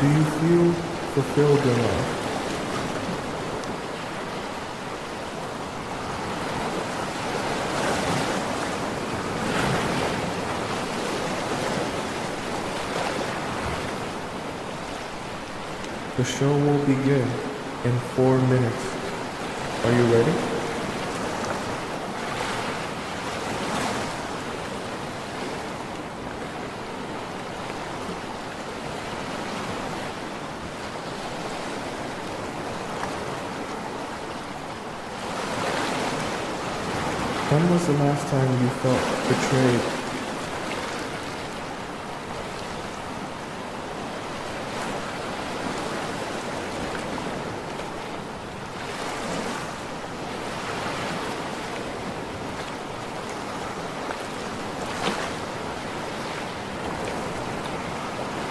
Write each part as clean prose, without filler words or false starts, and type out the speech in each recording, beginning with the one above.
Do you feel fulfilled in life? The show will begin in 4 minutes. Are you ready? When was the last time you felt betrayed?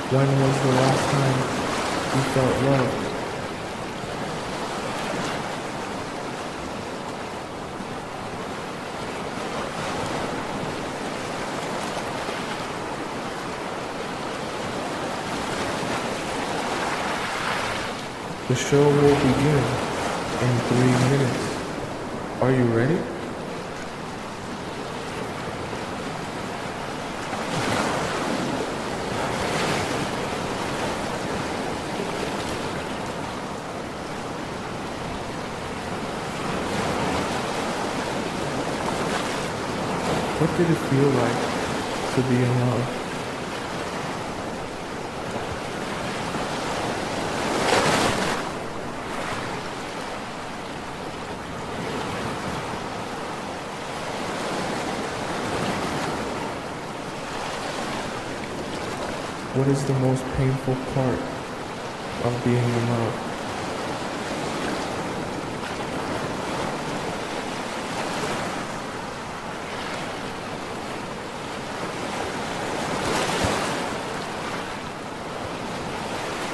When was the last time you felt loved? The show will begin in 3 minutes. Are you ready? What did it feel like to be in love? What is the most painful part of being in love?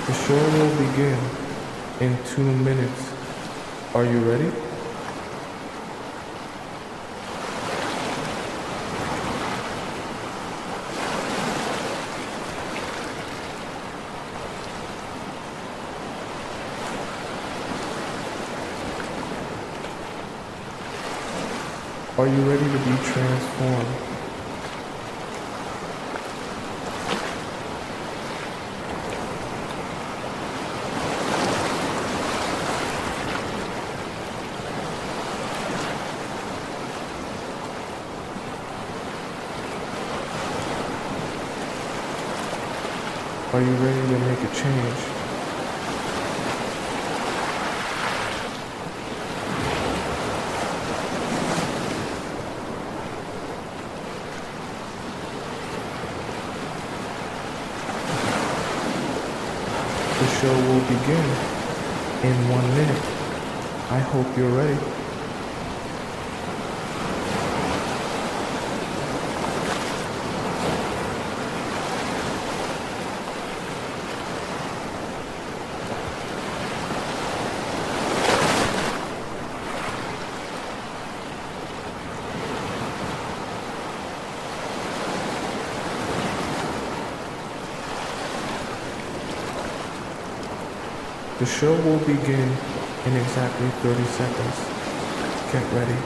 The show will begin in 2 minutes. Are you ready? Are you ready to be transformed? Are you ready to make a change? The show will begin in 1 minute. I hope you're ready. The show will begin in exactly 30 seconds. Get ready.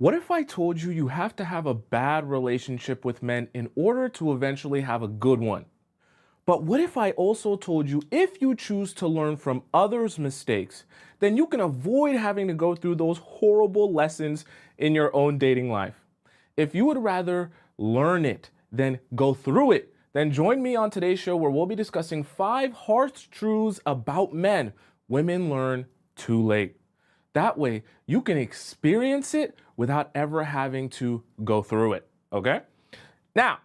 What if I told you you have to have a bad relationship with men in order to eventually have a good one? But what if I also told you if you choose to learn from others' mistakes, then you can avoid having to go through those horrible lessons in your own dating life? If you would rather learn it than go through it, then join me on today's show where we'll be discussing 5 harsh truths about men women learn too late. That way, you can experience it without ever having to go through it. Okay? Now,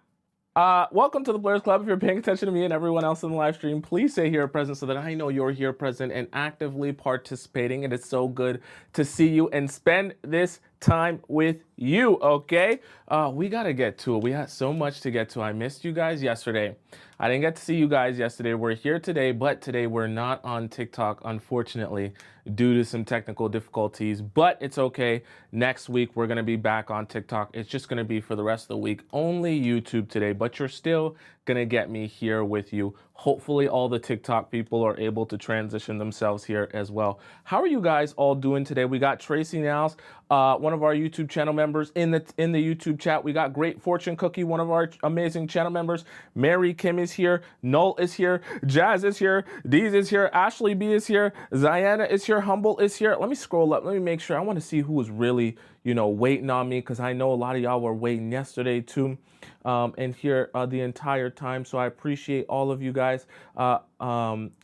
Welcome to the Players Club. If you're paying attention to me and everyone else in the live stream, please say here present so that I know you're here present and actively participating. It is so good to see you and spend this time with you, okay? We got to get to it. We had so much to get to. I missed you guys yesterday. I didn't get to see you guys yesterday. We're here today, but today we're not on TikTok, unfortunately, due to some technical difficulties, but it's okay. Next week, we're going to be back on TikTok. It's just going to be for the rest of the week, only YouTube today, but you're still going to get me here with you. Hopefully all the TikTok people are able to transition themselves here as well. How are you guys all doing today? We got Tracy Niles, one of our YouTube channel members in the YouTube chat. We got Great Fortune Cookie, one of our amazing channel members. Mary Kim is here. Null is here. Jazz is here. Deez is here. Ashley B is here. Ziana is here. Humble is here. Let me scroll up. Let me make sure. I want to see who is really, waiting on me, because I know a lot of y'all were waiting yesterday too. And here the entire time. So I appreciate all of you guys.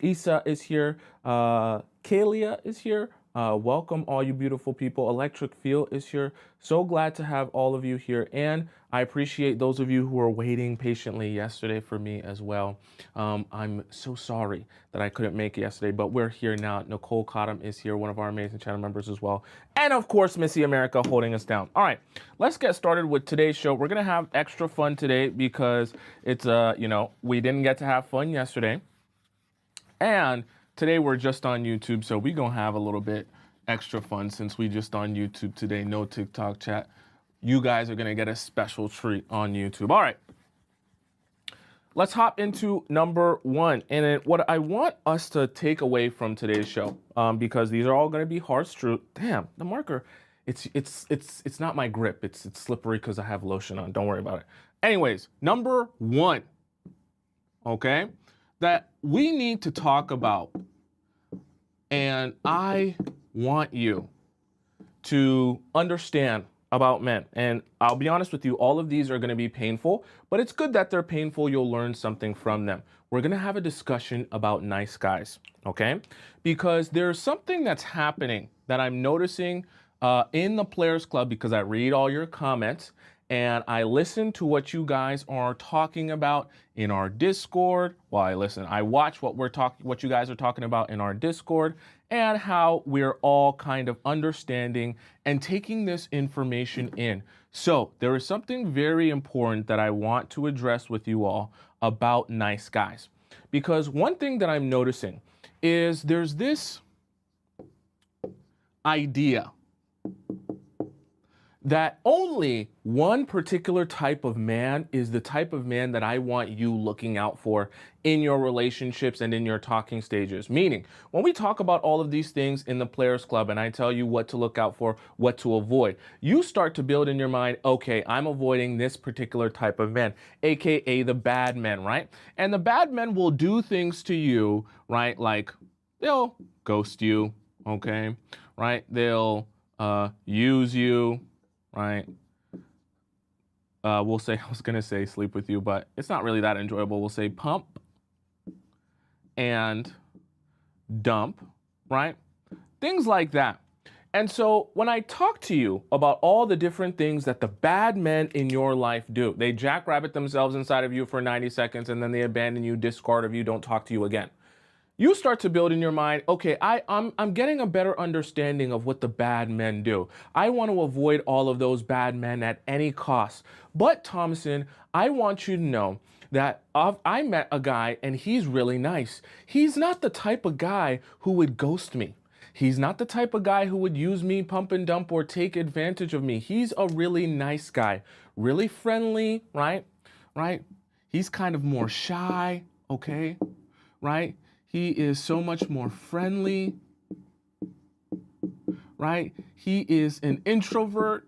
Isa is here. Kalia is here. Welcome all you beautiful people. Electric Feel is here. So glad to have all of you here. And I appreciate those of you who were waiting patiently yesterday for me as well. I'm so sorry that I couldn't make it yesterday, but we're here now. Nicole Cottom is here, one of our amazing channel members as well. And of course, Missy America holding us down. All right, let's get started with today's show. We're going to have extra fun today because it's, we didn't get to have fun yesterday. And today we're just on YouTube, so we're going to have a little bit extra fun since we just on YouTube today. No TikTok chat. You guys are going to get a special treat on YouTube. All right. Let's hop into number one. And what I want us to take away from today's show, because these are all going to be harsh truth. Damn, the marker, it's not my grip. It's slippery because I have lotion on. Don't worry about it. Anyways, number one, okay, that we need to talk about, and I want you to understand about men. And I'll be honest with you, all of these are going to be painful, but it's good that they're painful. You'll learn something from them. We're going to have a discussion about nice guys, okay? Because there's something that's happening that I'm noticing in the Players Club, because I read all your comments and I listen to what you guys are talking about in our Discord. Well, I watch what you guys are talking about in our Discord, and how we're all kind of understanding and taking this information in. So there is something very important that I want to address with you all about nice guys. Because one thing that I'm noticing is there's this idea that only one particular type of man is the type of man that I want you looking out for in your relationships and in your talking stages. Meaning, when we talk about all of these things in the Players Club and I tell you what to look out for, what to avoid, you start to build in your mind, okay, I'm avoiding this particular type of man, AKA the bad men, right? And the bad men will do things to you, right? Like they'll ghost you, okay, right? They'll use you, right? We'll say, I was going to say sleep with you, but it's not really that enjoyable. We'll say pump and dump, right? Things like that. And so when I talk to you about all the different things that the bad men in your life do, they jackrabbit themselves inside of you for 90 seconds and then they abandon you, discard of you, don't talk to you again. You start to build in your mind, okay, I'm getting a better understanding of what the bad men do. I want to avoid all of those bad men at any cost. But Tomisin, I want you to know that I met a guy and he's really nice. He's not the type of guy who would ghost me. He's not the type of guy who would use me, pump and dump, or take advantage of me. He's a really nice guy, really friendly, right? Right? He's kind of more shy, okay? Right? He is so much more friendly, right? He is an introvert,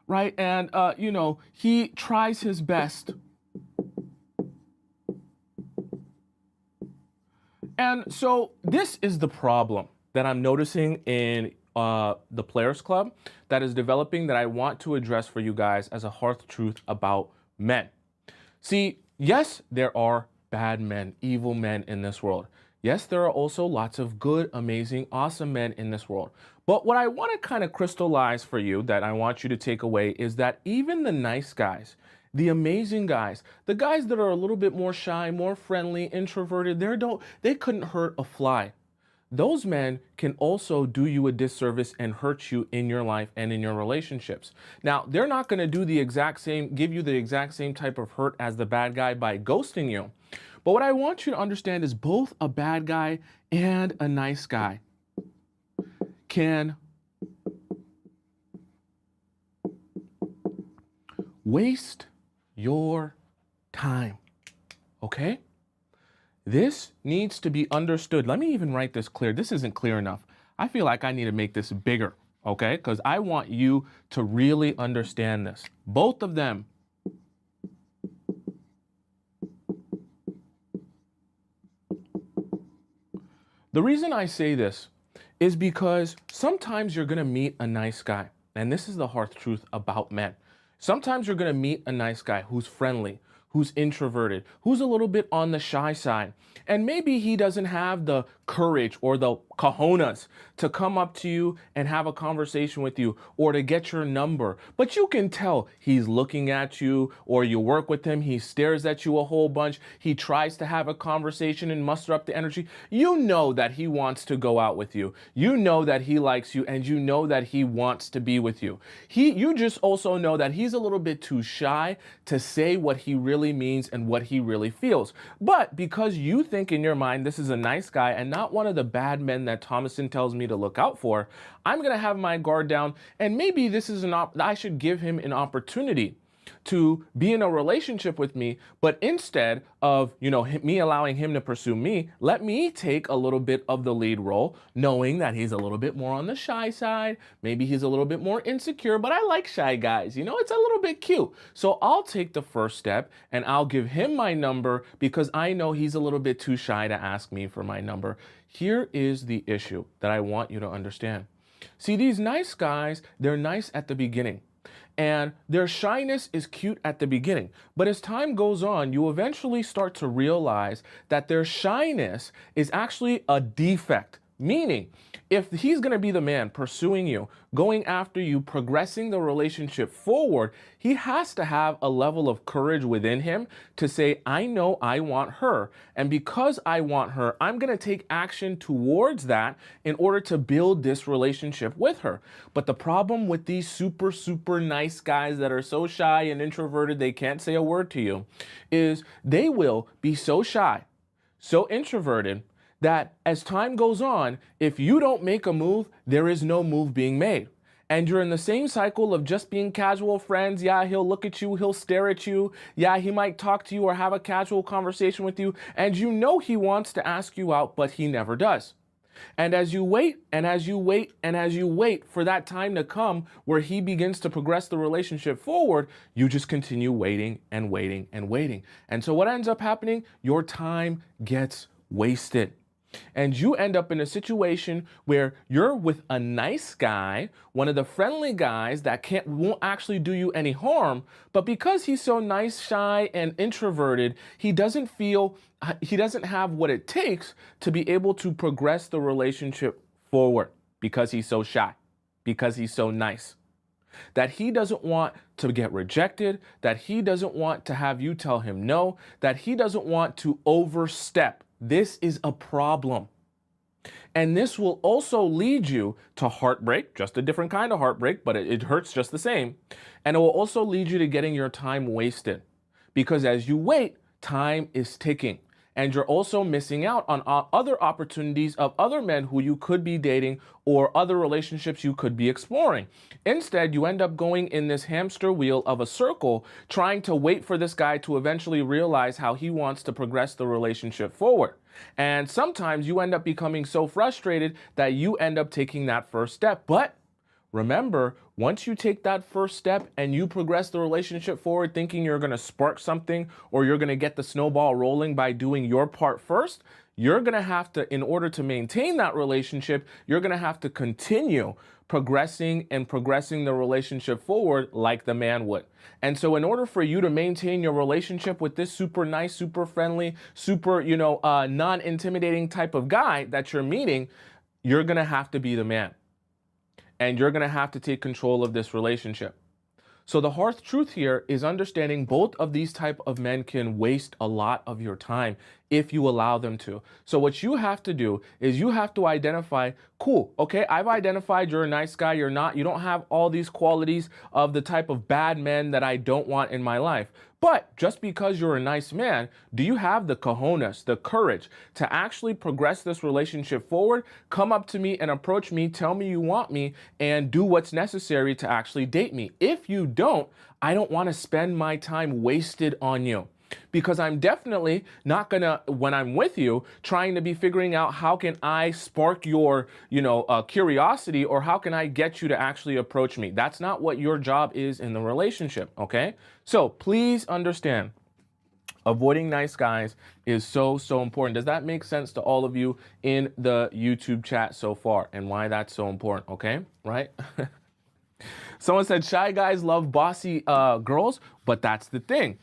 right? And, he tries his best. And so this is the problem that I'm noticing in the Players Club that is developing that I want to address for you guys as a hard truth about men. See, yes, there are bad men, evil men in this world. Yes, there are also lots of good, amazing, awesome men in this world. But what I want to kind of crystallize for you that I want you to take away is that even the nice guys, the amazing guys, the guys that are a little bit more shy, more friendly, introverted, they couldn't hurt a fly. Those men can also do you a disservice and hurt you in your life and in your relationships. Now, they're not going to do the exact same, give you the exact same type of hurt as the bad guy by ghosting you. But what I want you to understand is both a bad guy and a nice guy can waste your time. Okay? This needs to be understood. Let me even write this clear. This isn't clear enough. I feel like I need to make this bigger, okay? Because I want you to really understand this. Both of them The reason I say this is because sometimes you're going to meet a nice guy. And this is the hard truth about men. Sometimes you're going to meet a nice guy who's friendly, who's introverted, who's a little bit on the shy side. And maybe he doesn't have the courage or the cojones to come up to you and have a conversation with you or to get your number. But you can tell he's looking at you, or you work with him, he stares at you a whole bunch. He tries to have a conversation and muster up the energy. You know that he wants to go out with you. You know that he likes you, and you know that he wants to be with you. You just also know that he's a little bit too shy to say what he really means and what he really feels. But because you think in your mind this is a nice guy and not one of the bad men that Tomisin tells me to look out for, I'm going to have my guard down, and maybe this is I should give him an opportunity to be in a relationship with me, but instead of, me allowing him to pursue me, let me take a little bit of the lead role, knowing that he's a little bit more on the shy side. Maybe he's a little bit more insecure, but I like shy guys. It's a little bit cute. So I'll take the first step and I'll give him my number because I know he's a little bit too shy to ask me for my number. Here is the issue that I want you to understand. See, these nice guys, they're nice at the beginning. And their shyness is cute at the beginning. But as time goes on, you eventually start to realize that their shyness is actually a defect. Meaning, if he's going to be the man pursuing you, going after you, progressing the relationship forward, he has to have a level of courage within him to say, I know I want her. And because I want her, I'm going to take action towards that in order to build this relationship with her. But the problem with these super, super nice guys that are so shy and introverted, they can't say a word to you, is they will be so shy, so introverted, that as time goes on, if you don't make a move, there is no move being made. And you're in the same cycle of just being casual friends. Yeah, he'll look at you, he'll stare at you. Yeah, he might talk to you or have a casual conversation with you. And you know he wants to ask you out, but he never does. And as you wait, and as you wait, and as you wait for that time to come where he begins to progress the relationship forward, you just continue waiting and waiting and waiting. And so what ends up happening? Your time gets wasted. And you end up in a situation where you're with a nice guy, one of the friendly guys that won't actually do you any harm, but because he's so nice, shy, and introverted, he doesn't have what it takes to be able to progress the relationship forward because he's so shy, because he's so nice. That he doesn't want to get rejected, that he doesn't want to have you tell him no, that he doesn't want to overstep. This is a problem. And this will also lead you to heartbreak, just a different kind of heartbreak, but it hurts just the same. And it will also lead you to getting your time wasted. Because as you wait, time is ticking. And you're also missing out on other opportunities of other men who you could be dating or other relationships you could be exploring. Instead, you end up going in this hamster wheel of a circle, trying to wait for this guy to eventually realize how he wants to progress the relationship forward. And sometimes you end up becoming so frustrated that you end up taking that first step. But remember, once you take that first step and you progress the relationship forward thinking you're going to spark something or you're going to get the snowball rolling by doing your part first, you're going to have to, in order to maintain that relationship, you're going to have to continue progressing and progressing the relationship forward like the man would. And so in order for you to maintain your relationship with this super nice, super friendly, super, non-intimidating type of guy that you're meeting, you're going to have to be the man. And you're going to have to take control of this relationship. So the hard truth here is understanding both of these type of men can waste a lot of your time if you allow them to. So what you have to do is you have to identify, cool, okay, I've identified you're a nice guy, you're not, you don't have all these qualities of the type of bad men that I don't want in my life. But just because you're a nice man, do you have the cojones, the courage to actually progress this relationship forward, come up to me and approach me, tell me you want me, and do what's necessary to actually date me? If you don't, I don't want to spend my time wasted on you. Because I'm definitely not gonna, when I'm with you, trying to be figuring out how can I spark your, curiosity, or how can I get you to actually approach me. That's not what your job is in the relationship, okay? So please understand, avoiding nice guys is so, so important. Does that make sense to all of you in the YouTube chat so far, and why that's so important, okay? Right? Someone said shy guys love bossy girls, but that's the thing.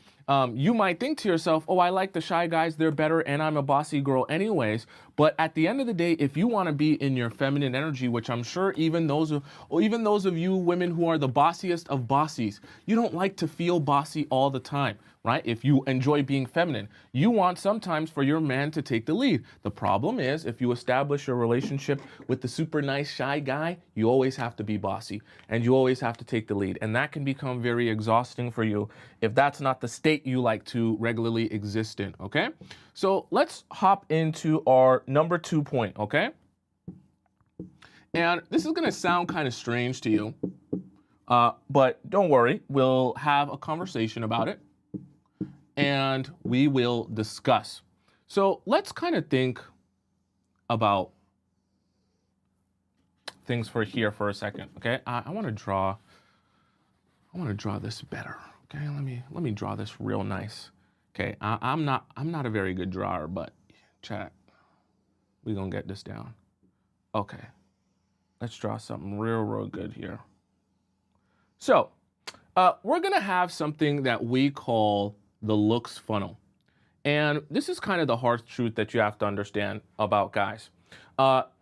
You might think to yourself, oh, I like the shy guys, they're better, and I'm a bossy girl anyways. But at the end of the day, if you want to be in your feminine energy, which I'm sure even those of you women who are the bossiest of bossies, you don't like to feel bossy all the time, right? If you enjoy being feminine, you want sometimes for your man to take the lead. The problem is, if you establish your relationship with the super nice shy guy, you always have to be bossy and you always have to take the lead. And that can become very exhausting for you if that's not the state you like to regularly exist in, okay? So let's hop into our number 2 point, okay? And this is gonna sound kind of strange to you, but don't worry, we'll have a conversation about it and we will discuss. So let's kind of think about things for here for a second, okay? I want to draw this better, okay? Let me draw this real nice. Okay, I'm not a very good drawer, but chat, we're gonna get this down. Okay, let's draw something real good here. So we're gonna have something that we call the looks funnel. And this is kind of the hard truth that you have to understand about guys.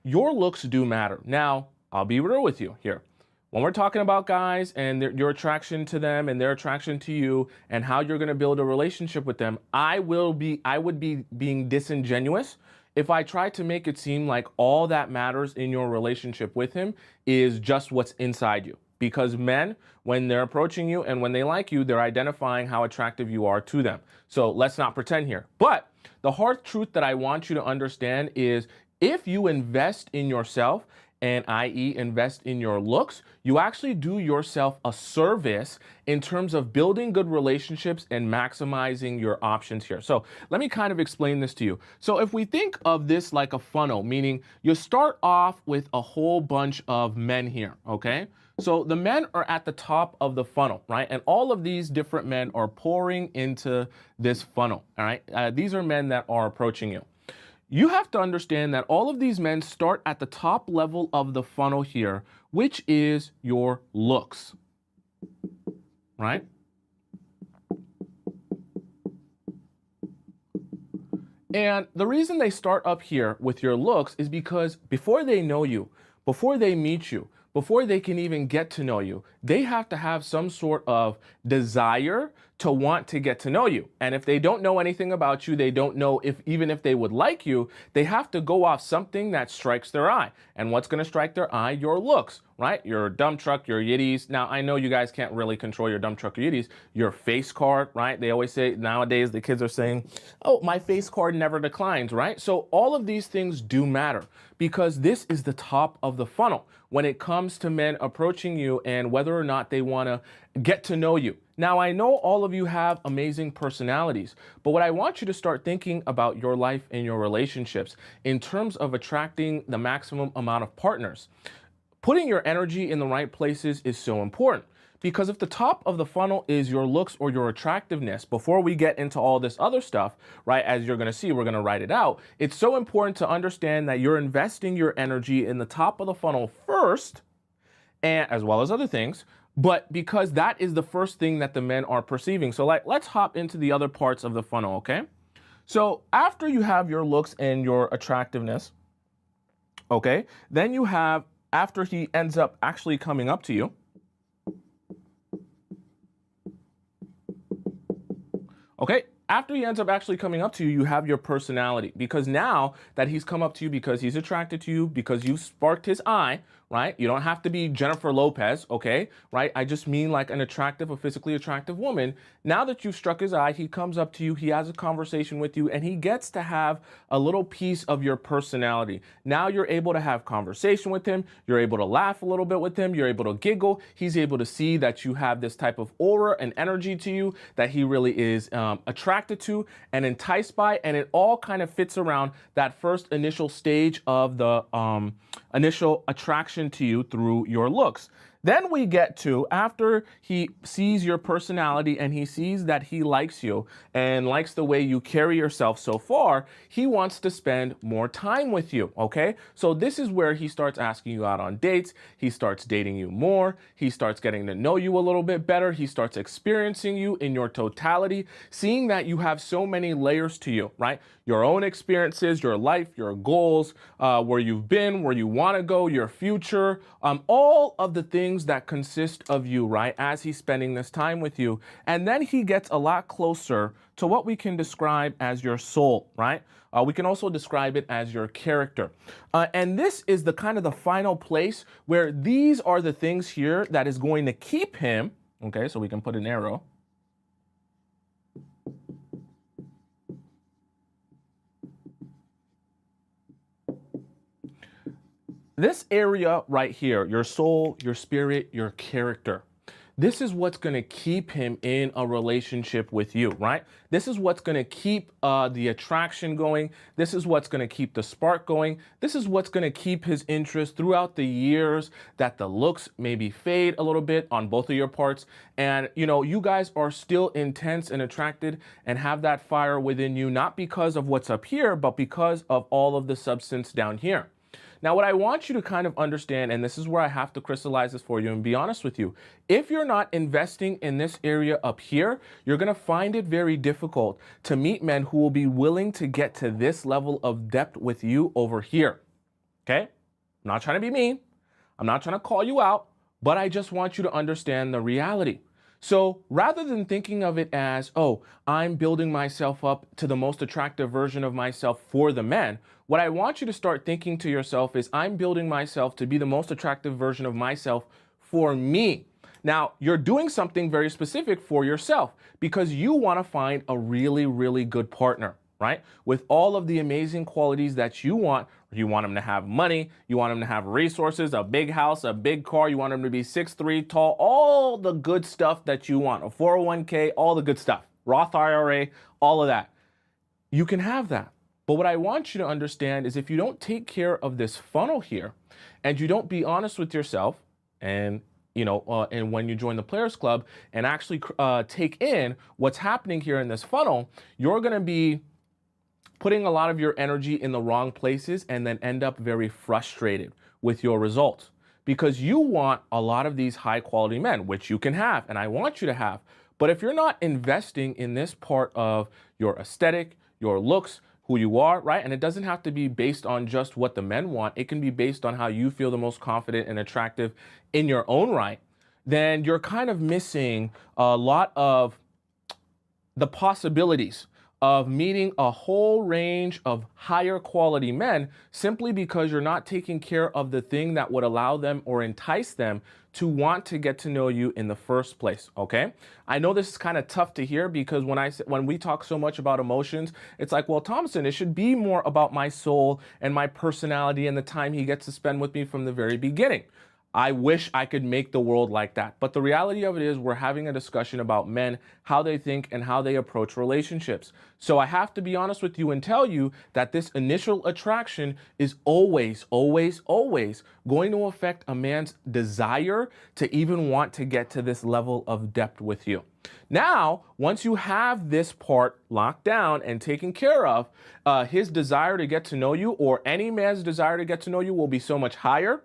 Your looks do matter. Now, I'll be real with you here. When we're talking about guys and your attraction to them and their attraction to you and how you're going to build a relationship with them, I would be being disingenuous if I try to make it seem like all that matters in your relationship with him is just what's inside you. Because men, when they're approaching you and when they like you, they're identifying how attractive you are to them. So let's not pretend here. But the hard truth that I want you to understand is if you invest in yourself, and i.e. invest in your looks, you actually do yourself a service in terms of building good relationships and maximizing your options here. So let me kind of explain this to you. So if we think of this like a funnel, meaning you start off with a whole bunch of men here, okay? So the men are at the top of the funnel, right? And all of these different men are pouring into this funnel, all right? These are men that are approaching you. You have to understand that all of these men start at the top level of the funnel here, which is your looks, right? And the reason they start up here with your looks is because before they know you, before they meet you, before they can even get to know you, they have to have some sort of desire to want to get to know you. And if they don't know anything about you, they don't know even if they would like you, they have to go off something that strikes their eye. And what's going to strike their eye? Your looks, right? Your dump truck, your yitties. Now, I know you guys can't really control your dump truck or yitties. Your face card, right? They always say, nowadays, the kids are saying, oh, my face card never declines, right? So all of these things do matter because this is the top of the funnel when it comes to men approaching you and whether or not they want to get to know you. Now, I know all of you have amazing personalities, but what I want you to start thinking about your life and your relationships in terms of attracting the maximum amount of partners. Putting your energy in the right places is so important Because if the top of the funnel is your looks or your attractiveness, before we get into all this other stuff, right, as you're gonna see, we're gonna write it out, it's so important to understand that you're investing your energy in the top of the funnel first, and as well as other things, but because that is the first thing that the men are perceiving. So like, let's hop into the other parts of the funnel, okay? So after you have your looks and your attractiveness, okay, then you have, after he ends up actually coming up to you, okay, after he ends up actually coming up to you, you have your personality. Because now that he's come up to you because he's attracted to you, because you sparked his eye, right? You don't have to be Jennifer Lopez, okay? Right? I just mean like an attractive, a physically attractive woman. Now that you've struck his eye, he comes up to you, he has a conversation with you, and he gets to have a little piece of your personality. Now you're able to have conversation with him, you're able to laugh a little bit with him, you're able to giggle. He's able to see that you have this type of aura and energy to you that he really is attracted to and enticed by, and it all kind of fits around that first initial stage of the initial attraction to you through your looks. Then we get to after he sees your personality and he sees that he likes you and likes the way you carry yourself so far, he wants to spend more time with you, okay? So this is where he starts asking you out on dates, he starts dating you more, he starts getting to know you a little bit better, he starts experiencing you in your totality, seeing that you have so many layers to you, right? Your own experiences, your life, your goals, where you've been, where you want to go, your future, all of the things that consist of you, right, as he's spending this time with you. And then he gets a lot closer to what we can describe as your soul, right? We can also describe it as your character. And this is the kind of the final place where these are the things here that is going to keep him, okay, so we can put an arrow. This area right here, your soul, your spirit, your character, this is what's going to keep him in a relationship with you, right? This is what's going to keep the attraction going. This is what's going to keep the spark going. This is what's going to keep his interest throughout the years that the looks maybe fade a little bit on both of your parts. And, you know, you guys are still intense and attracted and have that fire within you, not because of what's up here, but because of all of the substance down here. Now, what I want you to kind of understand, and this is where I have to crystallize this for you and be honest with you, if you're not investing in this area up here, you're going to find it very difficult to meet men who will be willing to get to this level of depth with you over here. Okay? I'm not trying to be mean. I'm not trying to call you out, but I just want you to understand the reality. So rather than thinking of it as, oh, I'm building myself up to the most attractive version of myself for the men, what I want you to start thinking to yourself is, I'm building myself to be the most attractive version of myself for me. Now, you're doing something very specific for yourself because you want to find a really, really good partner, right? With all of the amazing qualities that you want. You want them to have money, you want them to have resources, a big house, a big car, you want them to be 6'3" tall, all the good stuff that you want, a 401k, all the good stuff, Roth IRA, all of that. You can have that. But what I want you to understand is if you don't take care of this funnel here and you don't be honest with yourself and and when you join the Players Club and actually take in what's happening here in this funnel, you're going to be putting a lot of your energy in the wrong places and then end up very frustrated with your results because you want a lot of these high quality men, which you can have and I want you to have. But if you're not investing in this part of your aesthetic, your looks, who you are, right? And it doesn't have to be based on just what the men want. It can be based on how you feel the most confident and attractive in your own right. Then you're kind of missing a lot of the possibilities of meeting a whole range of higher quality men simply because you're not taking care of the thing that would allow them or entice them to want to get to know you in the first place, okay? I know this is kind of tough to hear because when we talk so much about emotions, it's like, well, Tomisin, it should be more about my soul and my personality and the time he gets to spend with me from the very beginning. I wish I could make the world like that. But the reality of it is we're having a discussion about men, how they think and how they approach relationships. So I have to be honest with you and tell you that this initial attraction is always, always, always going to affect a man's desire to even want to get to this level of depth with you. Now, once you have this part locked down and taken care of, his desire to get to know you, or any man's desire to get to know you, will be so much higher.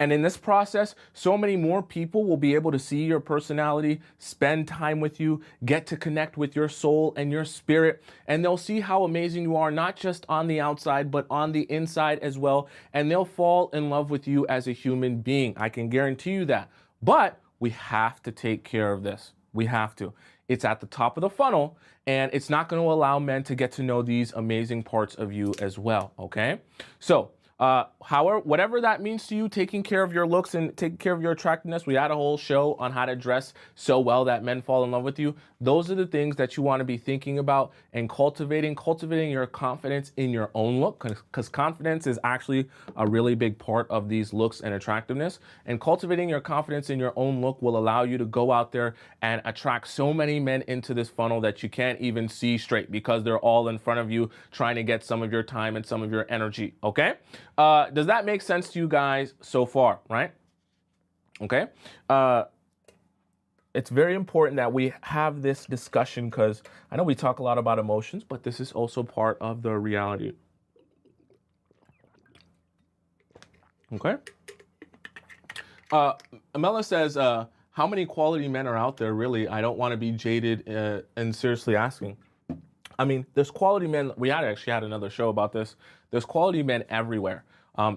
And in this process, so many more people will be able to see your personality, spend time with you, get to connect with your soul and your spirit, and they'll see how amazing you are, not just on the outside, but on the inside as well. And they'll fall in love with you as a human being. I can guarantee you that. But we have to take care of this. We have to. It's at the top of the funnel, and it's not going to allow men to get to know these amazing parts of you as well. Okay? So, however, whatever that means to you, taking care of your looks and taking care of your attractiveness, we had a whole show on how to dress so well that men fall in love with you. Those are the things that you want to be thinking about and cultivating your confidence in your own look, because confidence is actually a really big part of these looks and attractiveness. And cultivating your confidence in your own look will allow you to go out there and attract so many men into this funnel that you can't even see straight, because they're all in front of you trying to get some of your time and some of your energy. Okay? Does that make sense to you guys so far, right? Okay. It's very important that we have this discussion, because I know we talk a lot about emotions, but this is also part of the reality. Okay. Amela says, how many quality men are out there? Really, I don't want to be jaded and seriously asking. I mean, there's quality men. We actually had another show about this. There's quality men everywhere.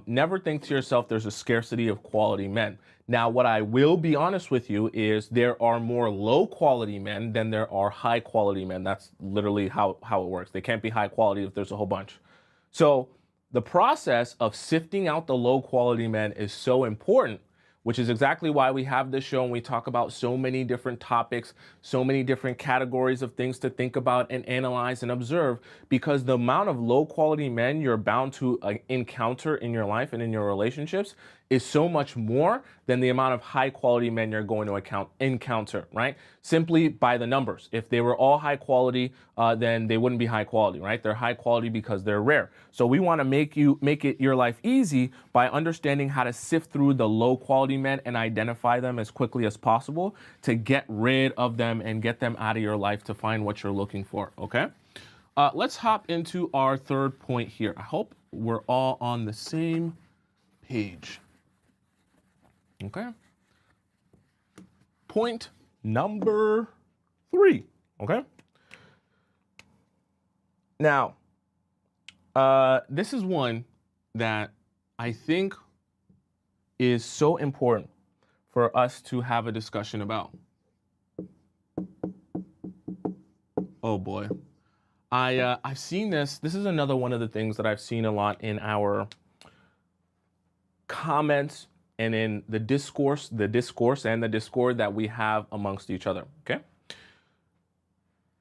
Never think to yourself there's a scarcity of quality men. Now, what I will be honest with you is there are more low quality men than there are high quality men. That's literally how it works. They can't be high quality if there's a whole bunch. So the process of sifting out the low quality men is so important, which is exactly why we have this show and we talk about so many different topics, so many different categories of things to think about and analyze and observe, because the amount of low quality men you're bound to encounter in your life and in your relationships is so much more than the amount of high quality men you're going to encounter, right? Simply by the numbers. If they were all high quality, then they wouldn't be high quality, right? They're high quality because they're rare. So we want to make it your life easy by understanding how to sift through the low quality men and identify them as quickly as possible to get rid of them and get them out of your life to find what you're looking for, okay? Let's hop into our third point here. I hope we're all on the same page. Okay. Point number 3. Okay. Now, this is one that I think is so important for us to have a discussion about. Oh boy. I've seen this. This is another one of the things that I've seen a lot in our comments and in the discourse and the discord that we have amongst each other, okay?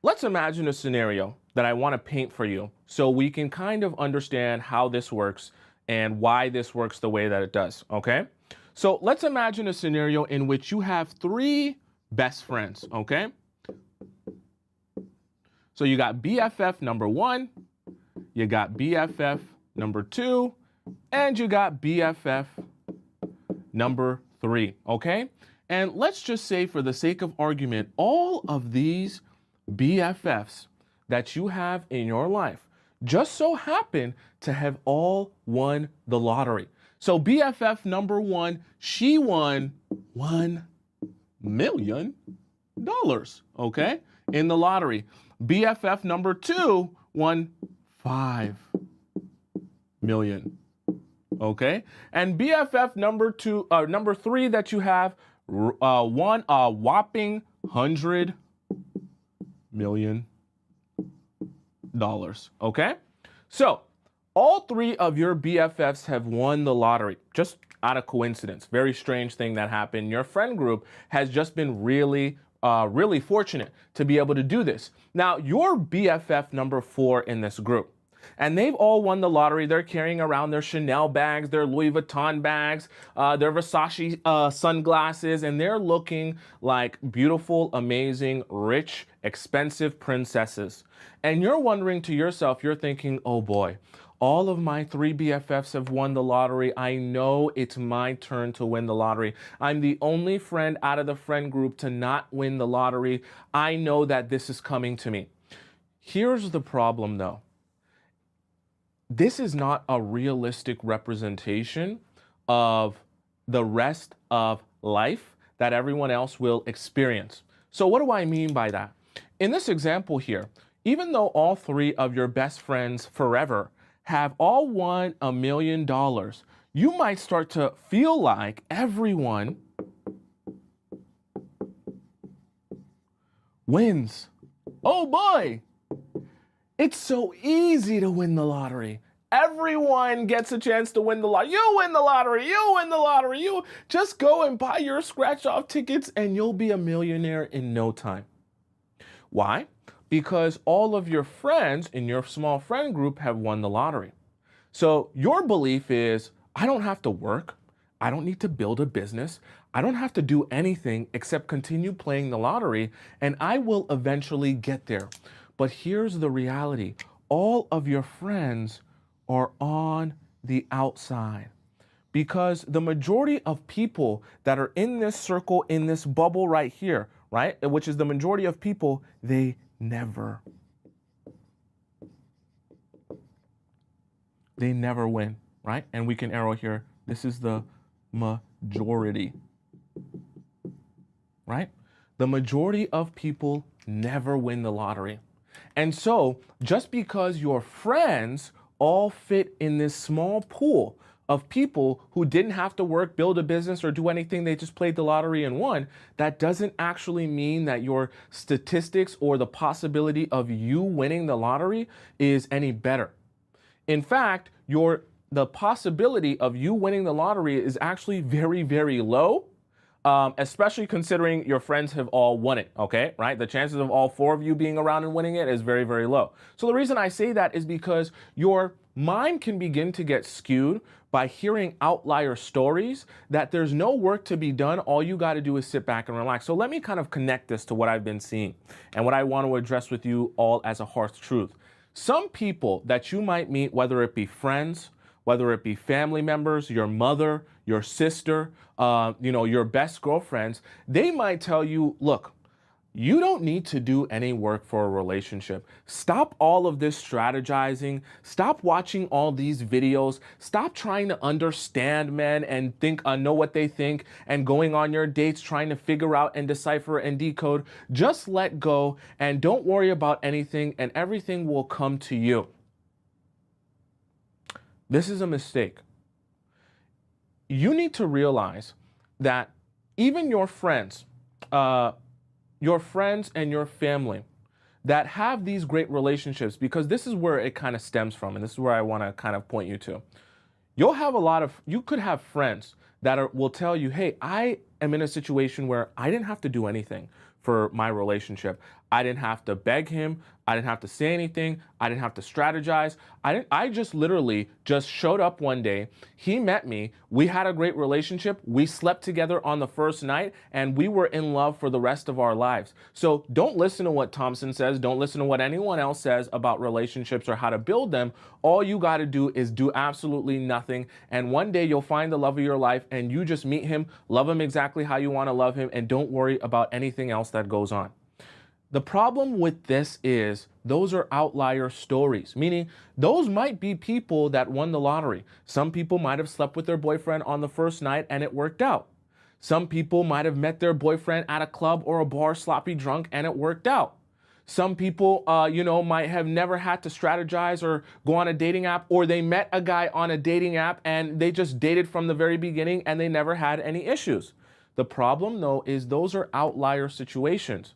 Let's imagine a scenario that I want to paint for you so we can kind of understand how this works and why this works the way that it does, okay? So let's imagine a scenario in which you have 3 best friends, okay? So you got BFF number 1, you got BFF number 2, and you got BFF number 3, okay? And let's just say, for the sake of argument, all of these BFFs that you have in your life just so happen to have all won the lottery. So BFF number 1, she won $1 million, okay, in the lottery. BFF number 2 won $5 million. Okay, and BFF number 3 that you have won a whopping $100 million. Okay, so all 3 of your BFFs have won the lottery, just out of coincidence. Very strange thing that happened. Your friend group has just been really fortunate to be able to do this. Now, your BFF number 4 in this group, And they've all won the lottery. They're carrying around their Chanel bags, their Louis Vuitton bags, their Versace sunglasses, and they're looking like beautiful, amazing, rich, expensive princesses. And you're wondering to yourself, you're thinking, oh boy, all of my three BFFs have won the lottery. I know it's my turn to win the lottery. I'm the only friend out of the friend group to not win the lottery. I know that this is coming to me. Here's the problem though. This is not a realistic representation of the rest of life that everyone else will experience. So what do I mean by that? In this example here, even though all three of your best friends forever have all won $1 million, you might start to feel like everyone wins. Oh boy, it's so easy to win the lottery. Everyone gets a chance to win the lottery. You win the lottery, you win the lottery, you just go and buy your scratch off tickets and you'll be a millionaire in no time. Why? Because all of your friends in your small friend group have won the lottery. So your belief is, I don't have to work. I don't need to build a business. I don't have to do anything except continue playing the lottery and I will eventually get there. But here's the reality. All of your friends are on the outside because the majority of people that are in this circle, in this bubble right here, right, which is the majority of people, they never win, right? And we can arrow here. This is the majority, right? The majority of people never win the lottery. And so just because your friends all fit in this small pool of people who didn't have to work, build a business, or do anything, they just played the lottery and won, that doesn't actually mean that your statistics or the possibility of you winning the lottery is any better. In fact, the possibility of you winning the lottery is actually very, very low, especially considering your friends have all won it, okay, right? The chances of all four of you being around and winning it is very, very low. So the reason I say that is because your mind can begin to get skewed by hearing outlier stories that there's no work to be done. All you got to do is sit back and relax. So let me kind of connect this to what I've been seeing and what I want to address with you all as a harsh truth. Some people that you might meet, whether it be friends, whether it be family members, your mother, your sister, your best girlfriends, they might tell you, look, you don't need to do any work for a relationship. Stop all of this strategizing. Stop watching all these videos. Stop trying to understand men and know what they think and going on your dates trying to figure out and decipher and decode. Just let go and don't worry about anything and everything will come to you. This is a mistake. You need to realize that even your friends and your family that have these great relationships, because this is where it kind of stems from, and this is where I want to kind of point you to. You could have friends that will tell you, hey, I am in a situation where I didn't have to do anything for my relationship. I didn't have to beg him. I didn't have to say anything. I didn't have to strategize. I just literally just showed up one day. He met me. We had a great relationship. We slept together on the first night and we were in love for the rest of our lives. So don't listen to what Tomisin says. Don't listen to what anyone else says about relationships or how to build them. All you got to do is do absolutely nothing. And one day you'll find the love of your life and you just meet him, love him exactly how you want to love him, and don't worry about anything else that goes on. The problem with this is those are outlier stories, meaning those might be people that won the lottery. Some people might have slept with their boyfriend on the first night and it worked out. Some people might have met their boyfriend at a club or a bar sloppy drunk and it worked out. Some people, might have never had to strategize or go on a dating app, or they met a guy on a dating app and they just dated from the very beginning and they never had any issues. The problem though is those are outlier situations.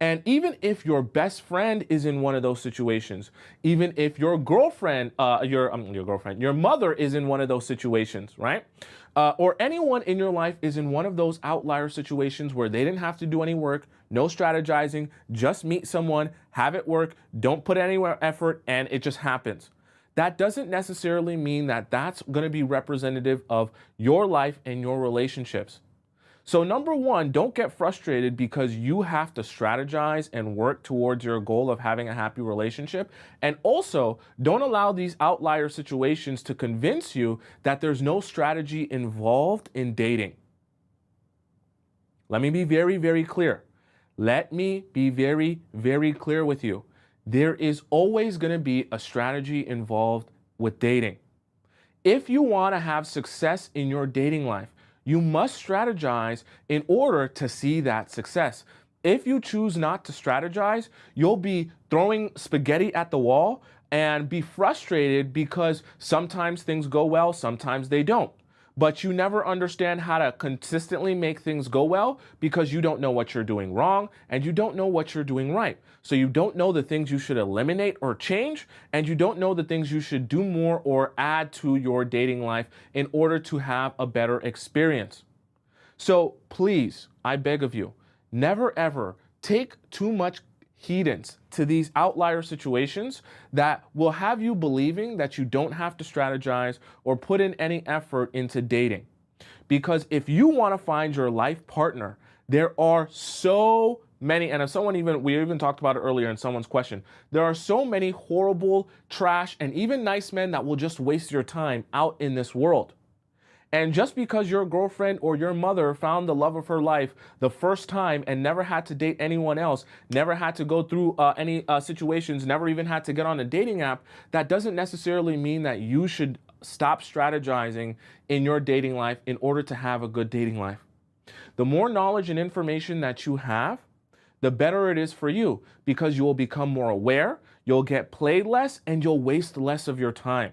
And even if your best friend is in one of those situations, even if your girlfriend, your mother is in one of those situations, right? Or anyone in your life is in one of those outlier situations where they didn't have to do any work, no strategizing, just meet someone, have it work, don't put any effort, and it just happens. That doesn't necessarily mean that that's going to be representative of your life and your relationships. So number one, don't get frustrated because you have to strategize and work towards your goal of having a happy relationship. And also, don't allow these outlier situations to convince you that there's no strategy involved in dating. Let me be very, very clear. Let me be very, very clear with you. There is always going to be a strategy involved with dating. If you want to have success in your dating life, you must strategize in order to see that success. If you choose not to strategize, you'll be throwing spaghetti at the wall and be frustrated because sometimes things go well, sometimes they don't. But you never understand how to consistently make things go well because you don't know what you're doing wrong and you don't know what you're doing right. So you don't know the things you should eliminate or change, and you don't know the things you should do more or add to your dating life in order to have a better experience. So please, I beg of you, never ever take too much heedance to these outlier situations that will have you believing that you don't have to strategize or put in any effort into dating. Because if you want to find your life partner, there are so many, and if we even talked about it earlier in someone's question, there are so many horrible, trash, and even nice men that will just waste your time out in this world. And just because your girlfriend or your mother found the love of her life the first time and never had to date anyone else, never had to go through any situations, never even had to get on a dating app, that doesn't necessarily mean that you should stop strategizing in your dating life in order to have a good dating life. The more knowledge and information that you have, the better it is for you because you will become more aware, you'll get played less, and you'll waste less of your time.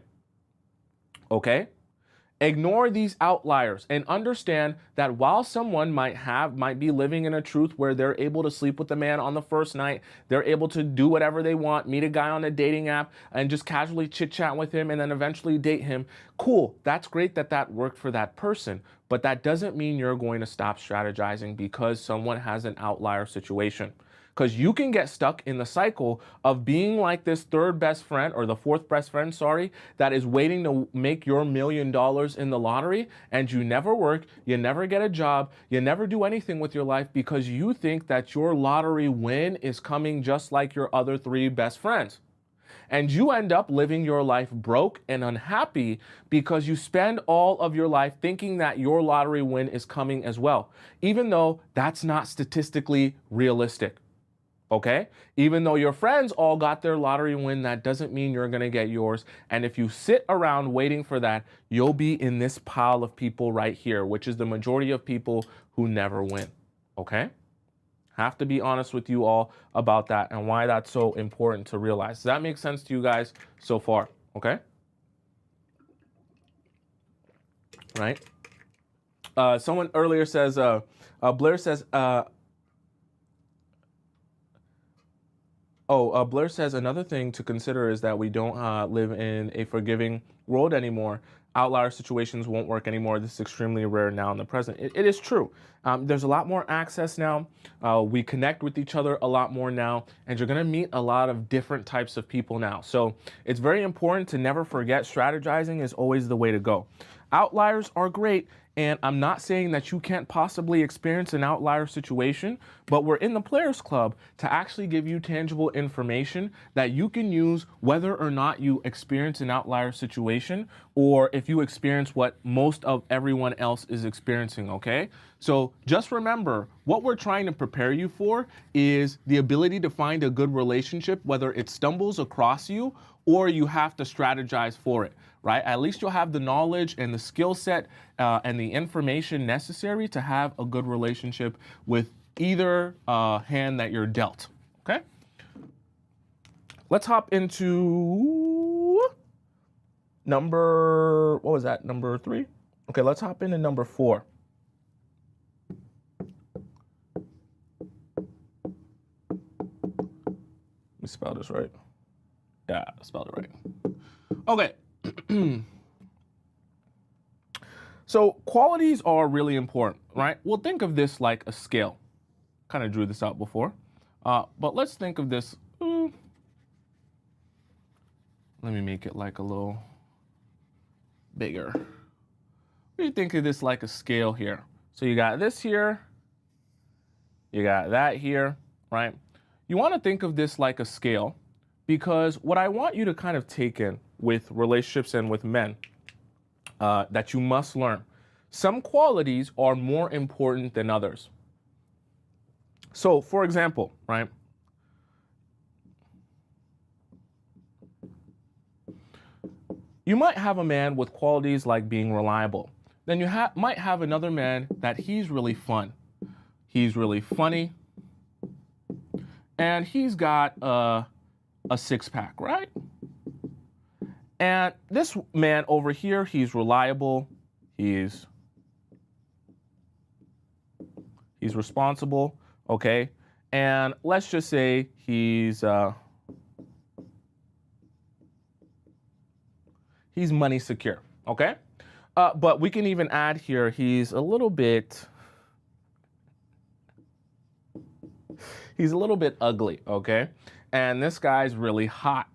Okay? Ignore these outliers and understand that while someone might be living in a truth where they're able to sleep with a man on the first night, they're able to do whatever they want, meet a guy on a dating app and just casually chit chat with him and then eventually date him. Cool. That's great that that worked for that person, but that doesn't mean you're going to stop strategizing because someone has an outlier situation. Because you can get stuck in the cycle of being like this third best friend or the fourth best friend, that is waiting to make your $1 million in the lottery, and you never work, you never get a job, you never do anything with your life because you think that your lottery win is coming just like your other three best friends. And you end up living your life broke and unhappy because you spend all of your life thinking that your lottery win is coming as well, even though that's not statistically realistic. Okay? Even though your friends all got their lottery win, that doesn't mean you're going to get yours. And if you sit around waiting for that, you'll be in this pile of people right here, which is the majority of people who never win. Okay? Have to be honest with you all about that and why that's so important to realize. Does that make sense to you guys so far? Okay? Right? Someone earlier says, Blair says, Blair says another thing to consider is that we don't live in a forgiving world anymore. Outlier situations won't work anymore. This is extremely rare now in the present. It is true. There's a lot more access now. We connect with each other a lot more now, and you're going to meet a lot of different types of people now. So it's very important to never forget strategizing is always the way to go. Outliers are great. And I'm not saying that you can't possibly experience an outlier situation, but we're in the Players Club to actually give you tangible information that you can use whether or not you experience an outlier situation or if you experience what most of everyone else is experiencing, okay? So just remember, what we're trying to prepare you for is the ability to find a good relationship, whether it stumbles across you or you have to strategize for it, right? At least you'll have the knowledge and the skill set and the information necessary to have a good relationship with either hand that you're dealt, okay? Let's hop into number 3? Okay, let's hop into number 4. spell this right. Yeah, I spelled it right. Okay. So qualities are really important, right? Well, think of this like a scale. Kind of drew this out before. But let's think of this. Let me make it like a little bigger. We think of this like a scale here. So you got this here. You got that here, right? You want to think of this like a scale because what I want you to kind of take in with relationships and with men that you must learn. Some qualities are more important than others. So, for example, right? You might have a man with qualities like being reliable. Then you might have another man that he's really fun. He's really funny. And he's got a six-pack, right? And this man over here, he's reliable. He's responsible, okay? And let's just say he's money secure, okay? But we can even add here, he's a little bit ugly, okay? And this guy's really hot.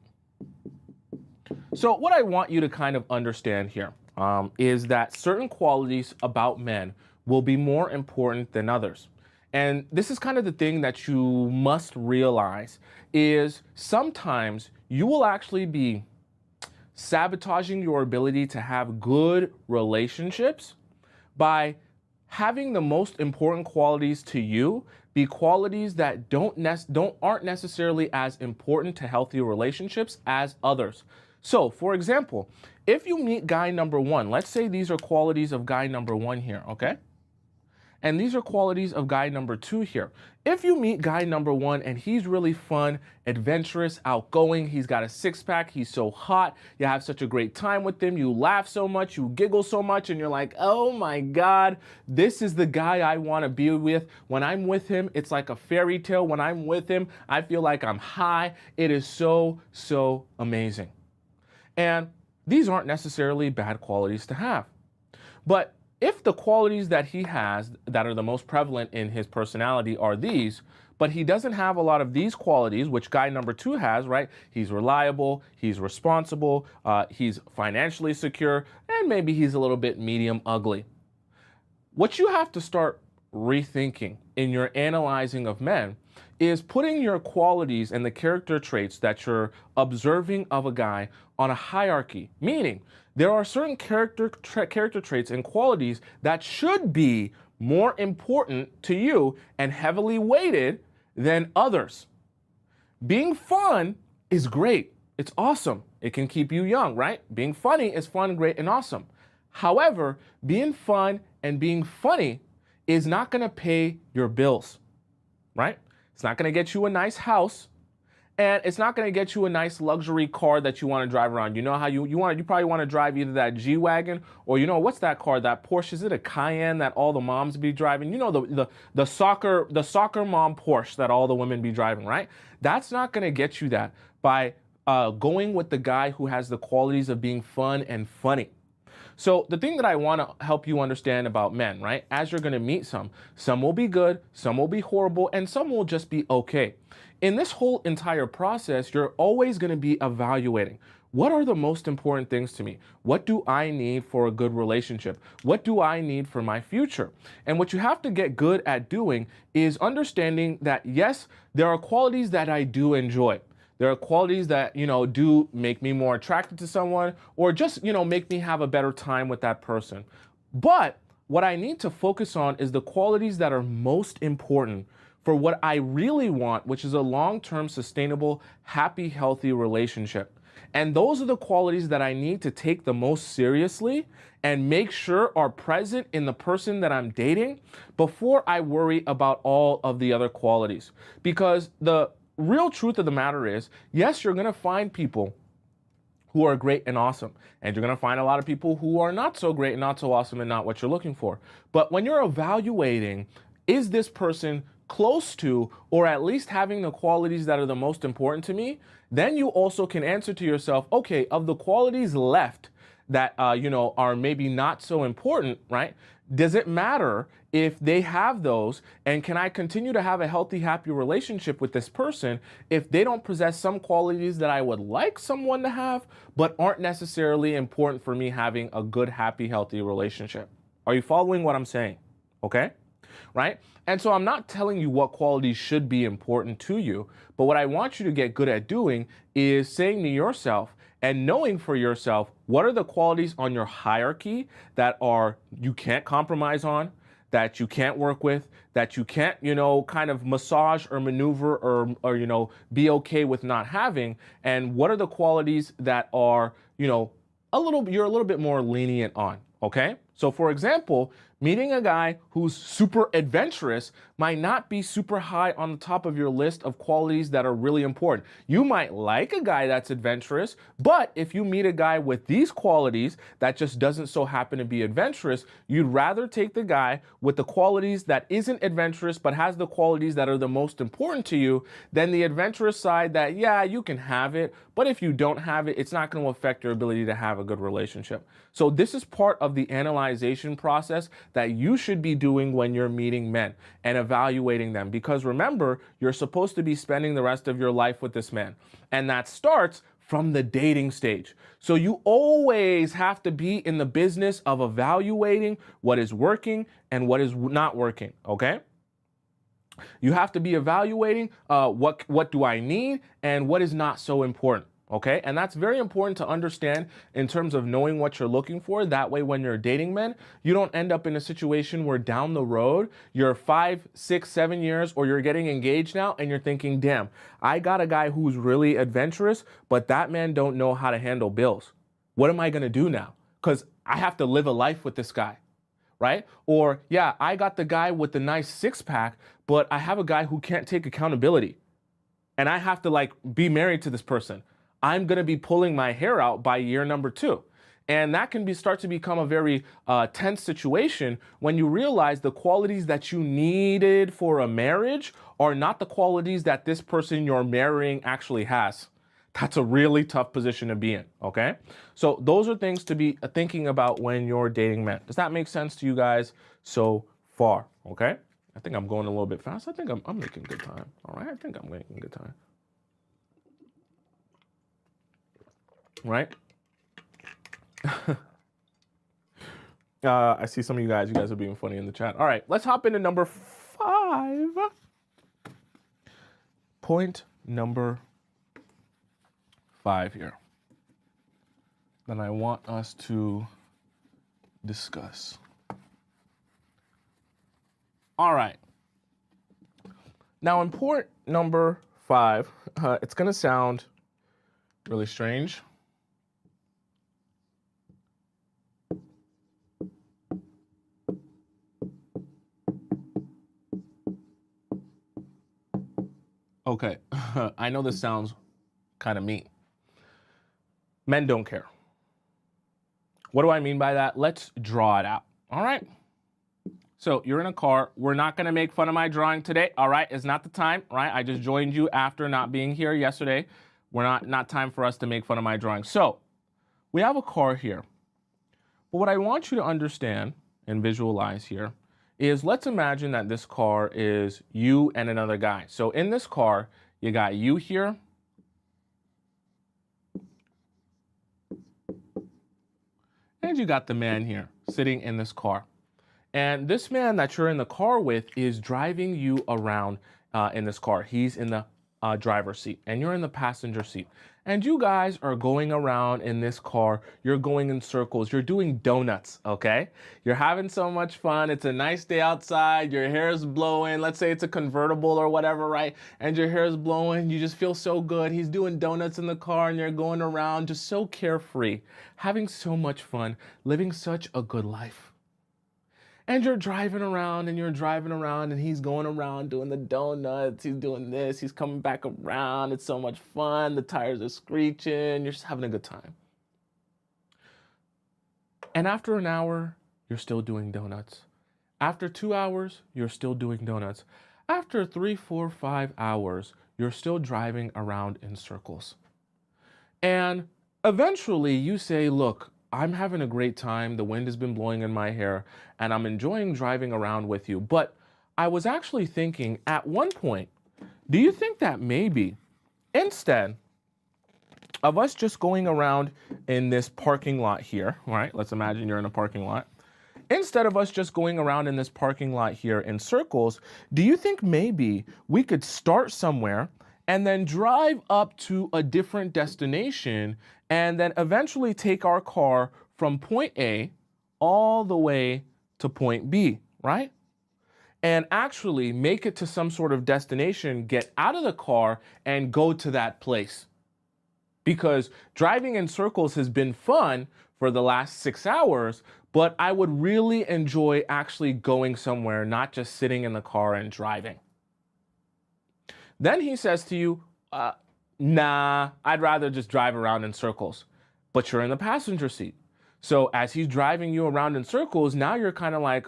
So what I want you to kind of understand here is that certain qualities about men will be more important than others. And this is kind of the thing that you must realize is sometimes you will actually be sabotaging your ability to have good relationships by having the most important qualities to you be qualities that aren't necessarily as important to healthy relationships as others. So, for example, if you meet guy number one, let's say these are qualities of guy number one here, okay? And these are qualities of guy number two here. If you meet guy number one and he's really fun, adventurous, outgoing, he's got a six-pack, he's so hot, you have such a great time with him, you laugh so much, you giggle so much, and you're like, oh my God, this is the guy I want to be with. When I'm with him, it's like a fairy tale. When I'm with him, I feel like I'm high. It is so, so amazing. And these aren't necessarily bad qualities to have. But if the qualities that he has that are the most prevalent in his personality are these, but he doesn't have a lot of these qualities, which guy number two has, right? He's reliable, he's responsible, he's financially secure, and maybe he's a little bit medium ugly. What you have to start rethinking in your analyzing of men is putting your qualities and the character traits that you're observing of a guy on a hierarchy, meaning there are certain character traits and qualities that should be more important to you and heavily weighted than others. Being fun is great. It's awesome. It can keep you young, right? Being funny is fun, great, and awesome. However, being fun and being funny is not going to pay your bills, right? It's not going to get you a nice house. And it's not going to get you a nice luxury car that you want to drive around. You know how you probably want to drive either that G-Wagon or, you know, what's that car, that Porsche? Is it a Cayenne that all the moms be driving? You know, the soccer mom Porsche that all the women be driving, right? That's not going to get you that by going with the guy who has the qualities of being fun and funny. So the thing that I want to help you understand about men, right, as you're going to meet some will be good, some will be horrible, and some will just be okay. In this whole entire process, you're always going to be evaluating. What are the most important things to me? What do I need for a good relationship? What do I need for my future? And what you have to get good at doing is understanding that, yes, there are qualities that I do enjoy. There are qualities that, you know, do make me more attracted to someone or just, you know, make me have a better time with that person. But what I need to focus on is the qualities that are most important for what I really want, which is a long-term, sustainable, happy, healthy relationship. And those are the qualities that I need to take the most seriously and make sure are present in the person that I'm dating before I worry about all of the other qualities. Because the real truth of the matter is, yes, you're going to find people who are great and awesome. And you're going to find a lot of people who are not so great and not so awesome and not what you're looking for. But when you're evaluating, is this person close to, or at least having the qualities that are the most important to me, then you also can answer to yourself, okay, of the qualities left that, are maybe not so important, right? Does it matter if they have those? And can I continue to have a healthy, happy relationship with this person if they don't possess some qualities that I would like someone to have, but aren't necessarily important for me having a good, happy, healthy relationship? Are you following what I'm saying? Okay? Right? And so I'm not telling you what qualities should be important to you, but what I want you to get good at doing is saying to yourself and knowing for yourself what are the qualities on your hierarchy that are you can't compromise on, that you can't work with, that you can't, kind of massage or maneuver or be okay with not having, and what are the qualities that are, you're a little bit more lenient on, okay? So for example, meeting a guy who's super adventurous might not be super high on the top of your list of qualities that are really important. You might like a guy that's adventurous, but if you meet a guy with these qualities that just doesn't so happen to be adventurous, you'd rather take the guy with the qualities that isn't adventurous but has the qualities that are the most important to you than the adventurous side that, yeah, you can have it, but if you don't have it, it's not going to affect your ability to have a good relationship. So this is part of the analyzation process that you should be doing when you're meeting men and evaluating them. Because remember, you're supposed to be spending the rest of your life with this man. And that starts from the dating stage. So you always have to be in the business of evaluating what is working and what is not working, okay? You have to be evaluating what do I need and what is not so important. Okay, and that's very important to understand in terms of knowing what you're looking for. That way, when you're dating men, you don't end up in a situation where down the road, you're 5, 6, 7 years, or you're getting engaged now and you're thinking, damn, I got a guy who's really adventurous, but that man don't know how to handle bills. What am I going to do now? Because I have to live a life with this guy. Right? Or, yeah, I got the guy with the nice six pack, but I have a guy who can't take accountability. And I have to be married to this person. I'm going to be pulling my hair out by year number 2. And that can start to become a very tense situation when you realize the qualities that you needed for a marriage are not the qualities that this person you're marrying actually has. That's a really tough position to be in, okay? So those are things to be thinking about when you're dating men. Does that make sense to you guys so far, okay? I think I'm going a little bit fast. I think I'm making good time, all right? I think I'm making good time. Right? I see some of you guys are being funny in the chat. All right, let's hop into number 5. Point number 5 here that I want us to discuss. All right. Now, in point number 5, it's going to sound really strange. Okay, I know this sounds kind of mean. Men don't care. What do I mean by that? Let's draw it out, all right? So you're in a car. We're not going to make fun of my drawing today, all right? It's not the time, right? I just joined you after not being here yesterday. We're not time for us to make fun of my drawing. So we have a car here. But what I want you to understand and visualize here is let's imagine that this car is you and another guy. So in this car, you got you here. And you got the man here sitting in this car. And this man that you're in the car with is driving you around in this car. He's in the driver's seat and you're in the passenger seat. And you guys are going around in this car. You're going in circles. You're doing donuts, okay? You're having so much fun. It's a nice day outside. Your hair is blowing. Let's say it's a convertible or whatever, right? And your hair is blowing. You just feel so good. He's doing donuts in the car and you're going around just so carefree, having so much fun, living such a good life. And you're driving around and he's going around doing the donuts. He's doing this. He's coming back around. It's so much fun. The tires are screeching. You're just having a good time. And after an hour, you're still doing donuts. After 2 hours, you're still doing donuts. After 3, 4, 5 hours, you're still driving around in circles. And eventually you say, look, I'm having a great time. The wind has been blowing in my hair and I'm enjoying driving around with you. But I was actually thinking at one point, do you think that maybe instead of us just going around in this parking lot here, all right, let's imagine you're in a parking lot. Instead of us just going around in this parking lot here in circles, do you think maybe we could start somewhere and then drive up to a different destination and then eventually take our car from point A all the way to point B, right? And actually make it to some sort of destination, get out of the car and go to that place. Because driving in circles has been fun for the last 6 hours, but I would really enjoy actually going somewhere, not just sitting in the car and driving. Then he says to you, nah, I'd rather just drive around in circles. But you're in the passenger seat. So as he's driving you around in circles, now you're kind of like,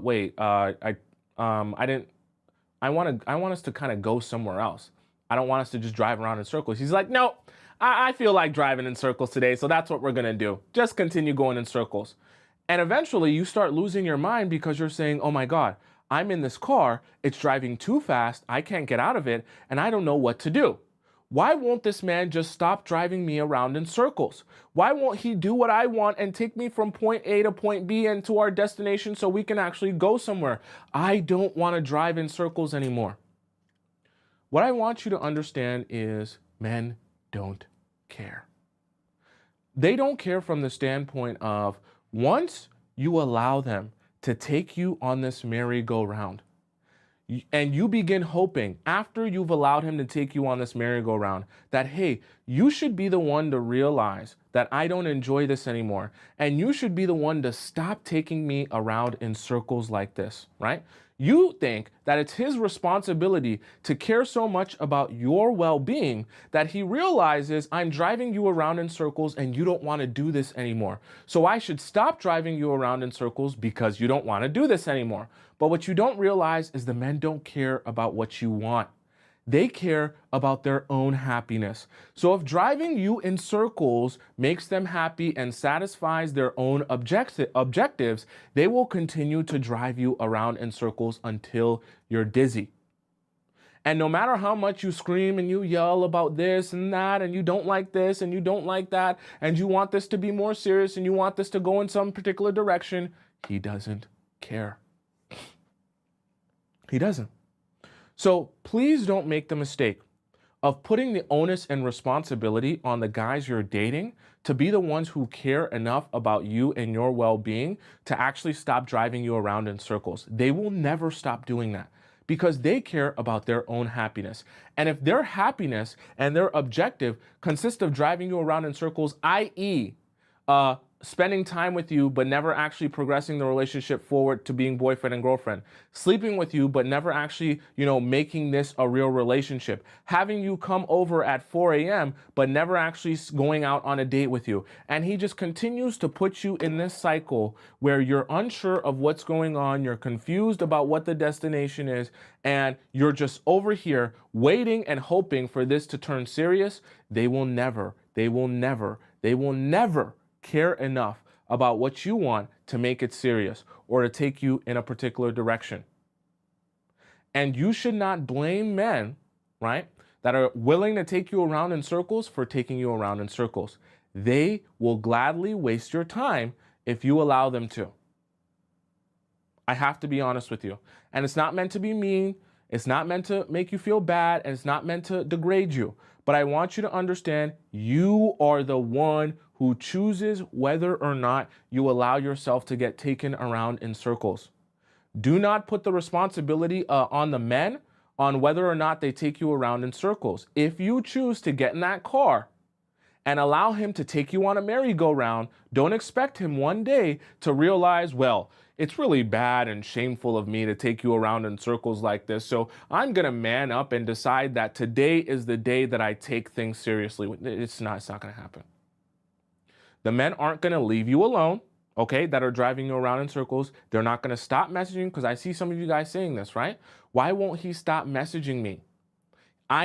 wait, I want us to kind of go somewhere else. I don't want us to just drive around in circles. He's like, no, I feel like driving in circles today, so that's what we're gonna do. Just continue going in circles. And eventually you start losing your mind because you're saying, oh my God, I'm in this car, it's driving too fast, I can't get out of it, and I don't know what to do. Why won't this man just stop driving me around in circles? Why won't he do what I want and take me from point A to point B and to our destination so we can actually go somewhere? I don't want to drive in circles anymore. What I want you to understand is men don't care. They don't care from the standpoint of once you allow them to take you on this merry-go-round, and you begin hoping after you've allowed him to take you on this merry-go-round that, hey, you should be the one to realize that I don't enjoy this anymore. And you should be the one to stop taking me around in circles like this, right? You think that it's his responsibility to care so much about your well-being that he realizes I'm driving you around in circles and you don't want to do this anymore. So I should stop driving you around in circles because you don't want to do this anymore. But what you don't realize is the men don't care about what you want. They care about their own happiness. So if driving you in circles makes them happy and satisfies their own objectives, they will continue to drive you around in circles until you're dizzy. And no matter how much you scream and you yell about this and that, and you don't like this and you don't like that, and you want this to be more serious and you want this to go in some particular direction, he doesn't care. He doesn't. So please don't make the mistake of putting the onus and responsibility on the guys you're dating to be the ones who care enough about you and your well-being to actually stop driving you around in circles. They will never stop doing that because they care about their own happiness. And if their happiness and their objective consists of driving you around in circles, i.e., spending time with you but never actually progressing the relationship forward to being boyfriend and girlfriend, sleeping with you but never actually, making this a real relationship, having you come over at 4 a.m. but never actually going out on a date with you. And he just continues to put you in this cycle where you're unsure of what's going on, you're confused about what the destination is, and you're just over here waiting and hoping for this to turn serious. They will never care enough about what you want to make it serious or to take you in a particular direction. And you should not blame men, right, that are willing to take you around in circles for taking you around in circles. They will gladly waste your time if you allow them to. I have to be honest with you. And it's not meant to be mean. It's not meant to make you feel bad, and it's not meant to degrade you. But I want you to understand you are the one who chooses whether or not you allow yourself to get taken around in circles. Do not put the responsibility on the men on whether or not they take you around in circles. If you choose to get in that car and allow him to take you on a merry-go-round, don't expect him one day to realize, well, it's really bad and shameful of me to take you around in circles like this, so I'm going to man up and decide that today is the day that I take things seriously. It's not going to happen. The men aren't going to leave you alone, okay, that are driving you around in circles. They're not going to stop messaging, because I see some of you guys saying this, right? Why won't he stop messaging me?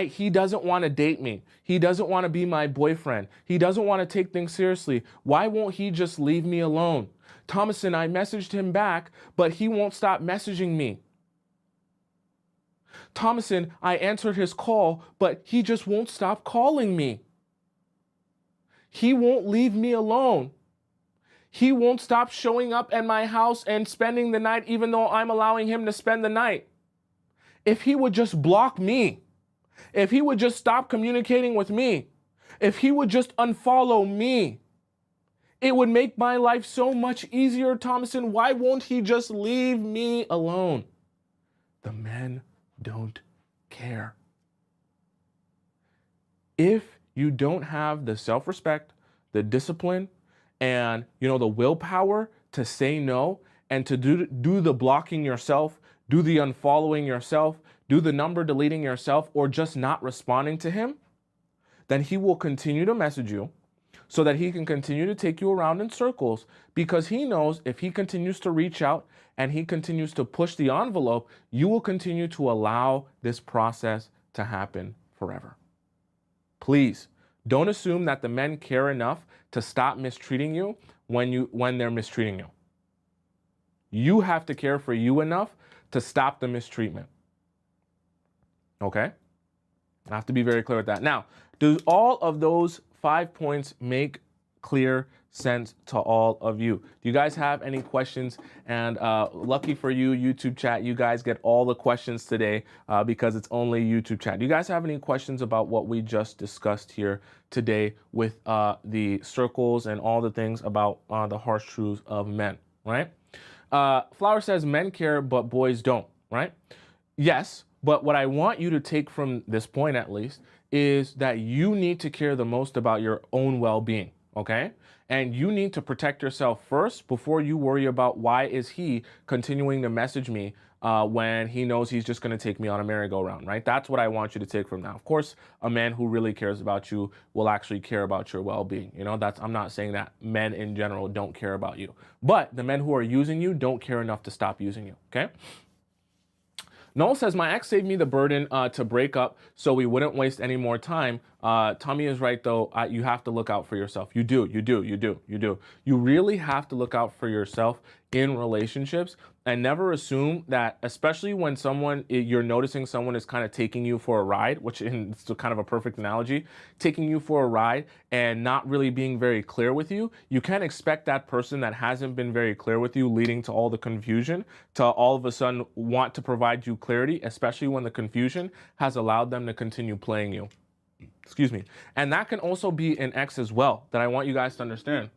He doesn't want to date me. He doesn't want to be my boyfriend. He doesn't want to take things seriously. Why won't he just leave me alone? Tomisin, I messaged him back, but he won't stop messaging me. Tomisin, I answered his call, but he just won't stop calling me. He won't leave me alone. He won't stop showing up at my house and spending the night, even though I'm allowing him to spend the night. If he would just block me, if he would just stop communicating with me, if he would just unfollow me, it would make my life so much easier, Tomisin. Why won't he just leave me alone? The men don't care. If you don't have the self-respect, the discipline, and the willpower to say no and to do the blocking yourself, do the unfollowing yourself, do the number deleting yourself, or just not responding to him, then he will continue to message you so that he can continue to take you around in circles, because he knows if he continues to reach out and he continues to push the envelope, you will continue to allow this process to happen forever. Please don't assume that the men care enough to stop mistreating you when they're mistreating you. You have to care for you enough to stop the mistreatment. Okay? I have to be very clear with that. Now, do all of those 5 points make clear sense to all of you? Do you guys have any questions? And lucky for you, YouTube chat, you guys get all the questions today because it's only YouTube chat. Do you guys have any questions about what we just discussed here today with the circles and all the things about the harsh truths of men, right? Flower says men care, but boys don't, right? Yes, but what I want you to take from this point, at least, is that you need to care the most about your own well-being, okay? And you need to protect yourself first before you worry about why is he continuing to message me when he knows he's just going to take me on a merry-go-round, right? That's what I want you to take from now. Of course, a man who really cares about you will actually care about your well-being. I'm not saying that men in general don't care about you, but the men who are using you don't care enough to stop using you, okay? Noel says, my ex saved me the burden to break up so we wouldn't waste any more time. Tommy is right, though. You have to look out for yourself. You do. You really have to look out for yourself in relationships, and never assume that, especially when you're noticing someone is kind of taking you for a ride, which is kind of a perfect analogy, taking you for a ride and not really being very clear with you. You can't expect that person that hasn't been very clear with you, leading to all the confusion, to all of a sudden want to provide you clarity, especially when the confusion has allowed them to continue playing you. Excuse me. And that can also be an ex as well, that I want you guys to understand.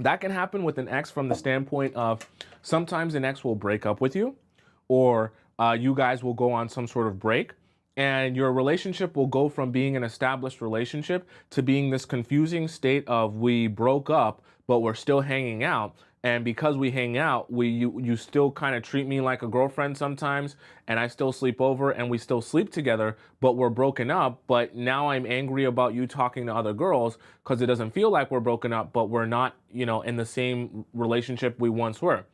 That can happen with an ex from the standpoint of sometimes an ex will break up with you, or you guys will go on some sort of break, and your relationship will go from being an established relationship to being this confusing state of we broke up, but we're still hanging out. And because we hang out, you still kind of treat me like a girlfriend sometimes, and I still sleep over and we still sleep together, but we're broken up. But now I'm angry about you talking to other girls because it doesn't feel like we're broken up, but we're not, in the same relationship we once were.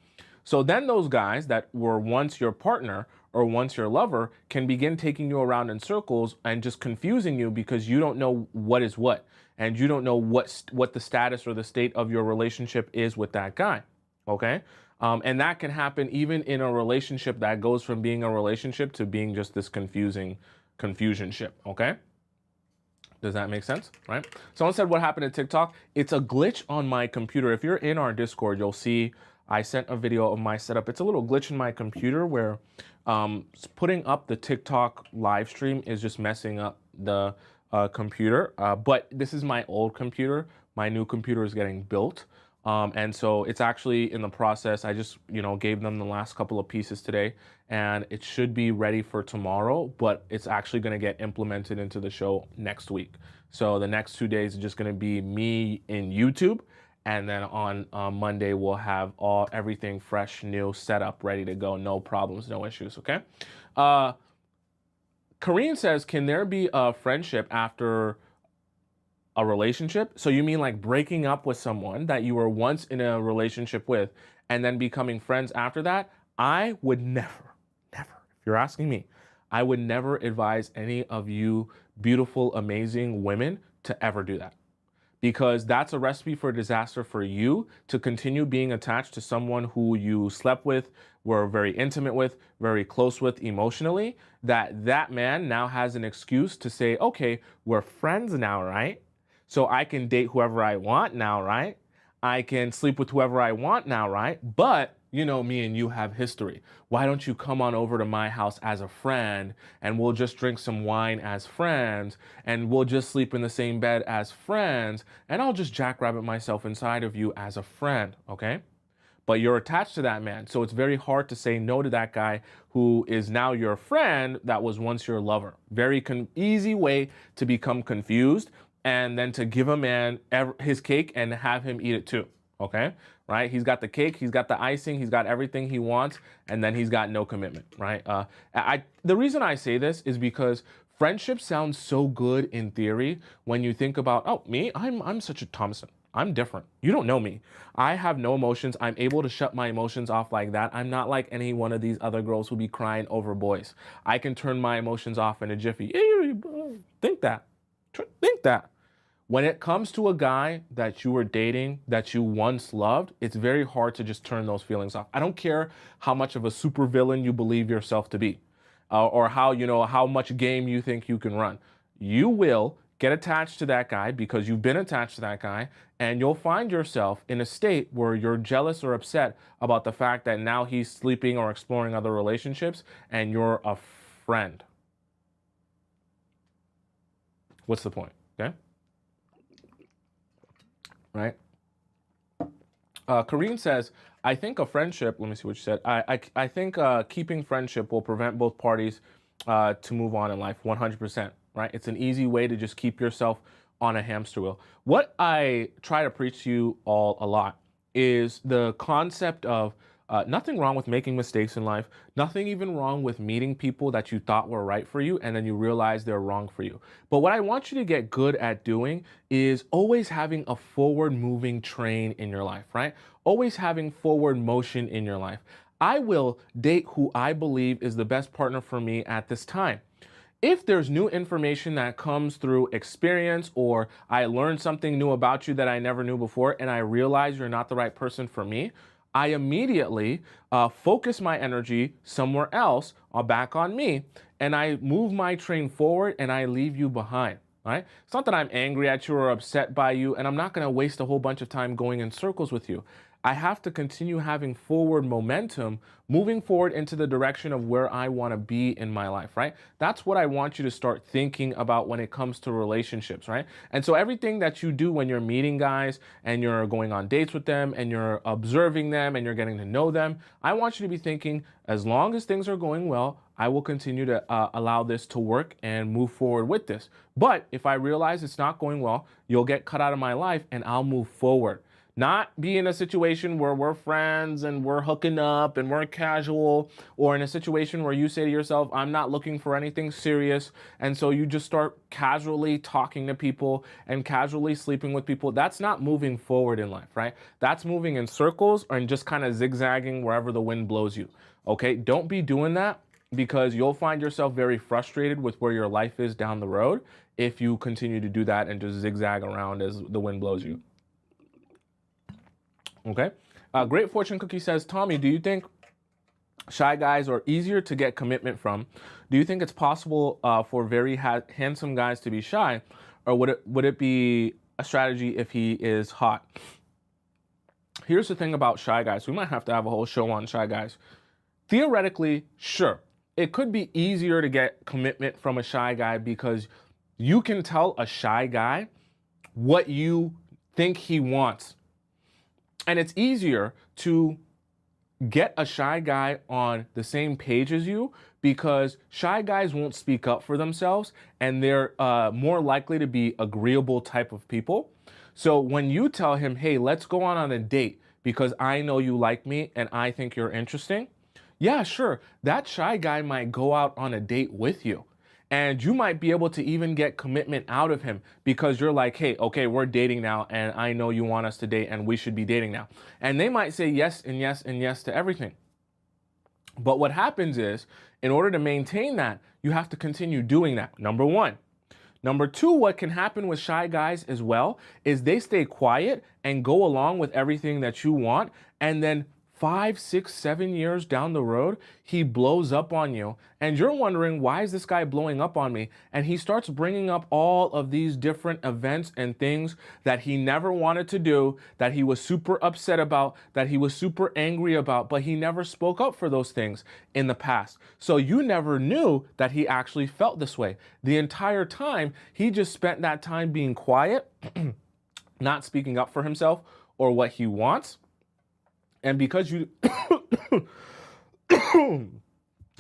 So then those guys that were once your partner or once your lover can begin taking you around in circles and just confusing you because you don't know what is what. And you don't know what the status or the state of your relationship is with that guy, okay? And that can happen even in a relationship that goes from being a relationship to being just this confusionship, okay? Does that make sense, right? Someone said, what happened to TikTok? It's a glitch on my computer. If you're in our Discord, you'll see I sent a video of my setup. It's a little glitch in my computer where putting up the TikTok live stream is just messing up the computer, but this is my old computer. My new computer is getting built, and so it's actually in the process. I just gave them the last couple of pieces today, and it should be ready for tomorrow, but it's actually going to get implemented into the show next week. So the next 2 days is just going to be me in YouTube, and then on Monday we'll have everything fresh, new, set up, ready to go, no problems, no issues. Okay. Kareen says, can there be a friendship after A relationship? So you mean like breaking up with someone that you were once in a relationship with and then becoming friends after that? I would never, never, if you're asking me, I would never advise any of you beautiful, amazing women to ever do that, because that's a recipe for disaster for you to continue being attached to someone who you slept with, were very intimate with, very close with emotionally, that man now has an excuse to say, okay, we're friends now, right? So I can date whoever I want now, right? I can sleep with whoever I want now, right? But you know, me and you have history. Why don't you come on over to my house as a friend and we'll just drink some wine as friends and we'll just sleep in the same bed as friends and I'll just jackrabbit myself inside of you as a friend, okay? But you're attached to that man. So it's very hard to say no to that guy who is now your friend that was once your lover. Very easy way to become confused and then to give a man his cake and have him eat it too. Okay, right? He's got the cake, he's got the icing, he's got everything he wants, and then he's got no commitment, right? The reason I say this is because friendship sounds so good in theory when you think about, oh, me, I'm such a Thomasin. I'm different. You don't know me. I have no emotions. I'm able to shut my emotions off like that. I'm not like any one of these other girls who be crying over boys. I can turn my emotions off in a jiffy. Think that. Think that. When it comes to a guy that you were dating, that you once loved, it's very hard to just turn those feelings off. I don't care how much of a supervillain you believe yourself to be, or how, you know, how much game you think you can run. You will get attached to that guy because you've been attached to that guy, and you'll find yourself in a state where you're jealous or upset about the fact that now he's sleeping or exploring other relationships and you're a friend. What's the point? Okay? Right? Kareen says, I think a friendship, let me see what you said. I think keeping friendship will prevent both parties to move on in life 100%, right? It's an easy way to just keep yourself on a hamster wheel. What I try to preach to you all a lot is the concept of nothing wrong with making mistakes in life, nothing even wrong with meeting people that you thought were right for you and then you realize they're wrong for you. But what I want you to get good at doing is always having a forward moving train in your life, right? Always having forward motion in your life. I will date who I believe is the best partner for me at this time. If there's new information that comes through experience, or I learned something new about you that I never knew before and I realize you're not the right person for me, I immediately focus my energy somewhere else or back on me, and I move my train forward and I leave you behind. Right? It's not that I'm angry at you or upset by you, and I'm not going to waste a whole bunch of time going in circles with you. I have to continue having forward momentum, moving forward into the direction of where I want to be in my life, right? That's what I want you to start thinking about when it comes to relationships, right? And so everything that you do when you're meeting guys and you're going on dates with them and you're observing them and you're getting to know them, I want you to be thinking, as long as things are going well, I will continue to allow this to work and move forward with this. But if I realize it's not going well, you'll get cut out of my life and I'll move forward. Not be in a situation where we're friends and we're hooking up and we're casual, or in a situation where you say to yourself, I'm not looking for anything serious. And so you just start casually talking to people and casually sleeping with people. That's not moving forward in life, right? That's moving in circles and just kind of zigzagging wherever the wind blows you. Okay, don't be doing that, because you'll find yourself very frustrated with where your life is down the road if you continue to do that and just zigzag around as the wind blows you. Okay. Great Fortune Cookie says, Tommy, do you think shy guys are easier to get commitment from? Do you think it's possible for very handsome guys to be shy, or would it be a strategy if he is hot? Here's the thing about shy guys. We might have to have a whole show on shy guys. Theoretically, sure, it could be easier to get commitment from a shy guy because you can tell a shy guy what you think he wants. And it's easier to get a shy guy on the same page as you because shy guys won't speak up for themselves and they're more likely to be agreeable type of people. So when you tell him, hey, let's go on a date because I know you like me and I think you're interesting. Yeah, sure. That shy guy might go out on a date with you. And you might be able to even get commitment out of him because you're like, hey, okay, we're dating now, and I know you want us to date, and we should be dating now. And they might say yes and yes and yes to everything. But what happens is, in order to maintain that, you have to continue doing that. Number one. Number two, what can happen with shy guys as well is they stay quiet and go along with everything that you want. And then 5, 6, 7 years down the road, he blows up on you. And you're wondering, why is this guy blowing up on me? And he starts bringing up all of these different events and things that he never wanted to do, that he was super upset about, that he was super angry about, but he never spoke up for those things in the past. So you never knew that he actually felt this way. The entire time, he just spent that time being quiet, not speaking up for himself or what he wants. And because you,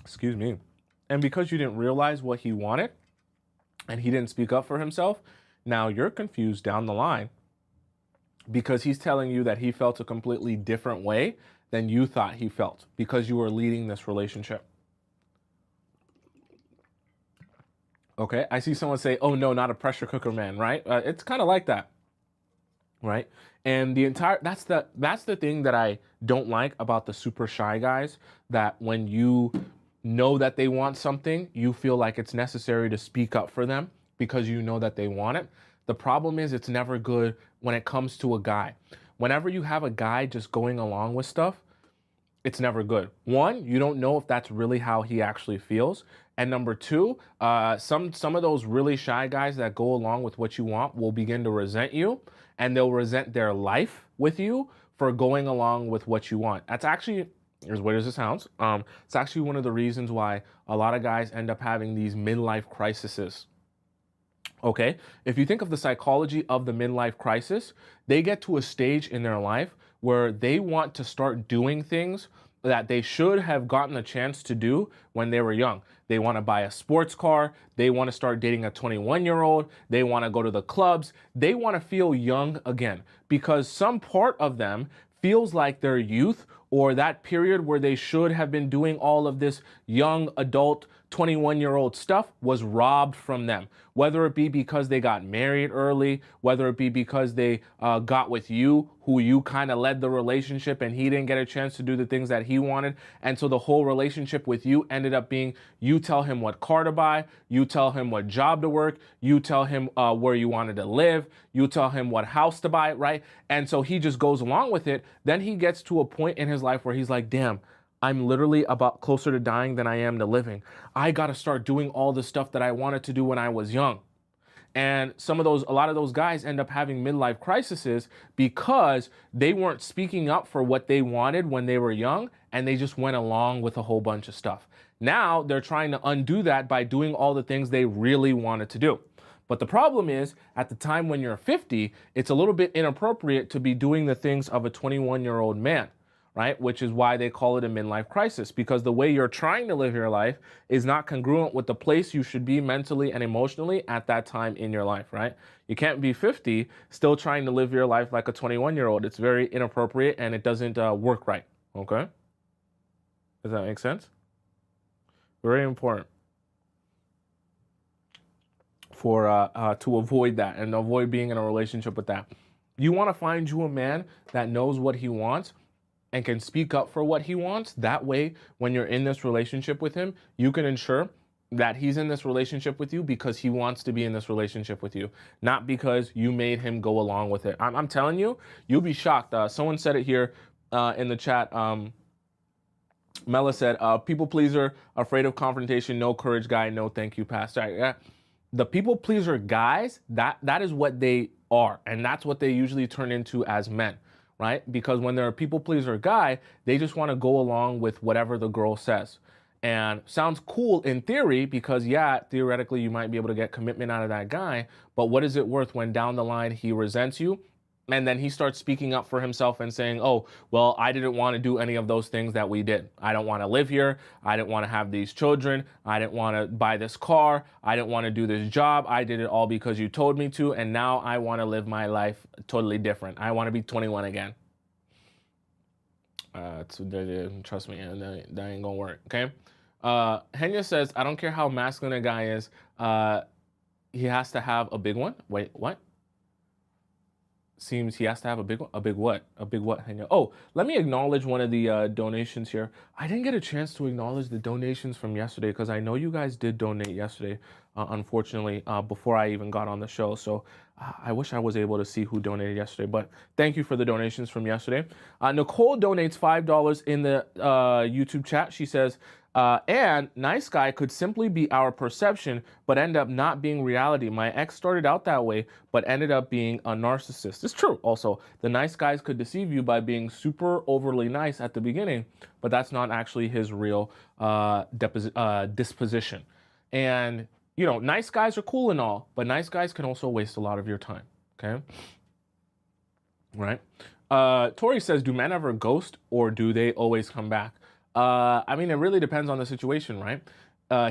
excuse me, and because you didn't realize what he wanted and he didn't speak up for himself, now you're confused down the line because he's telling you that he felt a completely different way than you thought he felt because you were leading this relationship. Okay, I see someone say, oh no, not a pressure cooker man, right? It's kind of like that. Right. And that's the thing that I don't like about the super shy guys, that when you know that they want something, you feel like it's necessary to speak up for them because you know that they want it. The problem is it's never good when it comes to a guy. Whenever you have a guy just going along with stuff, it's never good. One, you don't know if that's really how he actually feels. And number two, some of those really shy guys that go along with what you want will begin to resent you, and they'll resent their life with you for going along with what you want. That's actually, as weird as it sounds, it's actually one of the reasons why a lot of guys end up having these midlife crises. Okay, if you think of the psychology of the midlife crisis, they get to a stage in their life where they want to start doing things that they should have gotten a chance to do when they were young. They want to buy a sports car. They want to start dating a 21-year-old. They want to go to the clubs. They want to feel young again because some part of them feels like their youth or that period where they should have been doing all of this young adult 21-year-old stuff was robbed from them, whether it be because they got married early, whether it be because they got with you, who you kind of led the relationship and he didn't get a chance to do the things that he wanted. And so the whole relationship with you ended up being, you tell him what car to buy, you tell him what job to work, you tell him where you wanted to live, you tell him what house to buy, right? And so he just goes along with it. Then he gets to a point in his life where he's like, damn, I'm literally about closer to dying than I am to living. I got to start doing all the stuff that I wanted to do when I was young. And a lot of those guys end up having midlife crises because they weren't speaking up for what they wanted when they were young, and they just went along with a whole bunch of stuff. Now they're trying to undo that by doing all the things they really wanted to do. But the problem is, at the time when you're 50, it's a little bit inappropriate to be doing the things of a 21-year-old man. Right? Which is why they call it a midlife crisis, because the way you're trying to live your life is not congruent with the place you should be mentally and emotionally at that time in your life, right? You can't be 50 still trying to live your life like a 21-year-old. It's very inappropriate and it doesn't work right, okay? Does that make sense? Very important for to avoid that and avoid being in a relationship with that. You want to find you a man that knows what he wants and can speak up for what he wants. That way, when you're in this relationship with him, you can ensure that he's in this relationship with you because he wants to be in this relationship with you, not because you made him go along with it. I'm telling you, you'll be shocked. Someone said it here in the chat. Mela said, people pleaser, afraid of confrontation, no courage guy, no thank you, pastor. The people pleaser guys, that is what they are. And that's what they usually turn into as men. Right? Because when they're a people pleaser guy, they just want to go along with whatever the girl says. And sounds cool in theory because, yeah, theoretically you might be able to get commitment out of that guy. But what is it worth when down the line he resents you? And then he starts speaking up for himself and saying, oh, well, I didn't want to do any of those things that we did. I don't want to live here. I didn't want to have these children. I didn't want to buy this car. I didn't want to do this job. I did it all because you told me to. And now I want to live my life totally different. I want to be 21 again. Trust me, that ain't going to work. Okay. Henya says, I don't care how masculine a guy is, he has to have a big one. Wait, what? Seems he has to have a big one. A big what? A big what, Henya? Oh, let me acknowledge one of the donations here. I didn't get a chance to acknowledge the donations from yesterday because I know you guys did donate yesterday, unfortunately, before I even got on the show. So I wish I was able to see who donated yesterday, but thank you for the donations from yesterday. Nicole donates $5 in the YouTube chat. She says, and nice guy could simply be our perception, but end up not being reality. My ex started out that way, but ended up being a narcissist. It's true. Also, the nice guys could deceive you by being super overly nice at the beginning, but that's not actually his real disposition. And, you know, nice guys are cool and all, but nice guys can also waste a lot of your time. Okay. Right. Tori says, do men ever ghost or do they always come back? I mean, it really depends on the situation, right?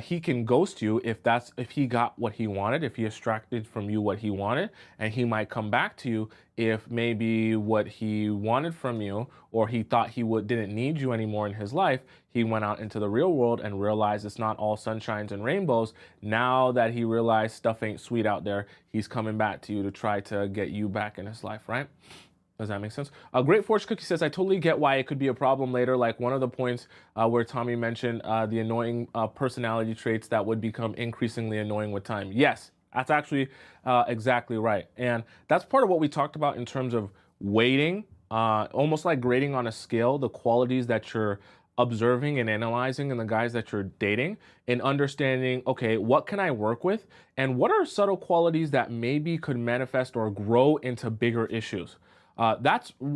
He can ghost you if he got what he wanted, if he extracted from you what he wanted, and he might come back to you if maybe what he wanted from you, or he thought he didn't need you anymore in his life, he went out into the real world and realized it's not all sunshines and rainbows. Now that he realized stuff ain't sweet out there, he's coming back to you to try to get you back in his life, right? Does that make sense? Great Fortune Cookie says, I totally get why it could be a problem later. Like one of the points where Tommy mentioned the annoying personality traits that would become increasingly annoying with time. Yes, that's actually exactly right. And that's part of what we talked about in terms of weighting, almost like grading on a scale, the qualities that you're observing and analyzing in the guys that you're dating, and understanding, okay, what can I work with? And what are subtle qualities that maybe could manifest or grow into bigger issues?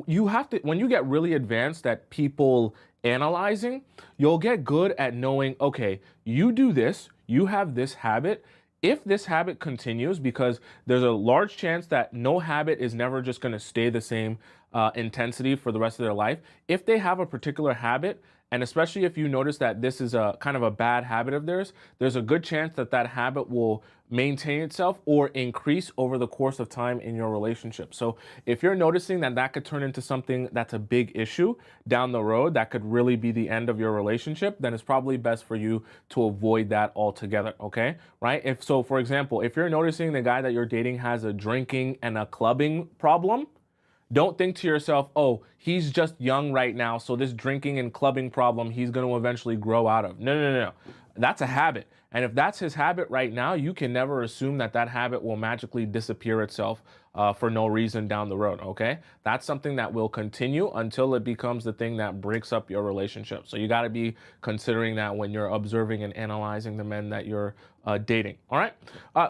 You have to, when you get really advanced at people analyzing, you'll get good at knowing, okay, you do this, you have this habit. If this habit continues, because there's a large chance that no habit is never just going to stay the same intensity for the rest of their life. If they have a particular habit, and especially if you notice that this is a kind of a bad habit of theirs, there's a good chance that that habit will maintain itself or increase over the course of time in your relationship. So if you're noticing that that could turn into something that's a big issue down the road, that could really be the end of your relationship, then it's probably best for you to avoid that altogether, okay? Right? If so, for example, if you're noticing the guy that you're dating has a drinking and a clubbing problem, don't think to yourself, oh, he's just young right now, so this drinking and clubbing problem he's going to eventually grow out of. No, no, no, no. That's a habit. And if that's his habit right now, you can never assume that that habit will magically disappear itself for no reason down the road, okay? That's something that will continue until it becomes the thing that breaks up your relationship. So you got to be considering that when you're observing and analyzing the men that you're dating, all right?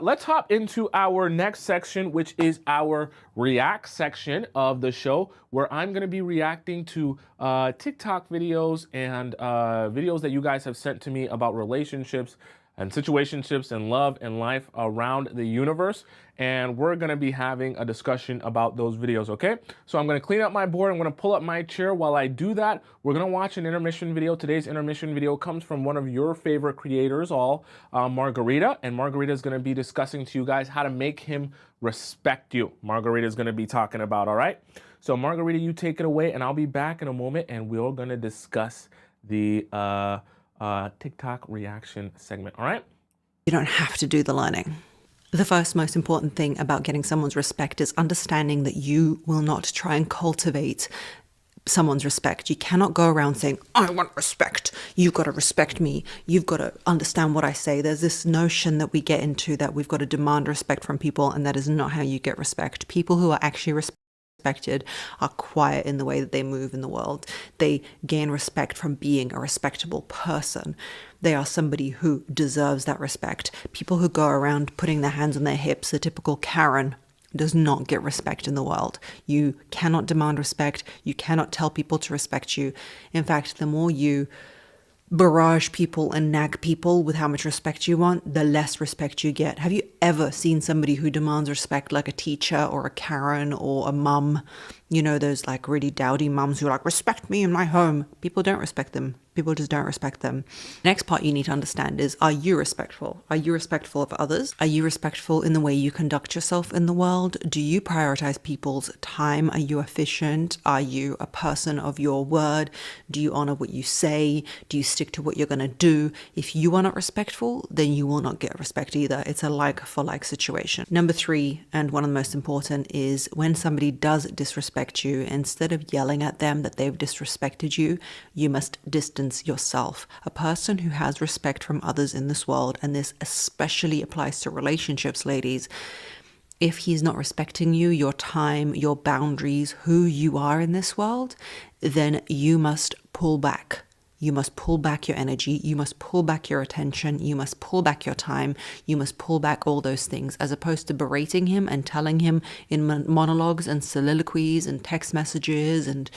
Let's hop into our next section, which is our react section of the show, where I'm going to be reacting to TikTok videos and videos that you guys have sent to me about relationships and situationships and love and life around the universe. And we're gonna be having a discussion about those videos, okay? So I'm gonna clean up my board, I'm gonna pull up my chair. While I do that, we're gonna watch an intermission video. Today's intermission video comes from one of your favorite creators, Margarita. And Margarita is gonna be discussing to you guys how to make him respect you. Margarita is gonna be talking about, all right? So Margarita, you take it away, and I'll be back in a moment, and we're gonna discuss the TikTok reaction segment, all right? You don't have to do the learning. The first most important thing about getting someone's respect is understanding that you will not try and cultivate someone's respect. You cannot go around saying, I want respect. You've got to respect me. You've got to understand what I say. There's this notion that we get into that we've got to demand respect from people, and that is not how you get respect. People who are actually respected are quiet in the way that they move in the world. They gain respect from being a respectable person. They are somebody who deserves that respect. People who go around putting their hands on their hips, the typical Karen, does not get respect in the world. You cannot demand respect. You cannot tell people to respect you. In fact, the more you barrage people and nag people with how much respect you want, the less respect you get. Have you ever seen somebody who demands respect like a teacher or a Karen or a mum? You know, those like really dowdy mums who are like, respect me in my home. People don't respect them. People just don't respect them. Next part you need to understand is, are you respectful? Are you respectful of others? Are you respectful in the way you conduct yourself in the world? Do you prioritize people's time? Are you efficient? Are you a person of your word? Do you honor what you say? Do you stick to what you're going to do? If you are not respectful, then you will not get respect either. It's a like for like situation. Number 3, and one of the most important, is when somebody does disrespect you, instead of yelling at them that they've disrespected you, you must distance yourself. A person who has respect from others in this world, and this especially applies to relationships, ladies, if he's not respecting you, your time, your boundaries, who you are in this world, then you must pull back. You must pull back your energy. You must pull back your attention. You must pull back your time. You must pull back all those things, as opposed to berating him and telling him in monologues and soliloquies and text messages and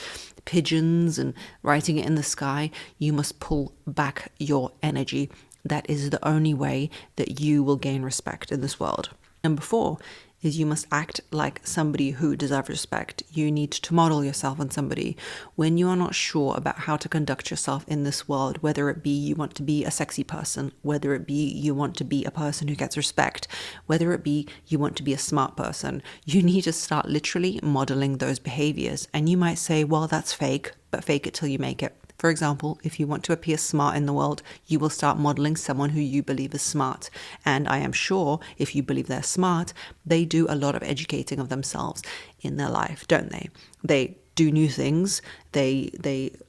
pigeons and writing it in the sky. You must pull back your energy. That is the only way that you will gain respect in this world. Number 4 is you must act like somebody who deserves respect. You need to model yourself on somebody. When you are not sure about how to conduct yourself in this world, whether it be you want to be a sexy person, whether it be you want to be a person who gets respect, whether it be you want to be a smart person, you need to start literally modeling those behaviors. And you might say, well, that's fake, but fake it till you make it. For example, if you want to appear smart in the world, you will start modeling someone who you believe is smart. And I am sure if you believe they're smart, they do a lot of educating of themselves in their life, don't they? They do new things, they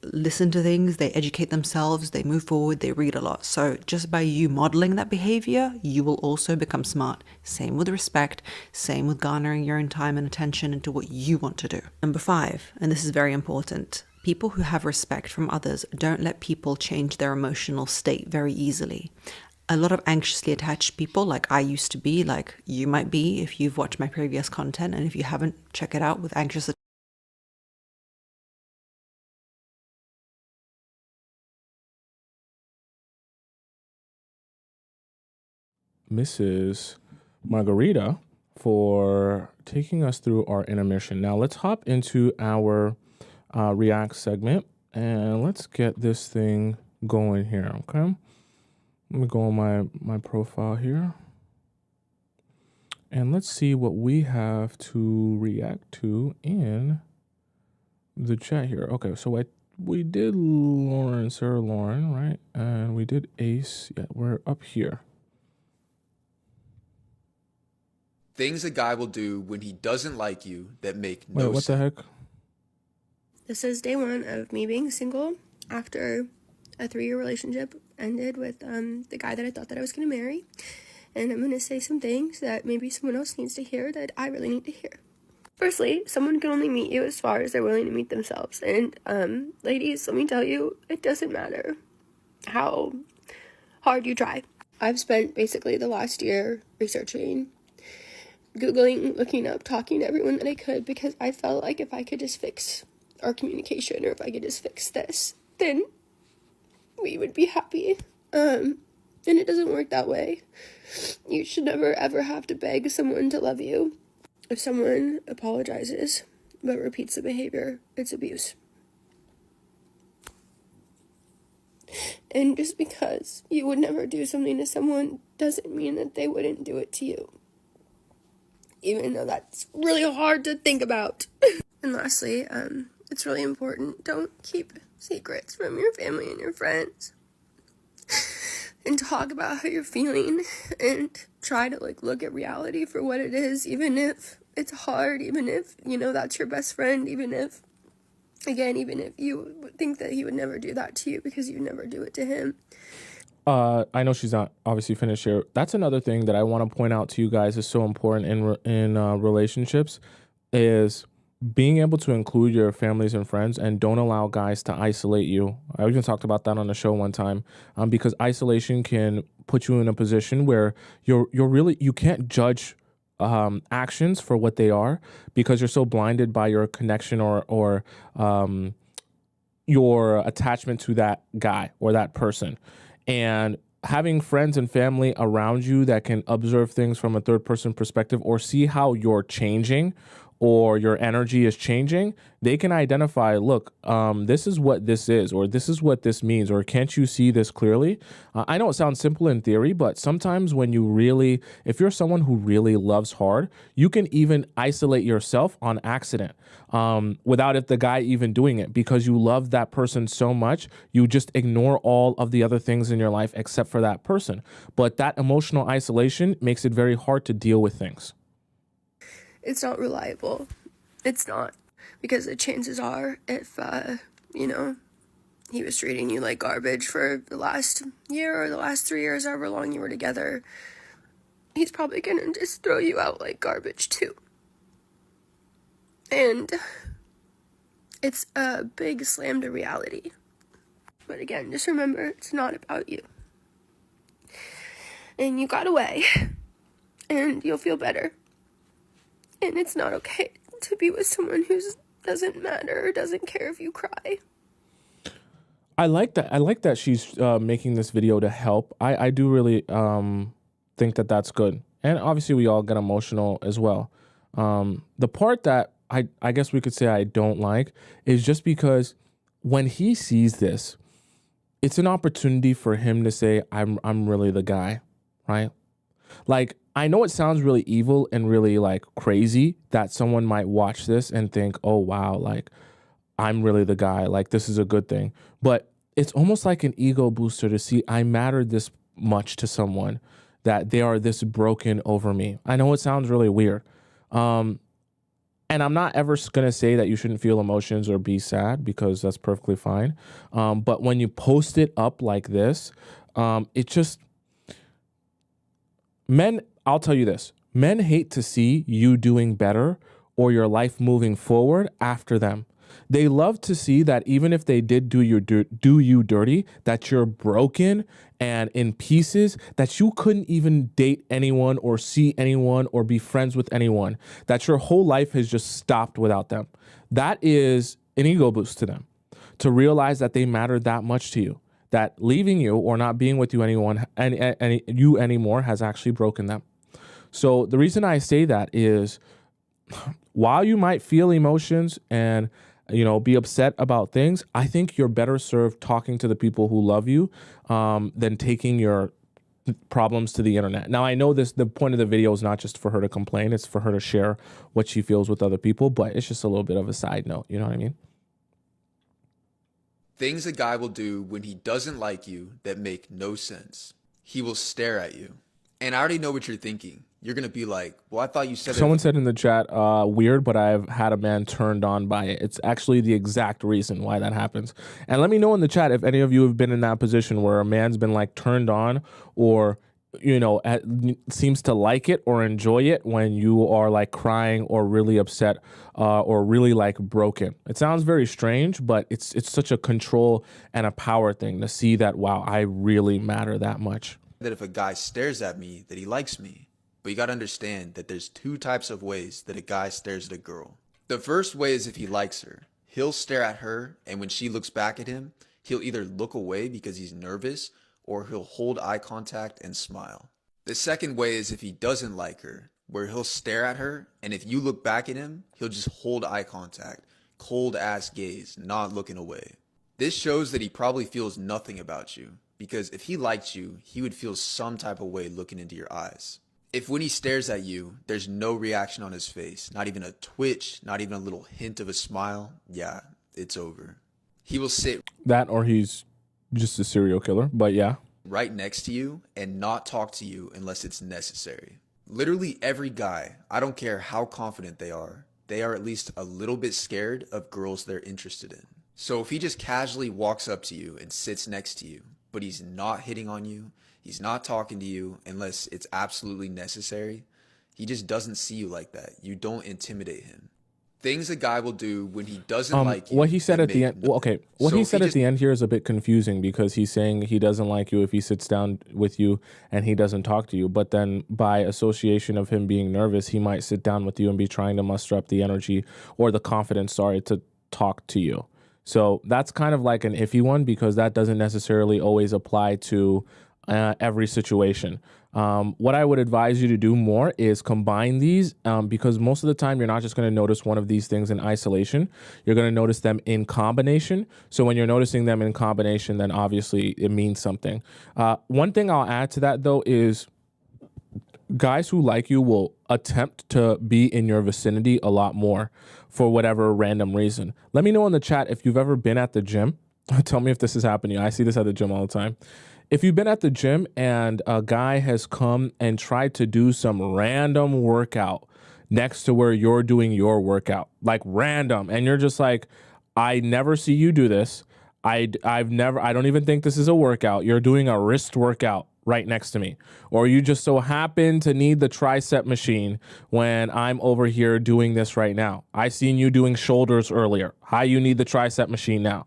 listen to things, they educate themselves, they move forward, they read a lot. So just by you modeling that behavior, you will also become smart. Same with respect, same with garnering your own time and attention into what you want to do. Number 5, and this is very important. People who have respect from others don't let people change their emotional state very easily. A lot of anxiously attached people, like I used to be, like you might be if you've watched my previous content, and if you haven't, check it out with anxious Mrs. Margarita for taking us through our intermission. Now let's hop into our React segment and let's get this thing going here, okay? Let me go on my profile here. And let's see what we have to react to in the chat here. Okay, so we did Sarah Lauren, right? And we did Ace. Yeah, we're up here. Things a guy will do when he doesn't like you that make no Wait, what sense. the heck? This is day 1 of me being single after a 3-year relationship ended with the guy that I thought that I was going to marry. And I'm going to say some things that maybe someone else needs to hear that I really need to hear. Firstly, someone can only meet you as far as they're willing to meet themselves. And ladies, let me tell you, it doesn't matter how hard you try. I've spent basically the last year researching, Googling, looking up, talking to everyone that I could, because I felt like if I could just fix our communication, or if I could just fix this, then we would be happy. And it doesn't work that way. You should never ever have to beg someone to love you. If someone apologizes but repeats the behavior, it's abuse. And just because you would never do something to someone doesn't mean that they wouldn't do it to you. Even though that's really hard to think about. And lastly, it's really important, don't keep secrets from your family and your friends. And talk about how you're feeling, and try to look at reality for what it is, even if it's hard, even if, that's your best friend, even if you would think that he would never do that to you because you never do it to him. I know she's not obviously finished here. That's another thing that I want to point out to you guys is so important in relationships is being able to include your families and friends, and don't allow guys to isolate you. I even talked about that on the show one time, because isolation can put you in a position where you can't judge actions for what they are, because you're so blinded by your connection or your attachment to that guy or that person. And having friends and family around you that can observe things from a third person perspective, or see how you're changing, or your energy is changing, they can identify, look, this is what this is, or this is what this means, or can't you see this clearly? I know it sounds simple in theory, but sometimes when you really, if you're someone who really loves hard, you can even isolate yourself on accident without the guy even doing it, because you love that person so much, you just ignore all of the other things in your life except for that person. But that emotional isolation makes it very hard to deal with things. It's not reliable. It's not. Because the chances are, if, he was treating you like garbage for the last year or the last 3 years, however long you were together, he's probably gonna just throw you out like garbage too. And it's a big slam to reality. But again, just remember, it's not about you. And you got away, and you'll feel better. And it's not okay to be with someone who doesn't matter or doesn't care if you cry. I like that. I like that she's making this video to help. I do really think that that's good. And obviously we all get emotional as well. The part that I guess we could say I don't like is just because when he sees this, it's an opportunity for him to say, I'm really the guy, right? Like, I know it sounds really evil and really like crazy that someone might watch this and think, oh, wow, like I'm really the guy. Like, this is a good thing. But it's almost like an ego booster to see I matter this much to someone, that they are this broken over me. I know it sounds really weird. And I'm not ever going to say that you shouldn't feel emotions or be sad, because that's perfectly fine. But when you post it up like this, it just, men, I'll tell you this, men hate to see you doing better or your life moving forward after them. They love to see that even if they did do you dirty, that you're broken and in pieces, that you couldn't even date anyone or see anyone or be friends with anyone, that your whole life has just stopped without them. That is an ego boost to them, to realize that they matter that much to you, that leaving you or not being with you anyone and you anymore has actually broken them. So the reason I say that is, while you might feel emotions and be upset about things, I think you're better served talking to the people who love you than taking your problems to the internet. Now, I know the point of the video is not just for her to complain, it's for her to share what she feels with other people, but it's just a little bit of a side note, you know what I mean? Things a guy will do when he doesn't like you that make no sense. He will stare at you. And I already know what you're thinking. You're going to be like, well, I thought you said Someone said in the chat, weird, but I've had a man turned on by it. It's actually the exact reason why that happens. And let me know in the chat if any of you have been in that position where a man's been like turned on, or, seems to like it or enjoy it when you are like crying or really upset or really like broken. It sounds very strange, but it's such a control and a power thing to see that, wow, I really matter that much. that if a guy stares at me, that he likes me. But you gotta understand that there's two types of ways that a guy stares at a girl. The first way is if he likes her. He'll stare at her, and when she looks back at him, he'll either look away because he's nervous, or he'll hold eye contact and smile. The second way is if he doesn't like her, where he'll stare at her, and if you look back at him, he'll just hold eye contact, cold ass gaze, not looking away. This shows that he probably feels nothing about you, because if he liked you, he would feel some type of way looking into your eyes. If when he stares at you, there's no reaction on his face, not even a twitch, not even a little hint of a smile, yeah, it's over. He will sit That, or he's just a serial killer, but yeah. right next to you and not talk to you unless it's necessary. Literally every guy, I don't care how confident they are at least a little bit scared of girls they're interested in. So if he just casually walks up to you and sits next to you, but he's not hitting on you, he's not talking to you unless it's absolutely necessary, he just doesn't see you like that. You don't intimidate him. Things a guy will do when he doesn't like you. What he said at the end, What he said at the end here is a bit confusing, because he's saying he doesn't like you if he sits down with you and he doesn't talk to you. But then by association of him being nervous, he might sit down with you and be trying to muster up the energy or the confidence, to talk to you. So that's kind of like an iffy one, because that doesn't necessarily always apply to every situation. What I would advise you to do more is combine these, because most of the time you're not just going to notice one of these things in isolation. You're going to notice them in combination. So when you're noticing them in combination, then obviously it means something. One thing I'll add to that, though, is guys who like you will attempt to be in your vicinity a lot more for whatever random reason. Let me know in the chat if you've ever been at the gym. Tell me if this has happened to you. I see this at the gym all the time. If you've been at the gym and a guy has come and tried to do some random workout next to where you're doing your workout, like random, and you're just like, I never see you do this. I don't even think this is a workout. You're doing a wrist workout right next to me. Or you just so happen to need the tricep machine when I'm over here doing this right now. I seen you doing shoulders earlier. How you need the tricep machine now?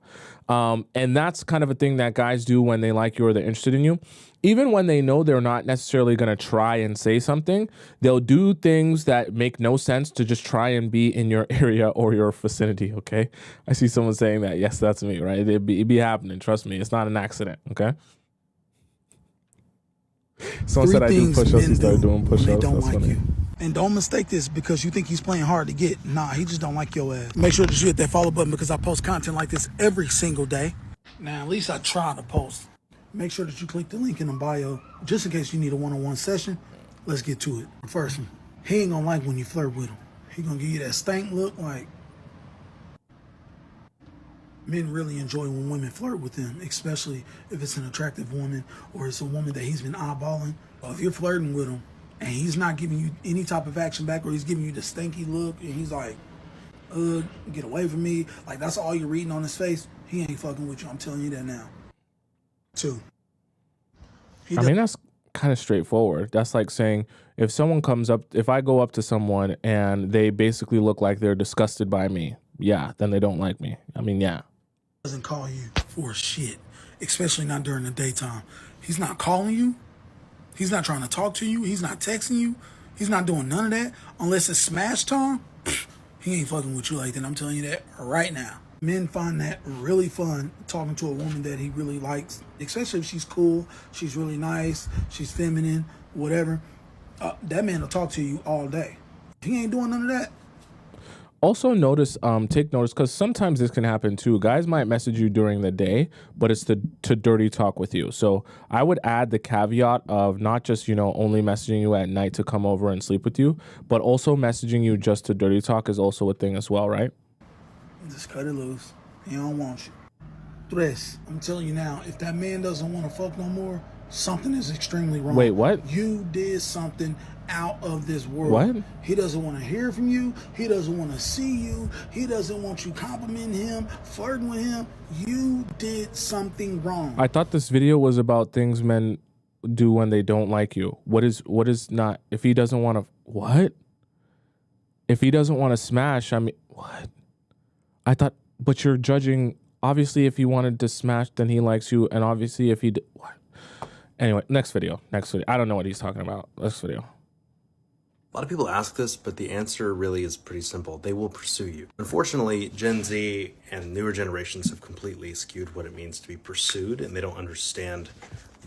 And that's kind of a thing that guys do when they like you or they're interested in you. Even when they know they're not necessarily going to try and say something, they'll do things that make no sense to just try and be in your area or your vicinity, okay? I see someone saying that. Yes, that's me, right? It'd be happening. Trust me. It's not an accident, okay? Someone said I do push-ups. He started doing push-ups. They don't That's like funny. you. And don't mistake this because you think he's playing hard to get. Nah, he just don't like your ass. Make sure that you hit that follow button because I post content like this every single day. Now, at least I try to post. Make sure that you click the link in the bio just in case you need a one-on-one session. Let's get to it. First one, he ain't gonna like when you flirt with him. He gonna give you that stank look like men really enjoy when women flirt with them, especially if it's an attractive woman or it's a woman that he's been eyeballing. Well, if you're flirting with him and he's not giving you any type of action back or he's giving you the stinky look and he's like, get away from me, like that's all you're reading on his face, he ain't fucking with you. I'm telling you that now. 2. I mean, that's kind of straightforward. That's like saying if I go up to someone and they basically look like they're disgusted by me, yeah, then they don't like me. I mean, yeah. Doesn't call you for shit, especially not during the daytime. He's not calling you. He's not trying to talk to you. He's not texting you. He's not doing none of that unless it's smash time. He ain't fucking with you like that. I'm telling you that right now. Men find that really fun, talking to a woman that he really likes, especially if she's cool, she's really nice, she's feminine, whatever. That man will talk to you all day. If he ain't doing none of that, Also take notice, because sometimes this can happen too. Guys might message you during the day, but it's to dirty talk with you. So I would add the caveat of not just, only messaging you at night to come over and sleep with you, but also messaging you just to dirty talk is also a thing as well, right? just cut it loose. He don't want you. 3, I'm telling you now, if that man doesn't want to fuck no more, something is extremely wrong. Wait, what? You did something out of this world. What? He doesn't want to hear from you. He doesn't want to see you. He doesn't want you complimenting him, flirting with him. You did something wrong. I thought this video was about things men do when they don't like you. What is not, if he doesn't want to, what? If he doesn't want to smash, I mean, what? I thought, but you're judging, obviously if he wanted to smash, then he likes you. And obviously if he, what? Anyway, next video. I don't know what he's talking about. Next video. A lot of people ask this, but the answer really is pretty simple. They will pursue you. Unfortunately, Gen Z and newer generations have completely skewed what it means to be pursued, and they don't understand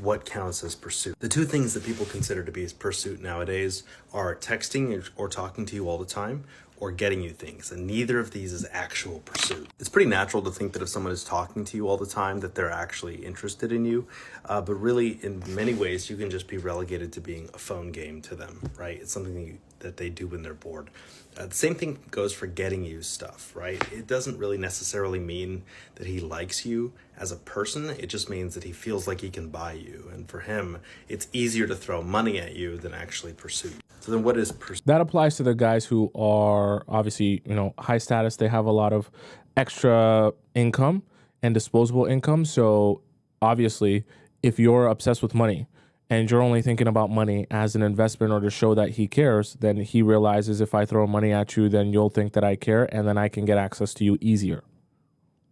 what counts as pursuit. The two things that people consider to be pursuit nowadays are texting or talking to you all the time, or getting you things, and neither of these is actual pursuit. It's pretty natural to think that if someone is talking to you all the time that they're actually interested in you, but really in many ways you can just be relegated to being a phone game to them, right? It's something that they do when they're bored. The same thing goes for getting you stuff, right? It doesn't really necessarily mean that he likes you as a person, it just means that he feels like he can buy you, and for him, it's easier to throw money at you than actually pursue you. So then what is pursuit? That applies to the guys who are obviously, high status. They have a lot of extra income and disposable income. So obviously, if you're obsessed with money and you're only thinking about money as an investment or to show that he cares, then he realizes if I throw money at you, then you'll think that I care and then I can get access to you easier.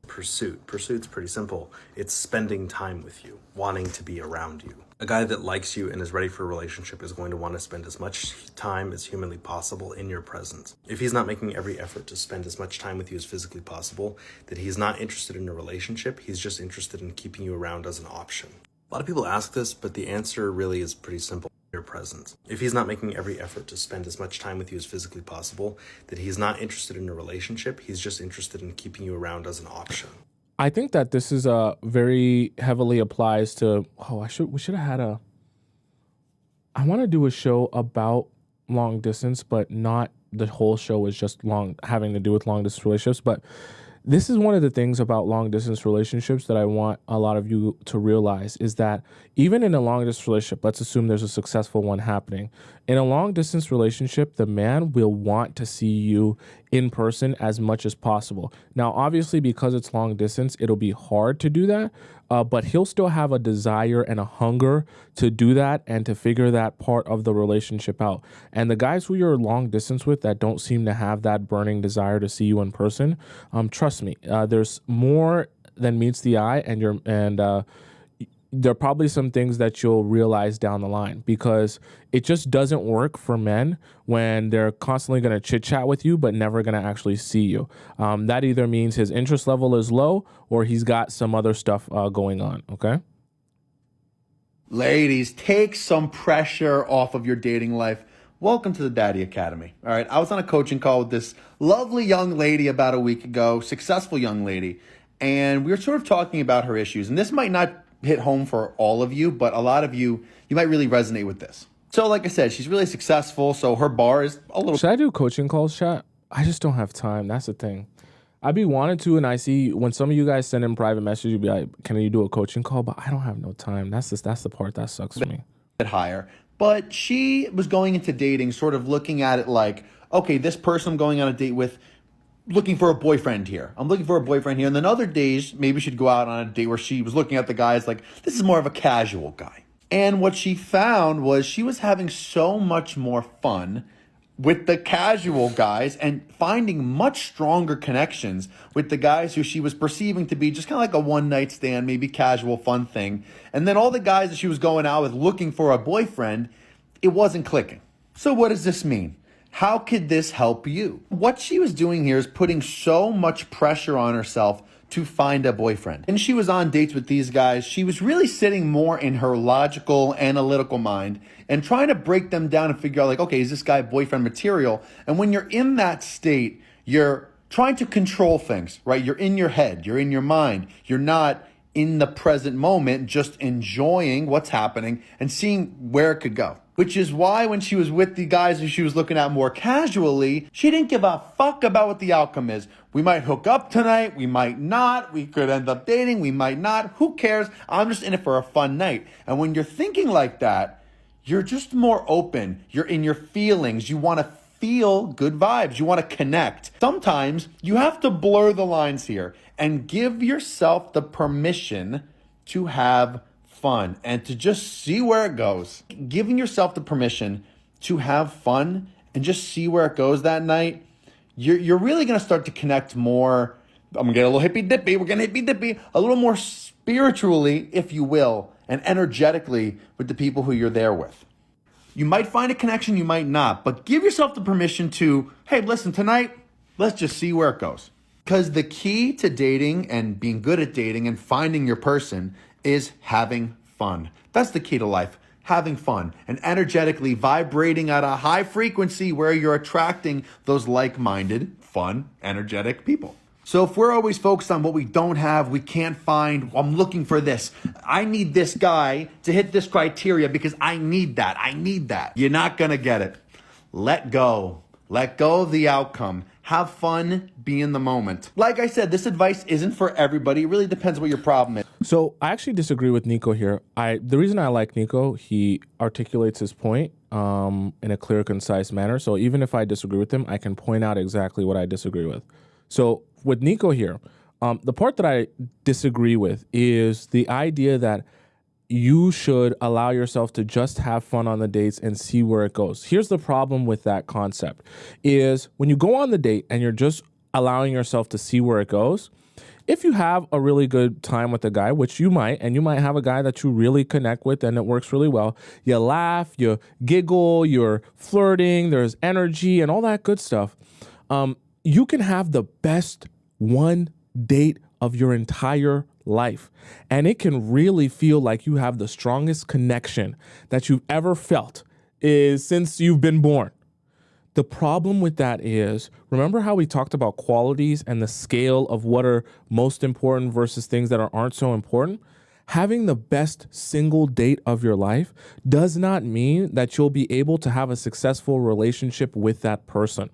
Pursuit's pretty simple. It's spending time with you, wanting to be around you. A guy that likes you and is ready for a relationship is going to want to spend as much time as humanly possible in your presence. If he's not making every effort to spend as much time with you as physically possible, that he's not interested in a relationship, he's just interested in keeping you around as an option. A lot of people ask this, but the answer really is pretty simple. Your presence. If he's not making every effort to spend as much time with you as physically possible, that he's not interested in a relationship, he's just interested in keeping you around as an option. I think that this is very heavily applies to, we should have had I want to do a show about long distance, but not the whole show is just having to do with long distance relationships. But this is one of the things about long distance relationships that I want a lot of you to realize is that even in a long distance relationship, let's assume there's a successful one happening. In a long distance relationship, the man will want to see you in person as much as possible. Now, obviously, because it's long distance, it'll be hard to do that, but he'll still have a desire and a hunger to do that and to figure that part of the relationship out. And the guys who you're long distance with that don't seem to have that burning desire to see you in person, trust me, there's more than meets the eye, and there are probably some things that you'll realize down the line, because it just doesn't work for men when they're constantly going to chit chat with you but never going to actually see you. That either means his interest level is low or he's got some other stuff going on. Okay. Ladies, take some pressure off of your dating life. Welcome to the Daddy Academy. All right, I was on a coaching call with this lovely young lady about a week ago, successful young lady, and we were sort of talking about her issues. And this might not hit home for all of you, but a lot of you might really resonate with this. So like I said, she's really successful, so her bar is a little... Should I do coaching calls, chat? I just don't have time. That's the thing. I'd be wanted to, and I see when some of you guys send in private messages, you'd be like, can you do a coaching call? But I don't have no time. That's the part that sucks for me. Bit higher. But she was going into dating sort of looking at it like, okay, this person I'm going on a date with, looking for a boyfriend here. I'm looking for a boyfriend here. And then other days, maybe she'd go out on a date where she was looking at the guys like, this is more of a casual guy. And what she found was she was having so much more fun with the casual guys and finding much stronger connections with the guys who she was perceiving to be just kind of like a one-night stand, maybe casual fun thing. And then all the guys that she was going out with looking for a boyfriend, it wasn't clicking. So what does this mean? How could this help you? What she was doing here is putting so much pressure on herself to find a boyfriend. And she was on dates with these guys. She was really sitting more in her logical, analytical mind and trying to break them down and figure out like, okay, is this guy boyfriend material? And when you're in that state, you're trying to control things, right? You're in your head, you're in your mind. You're not in the present moment, just enjoying what's happening and seeing where it could go. Which is why when she was with the guys who she was looking at more casually, she didn't give a fuck about what the outcome is. We might hook up tonight, we might not, we could end up dating, we might not, who cares? I'm just in it for a fun night. And when you're thinking like that, you're just more open, you're in your feelings, you want to feel good vibes, you want to connect. Sometimes you have to blur the lines here and give yourself the permission to have fun and to just see where it goes. Giving yourself the permission to have fun and just see where it goes that night, you're really going to start to connect more. I'm going to get a little hippy dippy. We're going to hippy dippy a little more spiritually, if you will, and energetically with the people who you're there with. You might find a connection, you might not, but give yourself the permission to, hey, listen, tonight, let's just see where it goes. Because the key to dating and being good at dating and finding your person is having fun. That's the key to life, having fun and energetically vibrating at a high frequency where you're attracting those like-minded, fun, energetic people. So if we're always focused on what we don't have, we can't find, I'm looking for this, I need this guy to hit this criteria because I need that. You're not going to get it. Let go of the outcome. Have fun, be in the moment. Like I said, this advice isn't for everybody. It really depends what your problem is. So I actually disagree with Nico here. The reason I like Nico, he articulates his point in a clear, concise manner. So even if I disagree with him, I can point out exactly what I disagree with. So with Nico here, the part that I disagree with is the idea that you should allow yourself to just have fun on the dates and see where it goes. Here's the problem with that concept is when you go on the date and you're just allowing yourself to see where it goes, if you have a really good time with a guy, which you might, and you might have a guy that you really connect with and it works really well, you laugh, you giggle, you're flirting, there's energy and all that good stuff. You can have the best one date of your entire life. And it can really feel like you have the strongest connection that you've ever felt since you've been born. The problem with that is, remember how we talked about qualities and the scale of what are most important versus things that aren't so important? Having the best single date of your life does not mean that you'll be able to have a successful relationship with that person.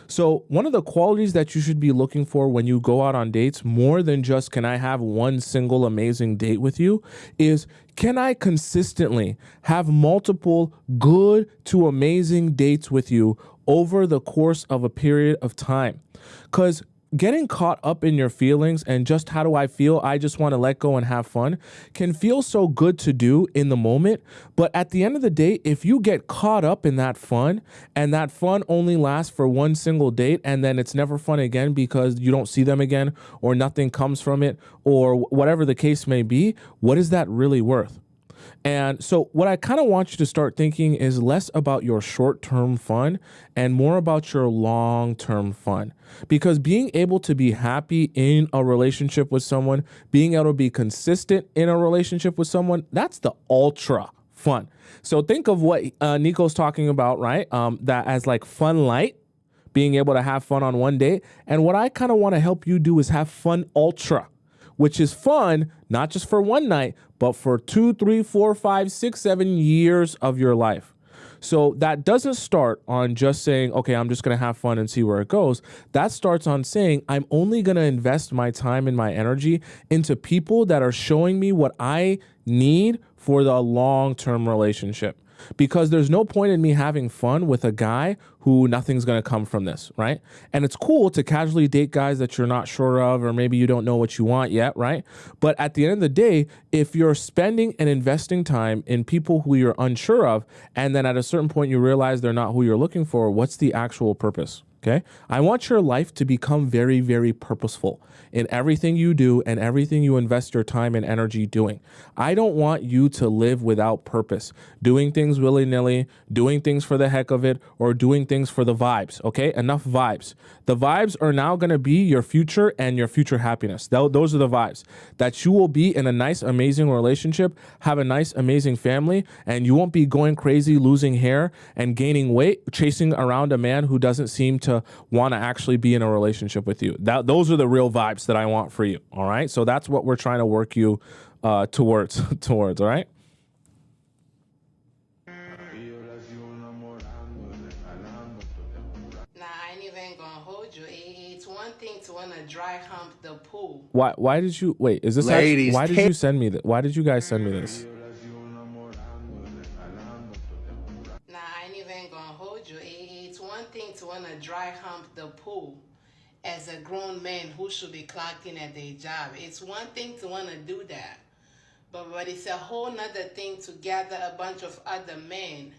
So one of the qualities that you should be looking for when you go out on dates, more than just can I have one single amazing date with you, is can I consistently have multiple good to amazing dates with you over the course of a period of time? Because getting caught up in your feelings and just how do I feel, I just want to let go and have fun, can feel so good to do in the moment. But at the end of the day, if you get caught up in that fun and that fun only lasts for one single date and then it's never fun again because you don't see them again or nothing comes from it or whatever the case may be, what is that really worth? And so what I kind of want you to start thinking is less about your short-term fun and more about your long-term fun. Because being able to be happy in a relationship with someone, being able to be consistent in a relationship with someone, that's the ultra fun. So think of what Nico's talking about, right? That as like fun light, being able to have fun on one date. And what I kind of want to help you do is have fun ultra, which is fun, not just for one night, but for 2, 3, 4, 5, 6, 7 years of your life. So that doesn't start on just saying, okay, I'm just going to have fun and see where it goes. That starts on saying, I'm only going to invest my time and my energy into people that are showing me what I need for the long-term relationship. Because there's no point in me having fun with a guy who nothing's going to come from this, right? And it's cool to casually date guys that you're not sure of, or maybe you don't know what you want yet, right? But at the end of the day, if you're spending and investing time in people who you're unsure of, and then at a certain point you realize they're not who you're looking for, what's the actual purpose? Okay. I want your life to become very, very purposeful in everything you do and everything you invest your time and energy doing. I don't want you to live without purpose, doing things willy-nilly, doing things for the heck of it, or doing things for the vibes. Okay. Enough vibes. The vibes are now going to be your future and your future happiness. Those are the vibes that you will be in a nice, amazing relationship, have a nice, amazing family, and you won't be going crazy, losing hair and gaining weight, chasing around a man who doesn't seem to want to actually be in a relationship with you. Those are the real vibes that I want for you. All right. So that's what we're trying to work you towards. All right. Nah, I ain't even gonna hold you. It's one thing to wanna dry hump the pool. Why did you wait? Is this Ladies, why did you send me that? Why did you guys send me this? Nah, I ain't even gonna hold you. It's one thing to wanna dry hump the pool as a grown man who should be clocked in at their job. It's one thing to wanna do that. But it's a whole nother thing to gather a bunch of other men,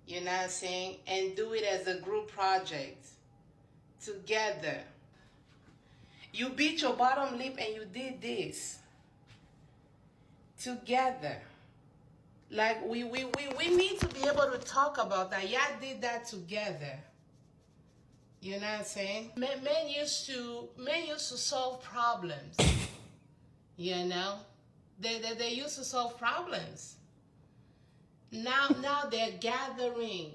you know what I'm saying, and do it as a group project together. You beat your bottom lip and you did this together. Like we need to be able to talk about that. Y'all did that together. You know what I'm saying? Men used to solve problems. You know? They used to solve problems. Now they're gathering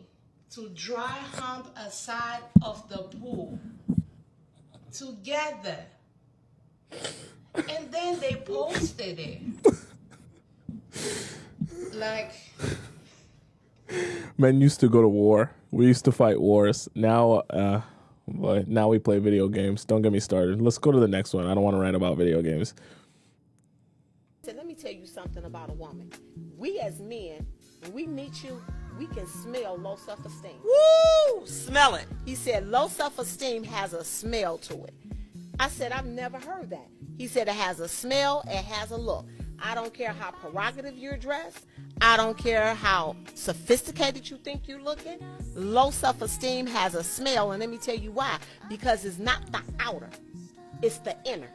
to dry hump a side of the pool together. And then they posted it. Like, Men used to go to war. We used to fight wars. Now we play video games. Don't get me started. Let's go to the next one. I don't want to rant about video games. So let me tell you something about a woman. We as men, when we meet you, we can smell low self-esteem. Woo! Smell it. He said low self-esteem has a smell to it. I said, I've never heard that. He said it has a smell, it has a look. I don't care how prerogative you're dressed. I don't care how sophisticated you think you're looking. Low self-esteem has a smell, and let me tell you why. Because it's not the outer, it's the inner.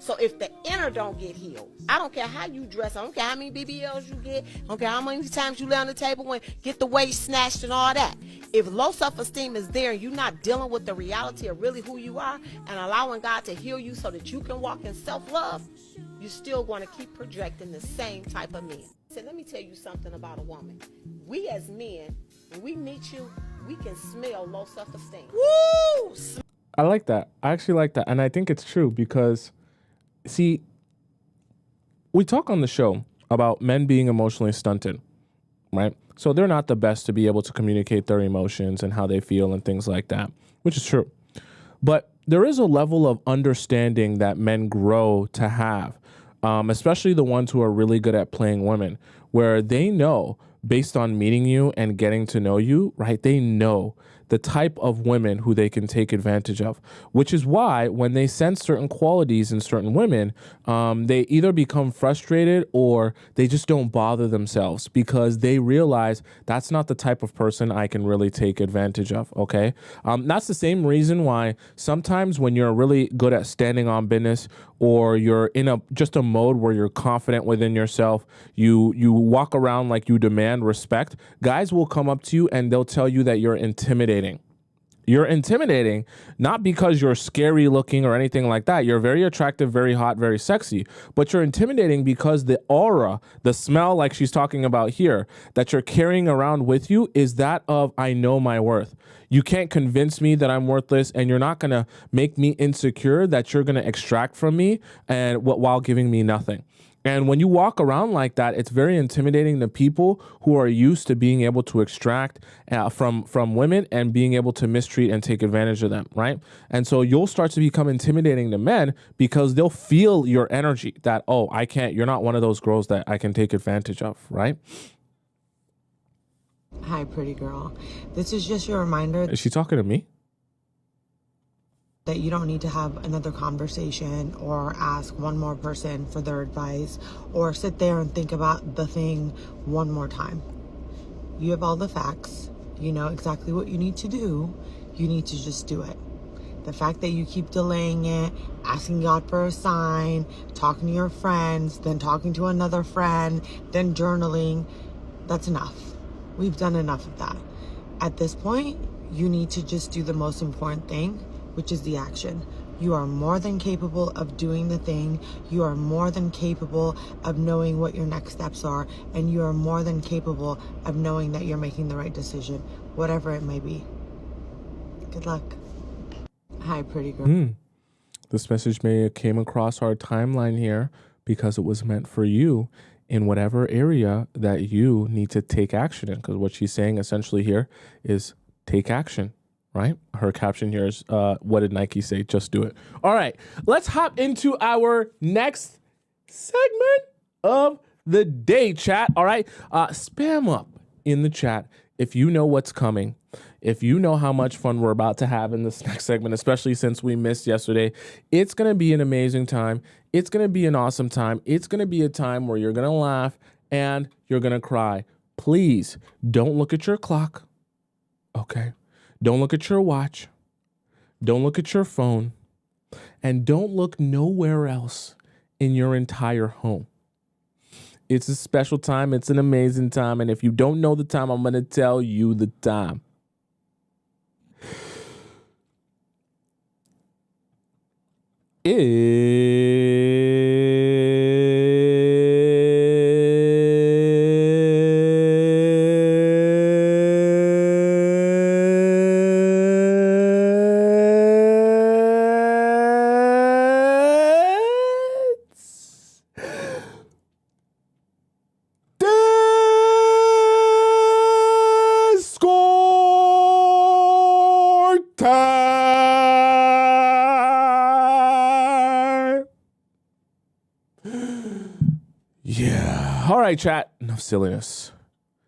So if the inner don't get healed, I don't care how you dress, I don't care how many BBLs you get, I don't care how many times you lay on the table and get the waist snatched and all that. If low self-esteem is there and you're not dealing with the reality of really who you are and allowing God to heal you so that you can walk in self-love, you're still going to keep projecting the same type of men. So let me tell you something about a woman. We as men, when we meet you, we can smell low self-esteem. Woo! I like that. I actually like that. And I think it's true because, see, we talk on the show about men being emotionally stunted, right? So they're not the best to be able to communicate their emotions and how they feel and things like that, which is true. But there is a level of understanding that men grow to have, especially the ones who are really good at playing women, where they know based on meeting you and getting to know you, right? They know the type of women who they can take advantage of, which is why when they sense certain qualities in certain women, they either become frustrated or they just don't bother themselves because they realize that's not the type of person I can really take advantage of, okay? That's the same reason why sometimes when you're really good at standing on business or you're in just a mode where you're confident within yourself, you walk around like you demand respect, guys will come up to you and they'll tell you that you're intimidating. You're intimidating, not because you're scary looking or anything like that. You're very attractive, very hot, very sexy, but you're intimidating because the aura, the smell like she's talking about here, that you're carrying around with you is that of, I know my worth. You can't convince me that I'm worthless, and you're not going to make me insecure that you're going to extract from me and while giving me nothing. And when you walk around like that, it's very intimidating to people who are used to being able to extract from women and being able to mistreat and take advantage of them, right? And so you'll start to become intimidating to men because they'll feel your energy that, oh, you're not one of those girls that I can take advantage of, right? Hi, pretty girl. This is just your reminder. Is she talking to me? That you don't need to have another conversation or ask one more person for their advice or sit there and think about the thing one more time. You have all the facts. You know exactly what you need to do. You need to just do it. The fact that you keep delaying it, asking God for a sign, talking to your friends, then talking to another friend, then journaling, that's enough. We've done enough of that. At this point, you need to just do the most important thing, which is the action. You are more than capable of doing the thing. You are more than capable of knowing what your next steps are. And you are more than capable of knowing that you're making the right decision, whatever it may be. Good luck. Hi, pretty girl. This message may have came across our timeline here because it was meant for you in whatever area that you need to take action in. Because what she's saying essentially here is take action. Right? Her caption here is, what did Nike say? Just do it. All right, let's hop into our next segment of the day, chat. All right, spam up in the chat if you know what's coming. If you know how much fun we're about to have in this next segment, especially since we missed yesterday, it's going to be an amazing time. It's going to be an awesome time. It's going to be a time where you're going to laugh and you're going to cry. Please don't look at your clock. Okay. Don't look at your watch. Don't look at your phone. And don't look nowhere else in your entire home. It's a special time. It's an amazing time. And if you don't know the time, I'm going to tell you the time. Yeah. All right, chat. Enough silliness.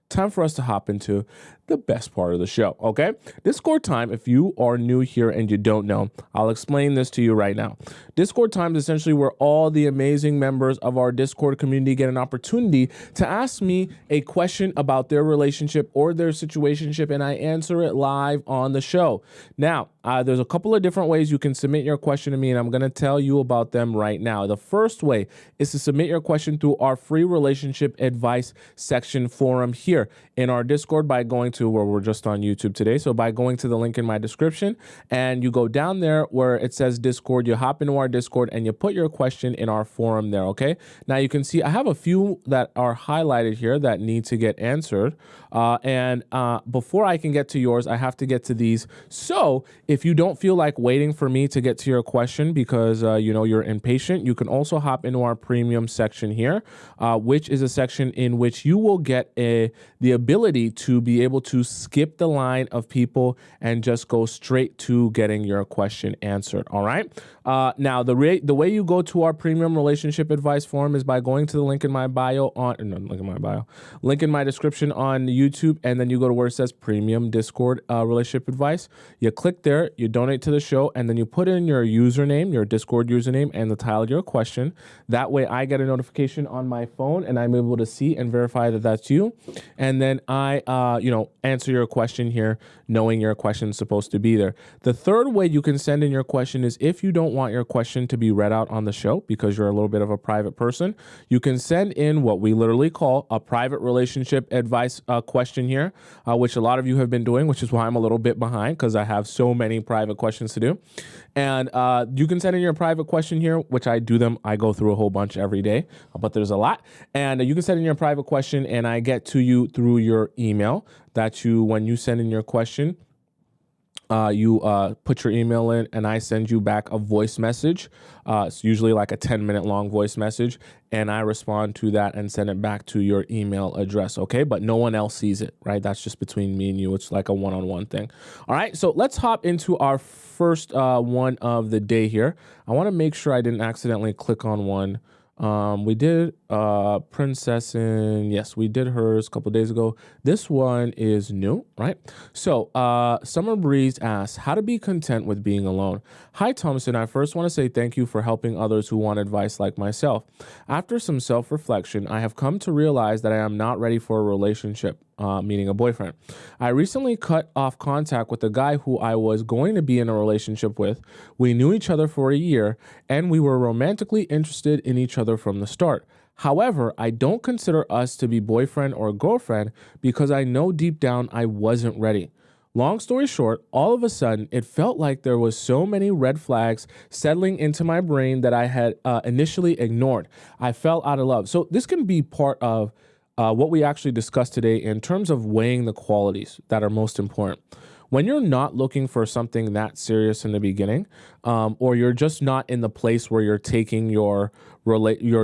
Time for us to hop into the best part of the show, okay? Discord time, if you are new here and you don't know, I'll explain this to you right now. Discord time is essentially where all the amazing members of our Discord community get an opportunity to ask me a question about their relationship or their situationship, and I answer it live on the show. Now, There's a couple of different ways you can submit your question to me, and I'm going to tell you about them right now. The first way is to submit your question through our free relationship advice section forum here in our Discord by going to where we're just on YouTube today. So by going to the link in my description, and you go down there where it says Discord, you hop into our Discord and you put your question in our forum there, okay? Now you can see I have a few that are highlighted here that need to get answered. Before I can get to yours, I have to get to these. So if you don't feel like waiting for me to get to your question because you're impatient, you can also hop into our premium section here, which is a section in which you will get the ability to be able to skip the line of people and just go straight to getting your question answered. All right. Now the way you go to our premium relationship advice forum is by going to the link in my link in my description on YouTube, and then you go to where it says premium Discord relationship advice. You click there, you donate to the show, and then you put in your username, your Discord username, and the title of your question. That way I get a notification on my phone and I'm able to see and verify that that's you. And then I, answer your question here, knowing your question is supposed to be there. The third way you can send in your question is if you don't want your question to be read out on the show because you're a little bit of a private person, you can send in what we literally call a private relationship advice question here, which a lot of you have been doing, which is why I'm a little bit behind because I have so many private questions to do. And you can send in your private question here, which I do them. I go through a whole bunch every day, but there's a lot. And you can send in your private question and I get to you through your email when you send in your question, you put your email in and I send you back a voice message. It's usually like a 10-minute long voice message. And I respond to that and send it back to your email address. Okay. But no one else sees it, right? That's just between me and you. It's like a one-on-one thing. All right. So let's hop into our first one of the day here. I want to make sure I didn't accidentally click on one. We did Princess yes, we did hers a couple days ago. This one is new, right? So Summer Breeze asks, how to be content with being alone. Hi, Tomisin. I first want to say thank you for helping others who want advice like myself. After some self-reflection, I have come to realize that I am not ready for a relationship. Meaning a boyfriend. I recently cut off contact with a guy who I was going to be in a relationship with. We knew each other for a year and we were romantically interested in each other from the start. However, I don't consider us to be boyfriend or girlfriend because I know deep down I wasn't ready. Long story short, all of a sudden, it felt like there was so many red flags settling into my brain that I had initially ignored. I fell out of love. So this can be part of what we actually discussed today in terms of weighing the qualities that are most important. When you're not looking for something that serious in the beginning, or you're just not in the place where you're taking your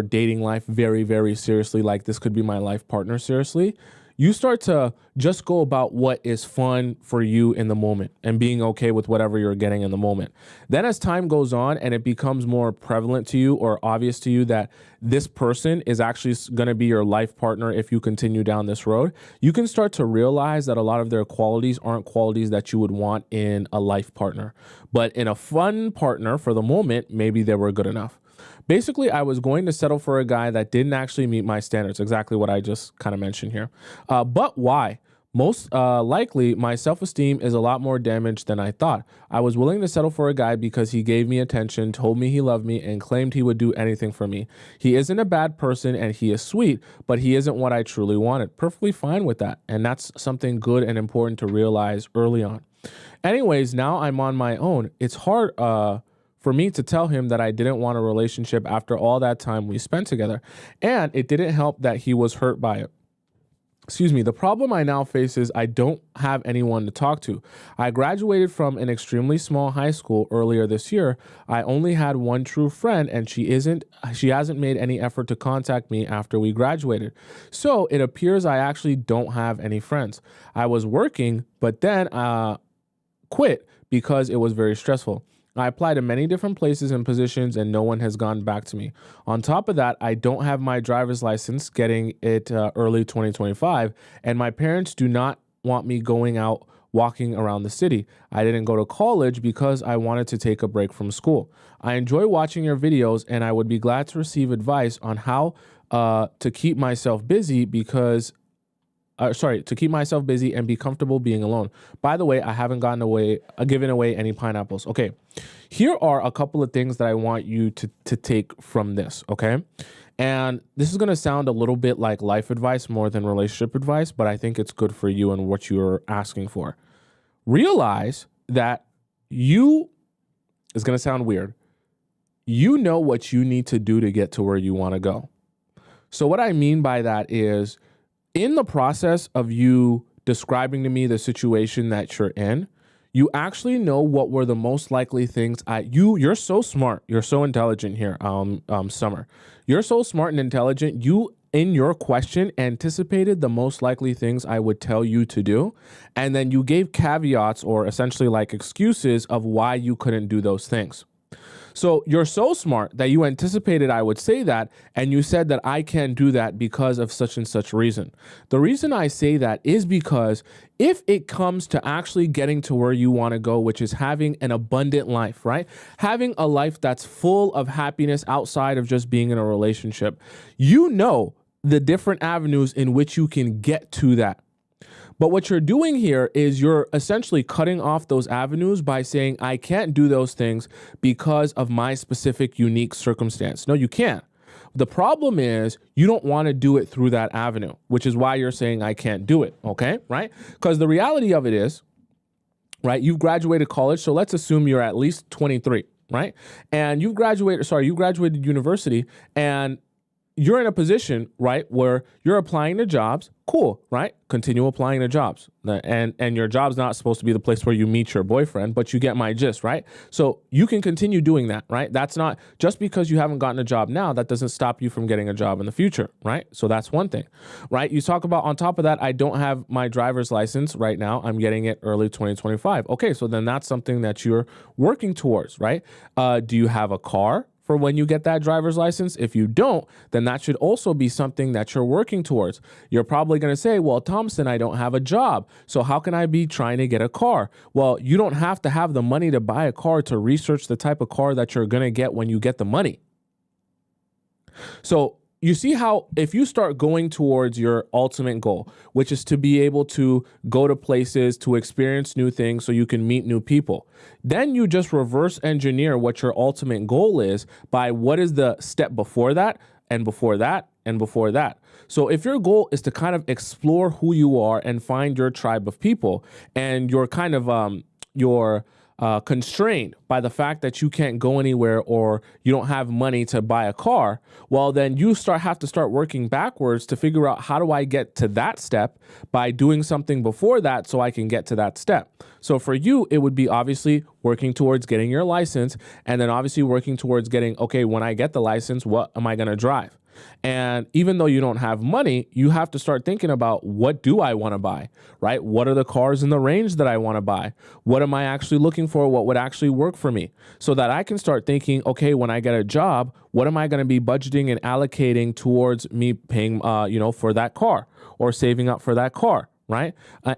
dating life very, very seriously, like this could be my life partner seriously, you start to just go about what is fun for you in the moment and being okay with whatever you're getting in the moment. Then as time goes on and it becomes more prevalent to you or obvious to you that this person is actually going to be your life partner if you continue down this road, you can start to realize that a lot of their qualities aren't qualities that you would want in a life partner. But in a fun partner for the moment, maybe they were good enough. Basically, I was going to settle for a guy that didn't actually meet my standards, exactly what I just kind of mentioned here. But why? Most likely, my self-esteem is a lot more damaged than I thought. I was willing to settle for a guy because he gave me attention, told me he loved me, and claimed he would do anything for me. He isn't a bad person and he is sweet, but he isn't what I truly wanted. Perfectly fine with that. And that's something good and important to realize early on. Anyways, now I'm on my own. It's hard for me to tell him that I didn't want a relationship after all that time we spent together. And it didn't help that he was hurt by it. The problem I now face is I don't have anyone to talk to. I graduated from an extremely small high school earlier this year. I only had one true friend and she hasn't made any effort to contact me after we graduated. So it appears I actually don't have any friends. I was working, but then quit because it was very stressful. I applied to many different places and positions and no one has gone back to me. On top of that, I don't have my driver's license, getting it early 2025, and my parents do not want me going out walking around the city. I didn't go to college because I wanted to take a break from school. I enjoy watching your videos and I would be glad to receive advice on how to keep myself busy because to keep myself busy and be comfortable being alone. By the way, I haven't given away any pineapples. Okay. Here are a couple of things that I want you to take from this. Okay. And this is going to sound a little bit like life advice more than relationship advice, but I think it's good for you and what you're asking for. Realize that it's going to sound weird. You know what you need to do to get to where you want to go. So what I mean by that is, in the process of you describing to me the situation that you're in, you actually know what were the most likely things. You're so smart. You're so intelligent here, Summer. You're so smart and intelligent. You, in your question, anticipated the most likely things I would tell you to do. And then you gave caveats, or essentially like excuses, of why you couldn't do those things. So you're so smart that you anticipated I would say that, and you said that I can't do that because of such and such reason. The reason I say that is because if it comes to actually getting to where you want to go, which is having an abundant life, right? Having a life that's full of happiness outside of just being in a relationship, you know the different avenues in which you can get to that. But what you're doing here is you're essentially cutting off those avenues by saying, I can't do those things because of my specific unique circumstance. No, you can't. The problem is you don't want to do it through that avenue, which is why you're saying I can't do it. Okay, right? Because the reality of it is, right, you've graduated college. So let's assume you're at least 23, right? And you graduated university, and you're in a position, right, where you're applying to jobs. Cool, right? Continue applying to jobs. And your job's not supposed to be the place where you meet your boyfriend, but you get my gist, right? So you can continue doing that, right? That's not, just because you haven't gotten a job now, that doesn't stop you from getting a job in the future, right? So that's one thing, right? You talk about, on top of that, I don't have my driver's license right now. I'm getting it early 2025. Okay, so then that's something that you're working towards, right? Do you have a car for when you get that driver's license? If you don't, then that should also be something that you're working towards. You're probably going to say, well, Tomisin, I don't have a job, so how can I be trying to get a car? Well, you don't have to have the money to buy a car to research the type of car that you're going to get when you get the money. So you see how if you start going towards your ultimate goal, which is to be able to go to places, to experience new things so you can meet new people, then you just reverse engineer what your ultimate goal is by what is the step before that and before that and before that. So if your goal is to kind of explore who you are and find your tribe of people, and you're kind of constrained by the fact that you can't go anywhere or you don't have money to buy a car, well, then you have to start working backwards to figure out, how do I get to that step by doing something before that so I can get to that step. So for you, it would be obviously working towards getting your license, and then obviously working towards getting, okay, when I get the license, what am I going to drive? And even though you don't have money, you have to start thinking about, what do I want to buy, right? What are the cars in the range that I want to buy? What am I actually looking for? What would actually work for me? So that I can start thinking, okay, when I get a job, what am I going to be budgeting and allocating towards me paying, for that car, or saving up for that car? Right?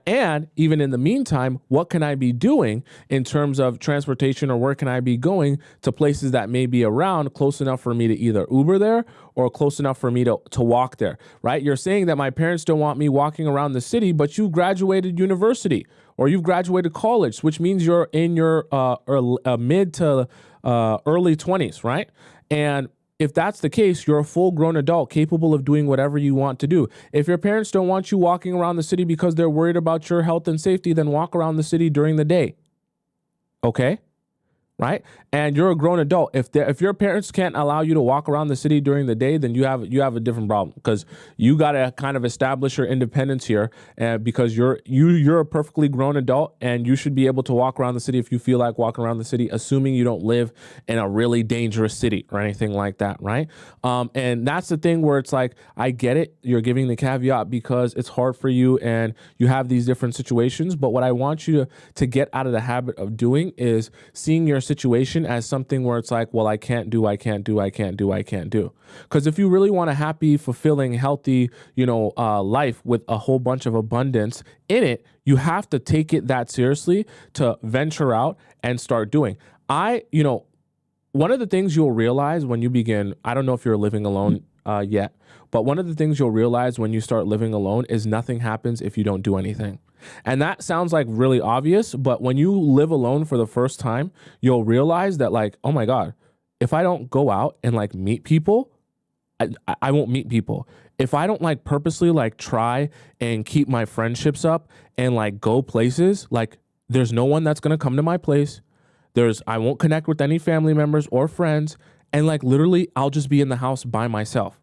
And even in the meantime, what can I be doing in terms of transportation, or where can I be going to places that may be around close enough for me to either Uber there or close enough for me to walk there, right? You're saying that my parents don't want me walking around the city, but you graduated university or you've graduated college, which means you're in your mid to early 20s, right? And if that's the case, you're a full-grown adult capable of doing whatever you want to do. If your parents don't want you walking around the city because they're worried about your health and safety, then walk around the city during the day. Okay? Right? And you're a grown adult. If your parents can't allow you to walk around the city during the day, then you have a different problem, because you got to kind of establish your independence here, because you're a perfectly grown adult, and you should be able to walk around the city if you feel like walking around the city, assuming you don't live in a really dangerous city or anything like that, right? And that's the thing where it's like, I get it, you're giving the caveat because it's hard for you and you have these different situations, but what I want you to get out of the habit of doing is seeing your situation as something where it's like, well, I can't do. Because if you really want a happy, fulfilling, healthy, life with a whole bunch of abundance in it, you have to take it that seriously to venture out and start doing. One of the things you'll realize when you begin, I don't know if you're living alone yet. But one of the things you'll realize when you start living alone is nothing happens if you don't do anything. And that sounds like really obvious, but when you live alone for the first time, you'll realize that like, oh my God, if I don't go out and like meet people, I won't meet people. If I don't like purposely like try and keep my friendships up and like go places, like there's no one that's going to come to my place. I won't connect with any family members or friends. And like literally I'll just be in the house by myself.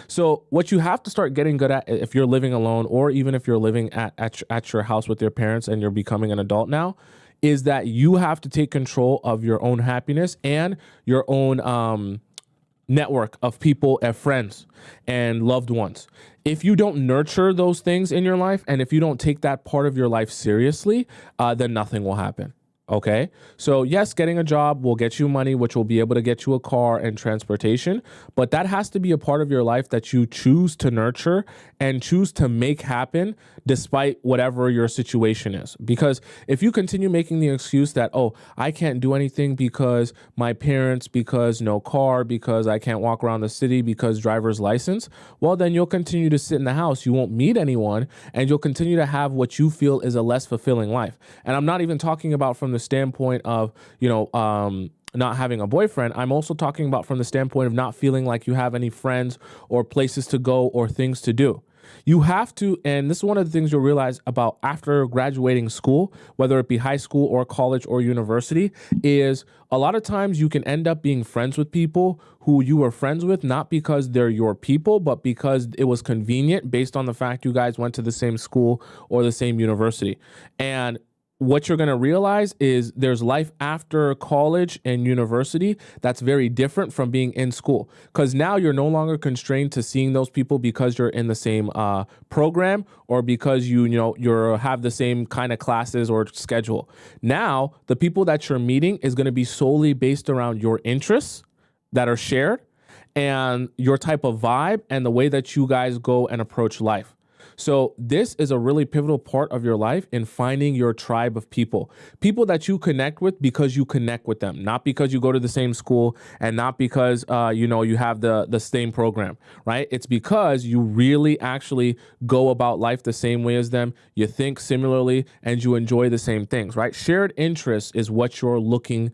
So what you have to start getting good at if you're living alone, or even if you're living at your house with your parents and you're becoming an adult now, is that you have to take control of your own happiness and your own network of people and friends and loved ones. If you don't nurture those things in your life, and if you don't take that part of your life seriously, then nothing will happen. Okay. So yes, getting a job will get you money, which will be able to get you a car and transportation, but that has to be a part of your life that you choose to nurture and choose to make happen despite whatever your situation is. Because if you continue making the excuse that, oh, I can't do anything because my parents, because no car, because I can't walk around the city, because driver's license, well, then you'll continue to sit in the house. You won't meet anyone, and you'll continue to have what you feel is a less fulfilling life. And I'm not even talking about from the standpoint of, not having a boyfriend. I'm also talking about from the standpoint of not feeling like you have any friends or places to go or things to do. You have to, and this is one of the things you'll realize about after graduating school, whether it be high school or college or university, is a lot of times you can end up being friends with people who you were friends with, not because they're your people, but because it was convenient based on the fact you guys went to the same school or the same university. And what you're going to realize is there's life after college and university that's very different from being in school, because now you're no longer constrained to seeing those people because you're in the same program or because you have the same kind of classes or schedule. Now the people that you're meeting is going to be solely based around your interests that are shared and your type of vibe and the way that you guys go and approach life. So this is a really pivotal part of your life in finding your tribe of people that you connect with because you connect with them, not because you go to the same school and not because, you have the same program, right? It's because you really actually go about life the same way as them. You think similarly and you enjoy the same things, right? Shared interests is what you're looking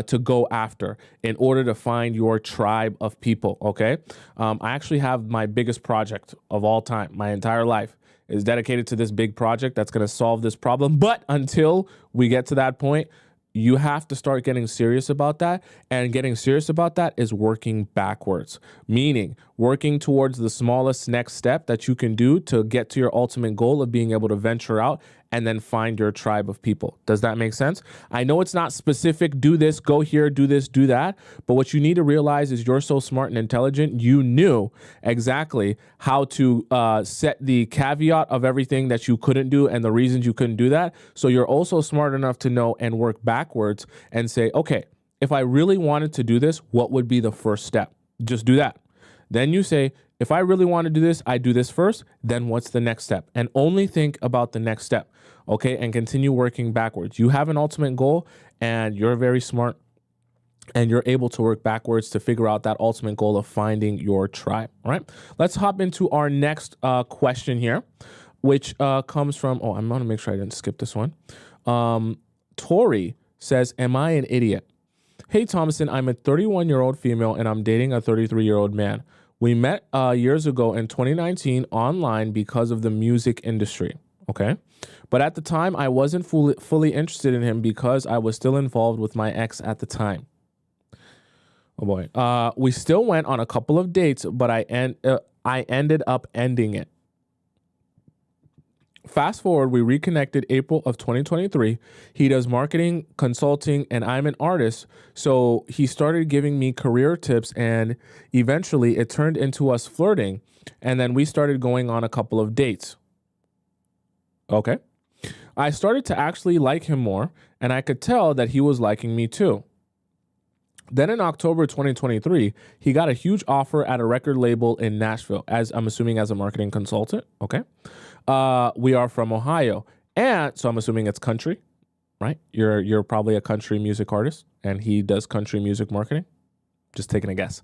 to go after in order to find your tribe of people. Okay. I actually have my biggest project of all time, my entire life is dedicated to this big project that's going to solve this problem. But until we get to that point, you have to start getting serious about that. And getting serious about that is working backwards, meaning working towards the smallest next step that you can do to get to your ultimate goal of being able to venture out and then find your tribe of people. Does that make sense? I know it's not specific, do this, go here, do this, do that. But what you need to realize is you're so smart and intelligent. You knew exactly how to set the caveat of everything that you couldn't do and the reasons you couldn't do that. So you're also smart enough to know and work backwards and say, okay, if I really wanted to do this, what would be the first step? Just do that. Then you say, if I really want to do this, I do this first, then what's the next step? And only think about the next step, okay? And continue working backwards. You have an ultimate goal and you're very smart and you're able to work backwards to figure out that ultimate goal of finding your tribe, all right? Let's hop into our next question here, which comes from, I want to make sure I didn't skip this one. Tori says, am I an idiot? Hey, Tomisin, I'm a 31-year-old female and I'm dating a 33-year-old man. We met years ago in 2019 online because of the music industry, okay? But at the time, I wasn't fully interested in him because I was still involved with my ex at the time. Oh boy. We still went on a couple of dates, but I ended up ending it. Fast forward, we reconnected April of 2023. He does marketing, consulting, and I'm an artist. So he started giving me career tips and eventually it turned into us flirting. And then we started going on a couple of dates. Okay. I started to actually like him more and I could tell that he was liking me too. Then in October 2023, he got a huge offer at a record label in Nashville, as I'm assuming as a marketing consultant. Okay. We are from Ohio. And so I'm assuming it's country, right? You're probably a country music artist and he does country music marketing. Just taking a guess.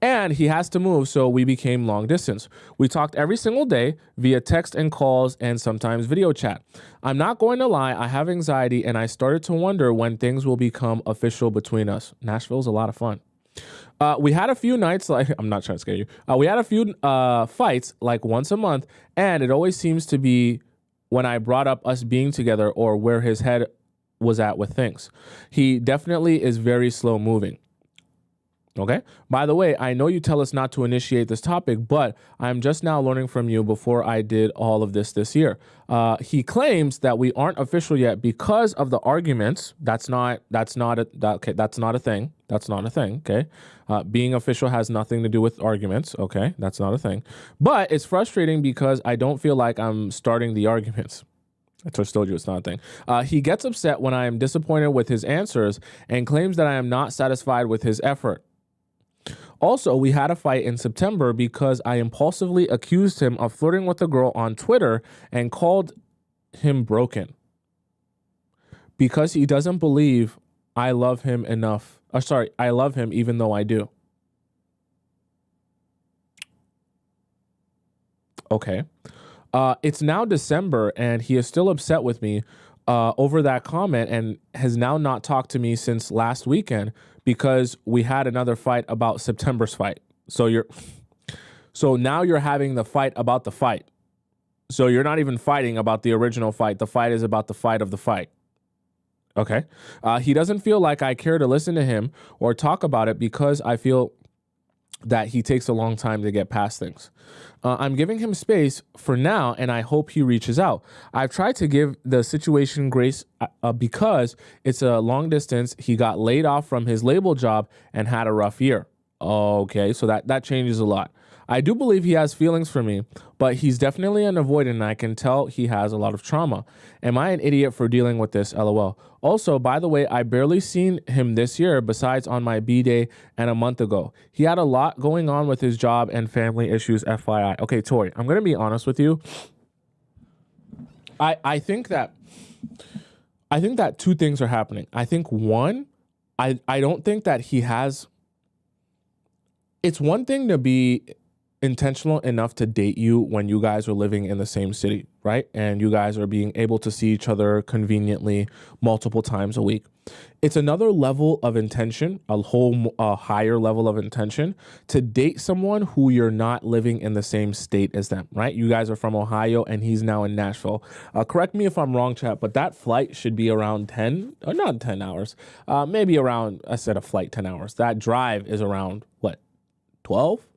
And he has to move, so we became long distance. We talked every single day via text and calls and sometimes video chat. I'm not going to lie, I have anxiety and I started to wonder when things will become official between us. Nashville's a lot of fun. We had a few nights, like, I'm not trying to scare you. We had a few fights like once a month, and it always seems to be when I brought up us being together or where his head was at with things. He definitely is very slow moving. Okay. By the way, I know you tell us not to initiate this topic, but I'm just now learning from you before I did all of this year. He claims that we aren't official yet because of the arguments. That's not a thing. That's not a thing. Okay. Being official has nothing to do with arguments. Okay. That's not a thing. But it's frustrating because I don't feel like I'm starting the arguments. I just told you it's not a thing. He gets upset when I am disappointed with his answers and claims that I am not satisfied with his effort. Also, we had a fight in September because I impulsively accused him of flirting with a girl on Twitter and called him broken because he doesn't believe I love him enough. I love him even though I do. Okay. It's now December and he is still upset with me over that comment and has now not talked to me since last weekend because we had another fight about September's fight. So now you're having the fight about the fight. So you're not even fighting about the original fight. The fight is about the fight of the fight. Okay. He doesn't feel like I care to listen to him or talk about it because I feel that he takes a long time to get past things. I'm giving him space for now, and I hope he reaches out. I've tried to give the situation grace because it's a long distance. He got laid off from his label job and had a rough year. Okay, so that changes a lot. I do believe he has feelings for me, but he's definitely an avoidant, and I can tell he has a lot of trauma. Am I an idiot for dealing with this? LOL. Also, by the way, I barely seen him this year besides on my B-Day and a month ago. He had a lot going on with his job and family issues, FYI. Okay, Tori, I'm going to be honest with you. I think that two things are happening. I think one, I don't think that he has... It's one thing to be intentional enough to date you when you guys are living in the same city, right? And you guys are being able to see each other conveniently multiple times a week. It's another level of intention, a higher level of intention to date someone who you're not living in the same state as them, right? You guys are from Ohio and he's now in Nashville. Correct me if I'm wrong, chat, but that flight should be around 10, or not 10 hours, maybe around, I said a flight 10 hours. That drive is around, what, 12?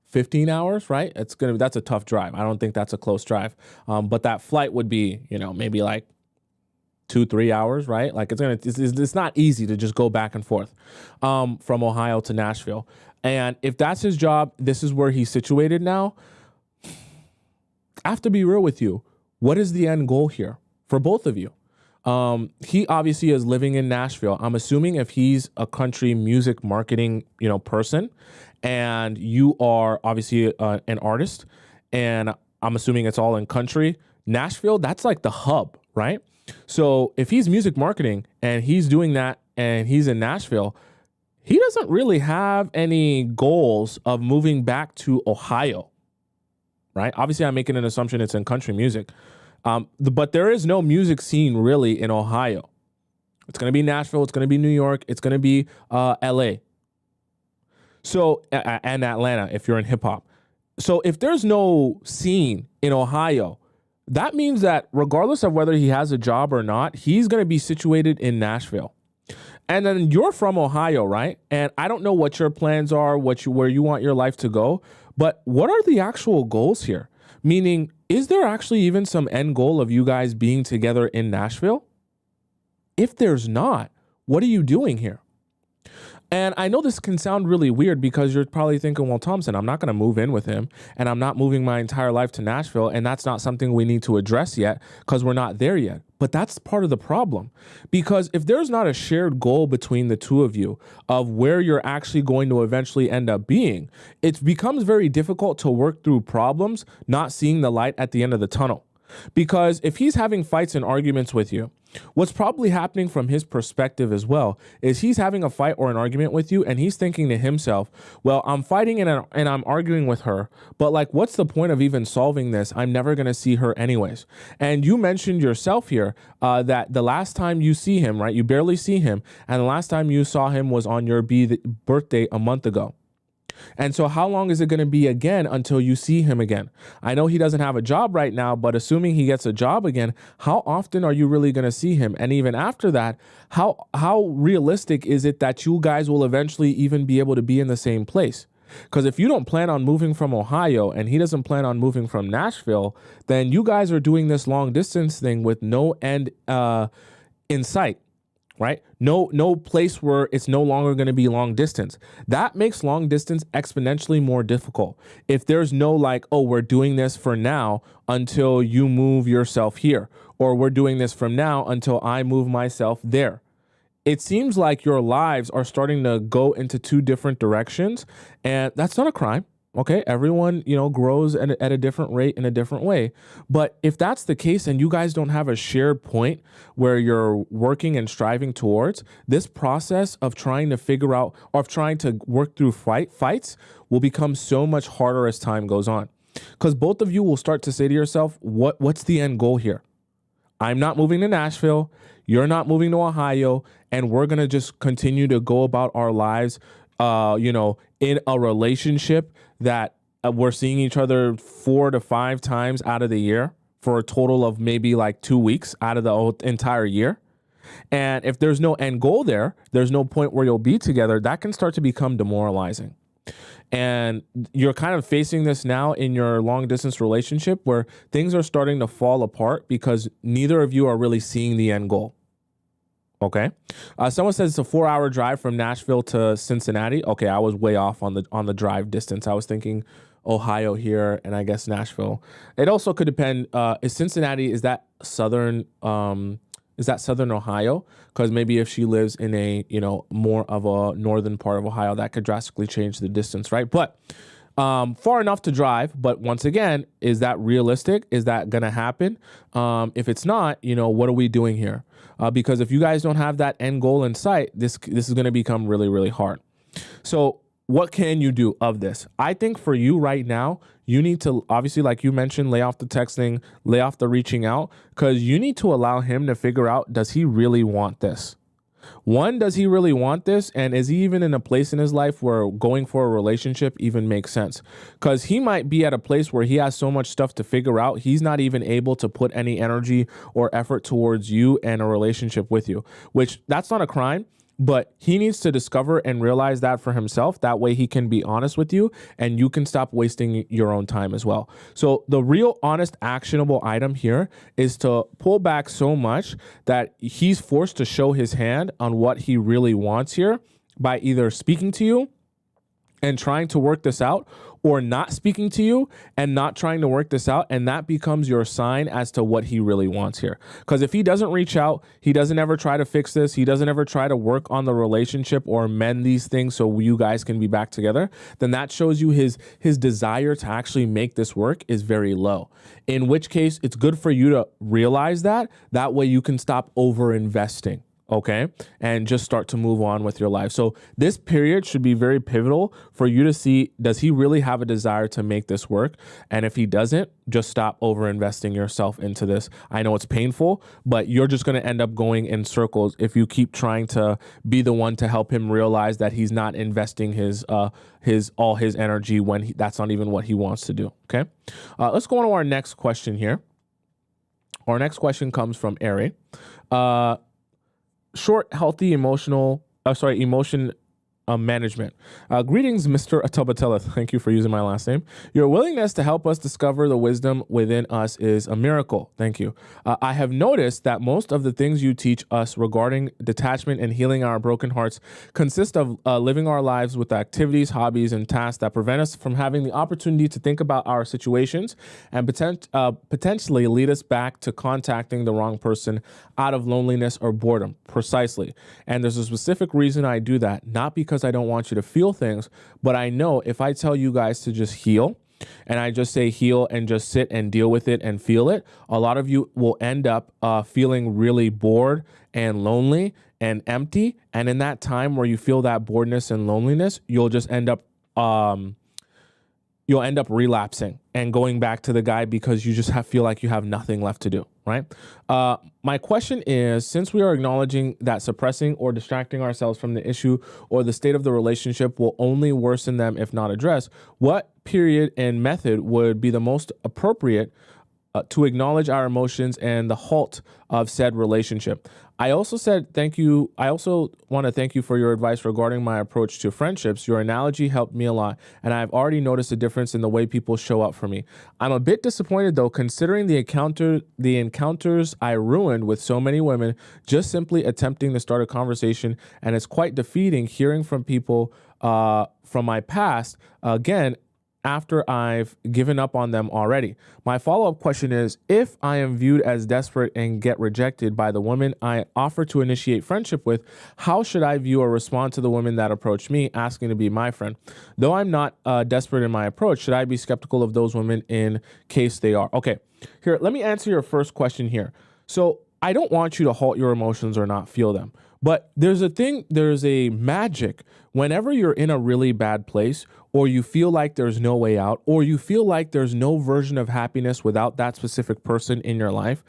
15 hours, right? That's a tough drive. I don't think that's a close drive. But that flight would be, maybe like 2-3 hours, right? Like it's not easy to just go back and forth from Ohio to Nashville. And if that's his job, this is where he's situated now. I have to be real with you. What is the end goal here for both of you? He obviously is living in Nashville. I'm assuming if he's a country music marketing, person, and you are obviously an artist, and I'm assuming it's all in country, Nashville, that's like the hub, right? So if he's music marketing and he's doing that and he's in Nashville, he doesn't really have any goals of moving back to Ohio, right? Obviously, I'm making an assumption it's in country music. But there is no music scene really in Ohio. It's going to be Nashville. It's going to be New York. It's going to be LA. So, and Atlanta if you're in hip hop. So if there's no scene in Ohio, that means that regardless of whether he has a job or not, he's going to be situated in Nashville. And then you're from Ohio, right? And I don't know what your plans are, where you want your life to go, but what are the actual goals here? Meaning, is there actually even some end goal of you guys being together in Nashville? If there's not, what are you doing here? And I know this can sound really weird because you're probably thinking, well, Tomisin, I'm not going to move in with him and I'm not moving my entire life to Nashville. And that's not something we need to address yet because we're not there yet. But that's part of the problem, because if there's not a shared goal between the two of you of where you're actually going to eventually end up being, it becomes very difficult to work through problems, not seeing the light at the end of the tunnel. Because if he's having fights and arguments with you What's probably happening from his perspective as well is he's having a fight or an argument with you, and he's thinking to himself, well, I'm fighting and I'm arguing with her, but like, what's the point of even solving this? I'm never going to see her anyways. And you mentioned yourself here that the last time you see him, right, you barely see him, and the last time you saw him was on your birthday a month ago. And so how long is it going to be again until you see him again? I know he doesn't have a job right now, but assuming he gets a job again, how often are you really going to see him? And even after that, how realistic is it that you guys will eventually even be able to be in the same place? Because if you don't plan on moving from Ohio and he doesn't plan on moving from Nashville, then you guys are doing this long distance thing with no end in sight. Right? No place where it's no longer going to be long distance. That makes long distance exponentially more difficult. If there's no like, oh, we're doing this for now until you move yourself here, or we're doing this from now until I move myself there. It seems like your lives are starting to go into two different directions, and that's not a crime. Okay, everyone, grows at a different rate in a different way. But if that's the case and you guys don't have a shared point where you're working and striving towards, this process of trying to figure out or of trying to work through fights will become so much harder as time goes on. Because both of you will start to say to yourself, what's the end goal here? I'm not moving to Nashville. You're not moving to Ohio. And we're going to just continue to go about our lives, in a relationship that we're seeing each other 4 to 5 times out of the year for a total of maybe like 2 weeks out of the entire year. And if there's no end goal there, there's no point where you'll be together. That can start to become demoralizing. And you're kind of facing this now in your long distance relationship where things are starting to fall apart because neither of you are really seeing the end goal. Okay. Someone says it's a 4-hour drive from Nashville to Cincinnati. Okay, I was way off on the drive distance. I was thinking Ohio here, and I guess Nashville. It also could depend. Is Cincinnati, is that southern Ohio? Because maybe if she lives in a more of a northern part of Ohio, that could drastically change the distance, right? But far enough to drive, but once again, is that realistic? Is that gonna happen? If it's not, what are we doing here? Because if you guys don't have that end goal in sight, this is gonna become really, really hard. So what can you do of this? I think for you right now, you need to obviously, like you mentioned, lay off the texting, lay off the reaching out, because you need to allow him to figure out, does he really want this? One, does he really want this? And is he even in a place in his life where going for a relationship even makes sense? Because he might be at a place where he has so much stuff to figure out, he's not even able to put any energy or effort towards you and a relationship with you, which that's not a crime. But he needs to discover and realize that for himself. That way he can be honest with you and you can stop wasting your own time as well. So the real honest, actionable item here is to pull back so much that he's forced to show his hand on what he really wants here by either speaking to you and trying to work this out, or not speaking to you and not trying to work this out. And that becomes your sign as to what he really wants here. Because if he doesn't reach out, he doesn't ever try to fix this, he doesn't ever try to work on the relationship or mend these things so you guys can be back together, then that shows you his desire to actually make this work is very low. In which case, it's good for you to realize that. That way you can stop over investing. Okay, and just start to move on with your life. So this period should be very pivotal for you to see, does he really have a desire to make this work? And if he doesn't, just stop over investing yourself into this. I know it's painful, but you're just going to end up going in circles if you keep trying to be the one to help him realize that he's not investing his energy when that's not even what he wants to do. Okay, let's go on to our next question here. Our next question comes from Ari. Short, healthy, emotion management. Greetings, Mr. Atobatele. Thank you for using my last name. Your willingness to help us discover the wisdom within us is a miracle. Thank you. I have noticed that most of the things you teach us regarding detachment and healing our broken hearts consist of living our lives with activities, hobbies, and tasks that prevent us from having the opportunity to think about our situations and potentially lead us back to contacting the wrong person out of loneliness or boredom. Precisely. And there's a specific reason I do that, not because I don't want you to feel things, but I know if I tell you guys to just heal, and I just say heal and just sit and deal with it and feel it, a lot of you will end up feeling really bored and lonely and empty. And in that time where you feel that boredness and loneliness, you'll just end up relapsing and going back to the guy because you just feel like you have nothing left to do, right? My question is, since we are acknowledging that suppressing or distracting ourselves from the issue or the state of the relationship will only worsen them if not addressed, what period and method would be the most appropriate to acknowledge our emotions and the halt of said relationship? I also said thank you. I also want to thank you for your advice regarding my approach to friendships. Your analogy helped me a lot, and I've already noticed a difference in the way people show up for me. I'm a bit disappointed though, considering the encounters I ruined with so many women just simply attempting to start a conversation, and it's quite defeating hearing from people from my past again after I've given up on them already. My follow-up question is, if I am viewed as desperate and get rejected by the woman I offer to initiate friendship with, how should I view or respond to the women that approach me asking to be my friend? Though I'm not desperate in my approach, should I be skeptical of those women in case they are? Okay, here, let me answer your first question here. So I don't want you to halt your emotions or not feel them. But there's a magic whenever you're in a really bad place, or you feel like there's no way out, or you feel like there's no version of happiness without that specific person in your life.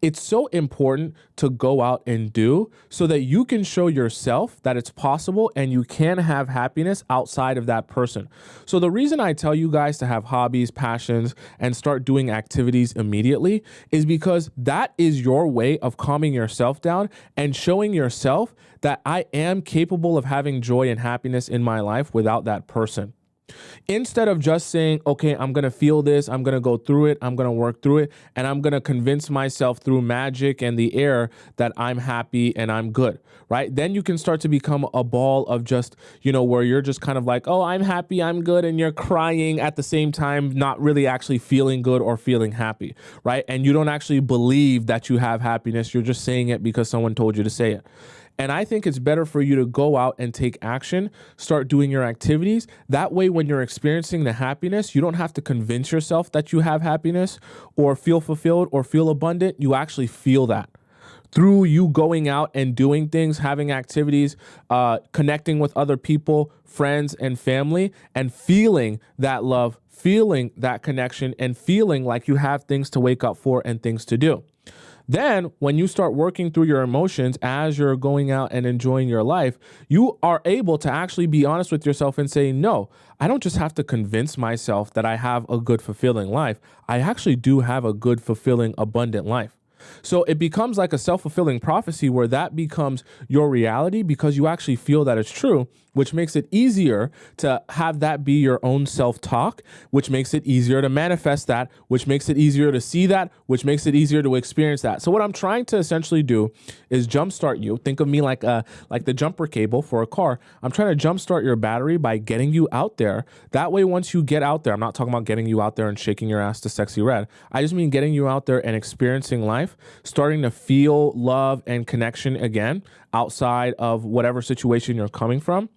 It's so important to go out and do so that you can show yourself that it's possible and you can have happiness outside of that person. So the reason I tell you guys to have hobbies, passions, and start doing activities immediately is because that is your way of calming yourself down and showing yourself that I am capable of having joy and happiness in my life without that person. Instead of just saying, okay, I'm going to feel this, I'm going to go through it, I'm going to work through it, and I'm going to convince myself through magic and the air that I'm happy and I'm good, right? Then you can start to become a ball of just, where you're just kind of like, oh, I'm happy, I'm good, and you're crying at the same time, not really actually feeling good or feeling happy, right? And you don't actually believe that you have happiness, you're just saying it because someone told you to say it. And I think it's better for you to go out and take action, start doing your activities. That way, when you're experiencing the happiness, you don't have to convince yourself that you have happiness or feel fulfilled or feel abundant. You actually feel that through you going out and doing things, having activities, connecting with other people, friends and family, and feeling that love, feeling that connection, and feeling like you have things to wake up for and things to do. Then when you start working through your emotions as you're going out and enjoying your life, you are able to actually be honest with yourself and say, no, I don't just have to convince myself that I have a good, fulfilling life. I actually do have a good, fulfilling, abundant life. So it becomes like a self-fulfilling prophecy where that becomes your reality because you actually feel that it's true, which makes it easier to have that be your own self-talk, which makes it easier to manifest that, which makes it easier to see that, which makes it easier to experience that. So what I'm trying to essentially do is jumpstart you. Think of me like the jumper cable for a car. I'm trying to jumpstart your battery by getting you out there. That way, once you get out there, I'm not talking about getting you out there and shaking your ass to Sexy Red. I just mean getting you out there and experiencing life, starting to feel love and connection again outside of whatever situation you're coming from.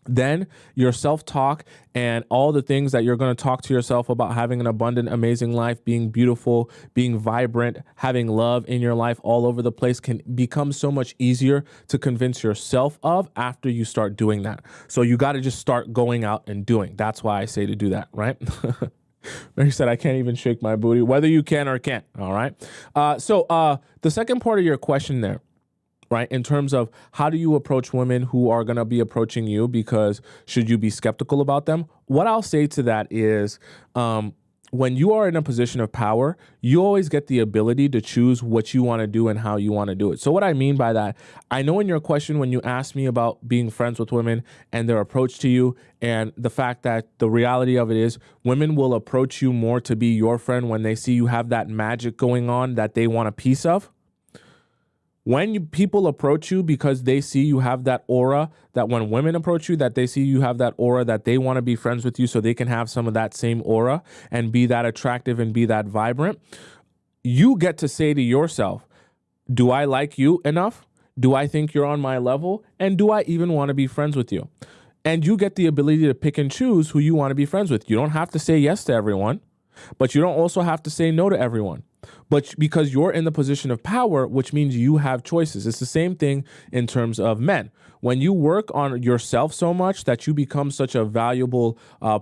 Then your self-talk and all the things that you're going to talk to yourself about having an abundant, amazing life, being beautiful, being vibrant, having love in your life all over the place can become so much easier to convince yourself of after you start doing that. So you got to just start going out and doing. That's why I say to do that, right? Mary said, I can't even shake my booty, whether you can or can't. All right. So the second part of your question there, right, in terms of how do you approach women who are going to be approaching you, because should you be skeptical about them? What I'll say to that is when you are in a position of power, you always get the ability to choose what you want to do and how you want to do it. So what I mean by that, I know in your question when you asked me about being friends with women and their approach to you, and the fact that the reality of it is women will approach you more to be your friend when they see you have that magic going on that they want a piece of. When people approach you because they see you have that aura, that when women approach you, that they see you have that aura, that they want to be friends with you so they can have some of that same aura and be that attractive and be that vibrant, you get to say to yourself, do I like you enough? Do I think you're on my level? And do I even want to be friends with you? And you get the ability to pick and choose who you want to be friends with. You don't have to say yes to everyone, but you don't also have to say no to everyone. But because you're in the position of power, which means you have choices. It's the same thing in terms of men. When you work on yourself so much that you become such a valuable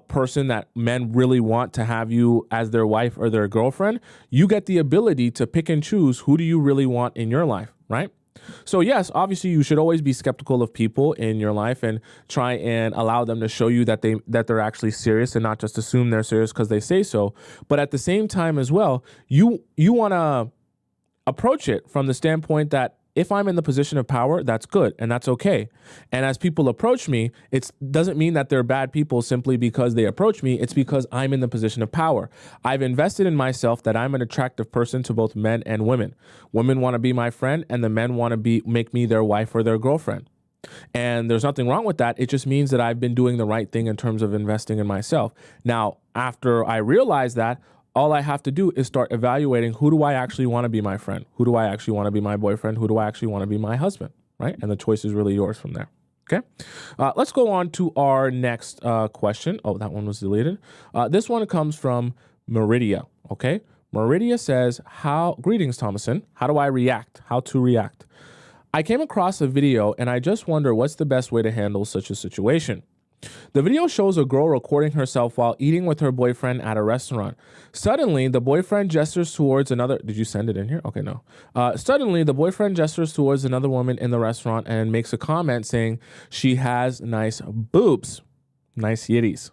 person that men really want to have you as their wife or their girlfriend, you get the ability to pick and choose who do you really want in your life, right? So yes, obviously you should always be skeptical of people in your life and try and allow them to show you that they're actually serious and not just assume they're serious because they say so. But at the same time as well, you want to approach it from the standpoint that if I'm in the position of power, that's good and that's okay. And as people approach me, it doesn't mean that they're bad people simply because they approach me. It's because I'm in the position of power. I've invested in myself that I'm an attractive person to both men and women. Women want to be my friend and the men want to make me their wife or their girlfriend. And there's nothing wrong with that. It just means that I've been doing the right thing in terms of investing in myself. Now, after I realize that, all I have to do is start evaluating who do I actually want to be my friend? Who do I actually want to be my boyfriend? Who do I actually want to be my husband? Right? And the choice is really yours from there. Okay. Let's go on to our next question. Oh, that one was deleted. This one comes from Meridia. Okay. Meridia says, greetings, Tomisin. How do I react? How to react? I came across a video and I just wonder what's the best way to handle such a situation. The video shows a girl recording herself while eating with her boyfriend at a restaurant. Suddenly, the boyfriend gestures towards another... Did you send it in here? Okay, no. Suddenly, the boyfriend gestures towards another woman in the restaurant and makes a comment saying she has nice boobs. Nice yitties.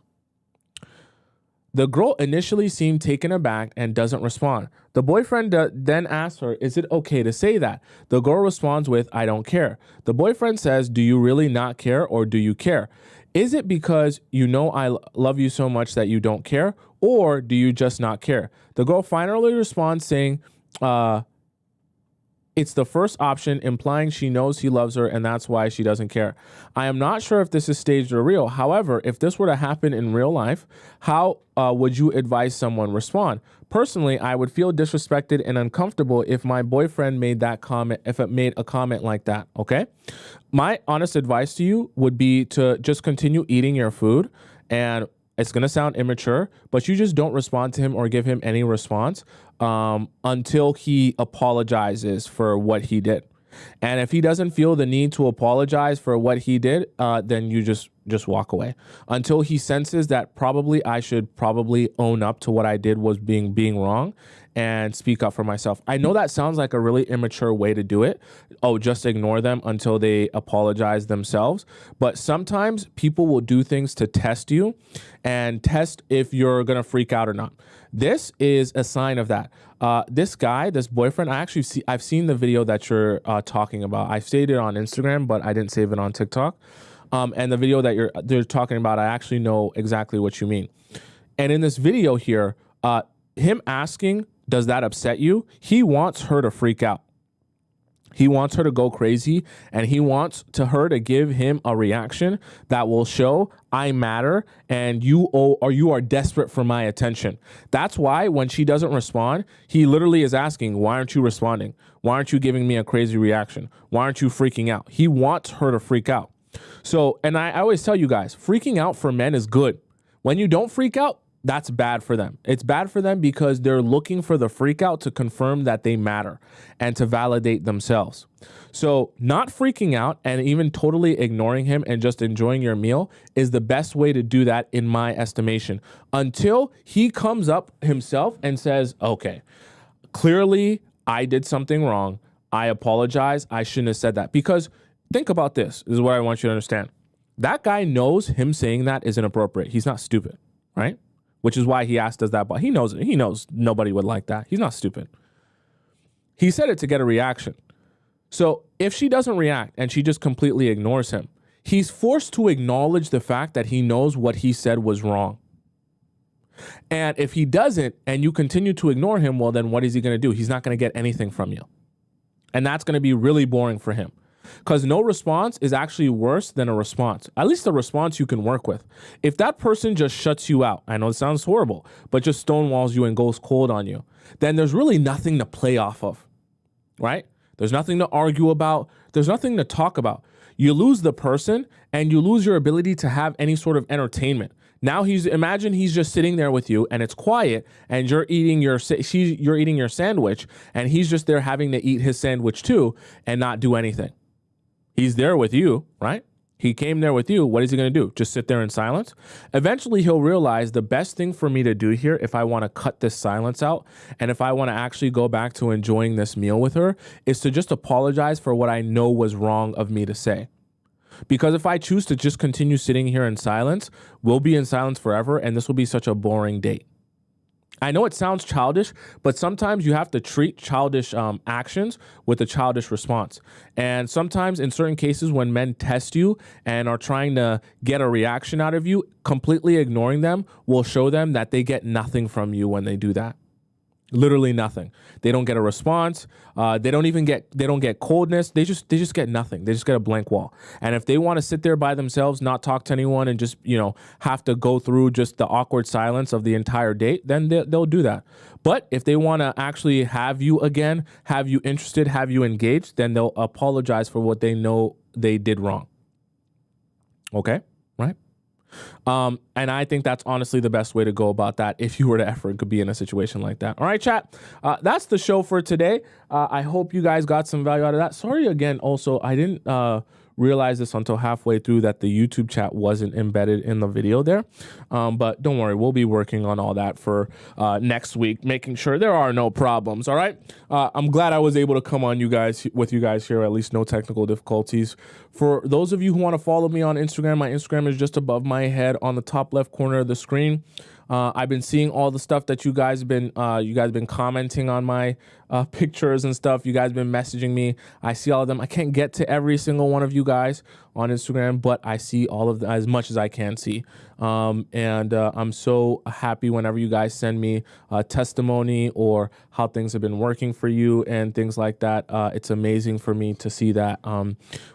The girl initially seemed taken aback and doesn't respond. The boyfriend then asks her, is it okay to say that? The girl responds with, I don't care. The boyfriend says, do you really not care or do you care? Is it because you know I love you so much that you don't care, or do you just not care? The girl finally responds saying, it's the first option, implying she knows he loves her and that's why she doesn't care. I am not sure if this is staged or real. However, if this were to happen in real life, how would you advise someone respond? Personally, I would feel disrespected and uncomfortable if my boyfriend made that comment, if it made a comment like that, okay? My honest advice to you would be to just continue eating your food, and it's going to sound immature, but you just don't respond to him or give him any response until he apologizes for what he did. And if he doesn't feel the need to apologize for what he did, then you just walk away until he senses that probably I should probably own up to what I did was being wrong and speak up for myself. I know that sounds like a really immature way to do it. Oh, just ignore them until they apologize themselves. But sometimes people will do things to test you and test if you're going to freak out or not. This is a sign of that. This guy, this boyfriend, I've seen the video that you're talking about. I saved it on Instagram, but I didn't save it on TikTok. And the video that you're talking about, I actually know exactly what you mean. And in this video here, him asking, does that upset you? He wants her to freak out. He wants her to go crazy, and he wants her to give him a reaction that will show I matter and you are desperate for my attention. That's why when she doesn't respond, he literally is asking, why aren't you responding? Why aren't you giving me a crazy reaction? Why aren't you freaking out? He wants her to freak out. So, and I always tell you guys, freaking out for men is good. When you don't freak out, that's bad for them. It's bad for them because they're looking for the freak out to confirm that they matter and to validate themselves. So not freaking out and even totally ignoring him and just enjoying your meal is the best way to do that in my estimation, until he comes up himself and says, okay, clearly I did something wrong. I apologize. I shouldn't have said that. Because think about this. This is what I want you to understand. That guy knows him saying that is inappropriate. He's not stupid, right? Which is why he asked us that, but he knows it. He knows nobody would like that. He's not stupid. He said it to get a reaction. So if she doesn't react and she just completely ignores him, he's forced to acknowledge the fact that he knows what he said was wrong. And if he doesn't and you continue to ignore him, well, then what is he going to do? He's not going to get anything from you. And that's going to be really boring for him. Because no response is actually worse than a response. At least a response you can work with. If that person just shuts you out, I know it sounds horrible, but just stonewalls you and goes cold on you, then there's really nothing to play off of, right? There's nothing to argue about. There's nothing to talk about. You lose the person and you lose your ability to have any sort of entertainment. Now imagine he's just sitting there with you and it's quiet and you're eating your sandwich and he's just there having to eat his sandwich too and not do anything. He's there with you, right? He came there with you. What is he going to do? Just sit there in silence? Eventually, he'll realize the best thing for me to do here, if I want to cut this silence out and if I want to actually go back to enjoying this meal with her, is to just apologize for what I know was wrong of me to say. Because if I choose to just continue sitting here in silence, we'll be in silence forever, and this will be such a boring date. I know it sounds childish, but sometimes you have to treat childish actions with a childish response. And sometimes in certain cases when men test you and are trying to get a reaction out of you, completely ignoring them will show them that they get nothing from you when they do that. Literally nothing. They don't get a response. They don't get coldness. They just get nothing. They just get a blank wall. And if they want to sit there by themselves, not talk to anyone, and just, have to go through just the awkward silence of the entire date, then they'll do that. But if they want to actually have you again, have you interested, have you engaged, then they'll apologize for what they know they did wrong. Okay? Right? And I think that's honestly the best way to go about that if you were to ever be in a situation like that. All right, chat. That's the show for today. I hope you guys got some value out of that. Sorry again, also, I didn't realize this until halfway through that the YouTube chat wasn't embedded in the video there. But don't worry, we'll be working on all that for next week, making sure there are no problems. All right. I'm glad I was able to come on with you guys here, at least no technical difficulties. For those of you who want to follow me on Instagram, my Instagram is just above my head on the top left corner of the screen. I've been seeing all the stuff that you guys been commenting on my pictures and stuff. You guys been messaging me. I see all of them. I can't get to every single one of you guys on Instagram, but I see all of them as much as I can see. And I'm so happy whenever you guys send me a testimony or how things have been working for you and things like that. It's amazing for me to see that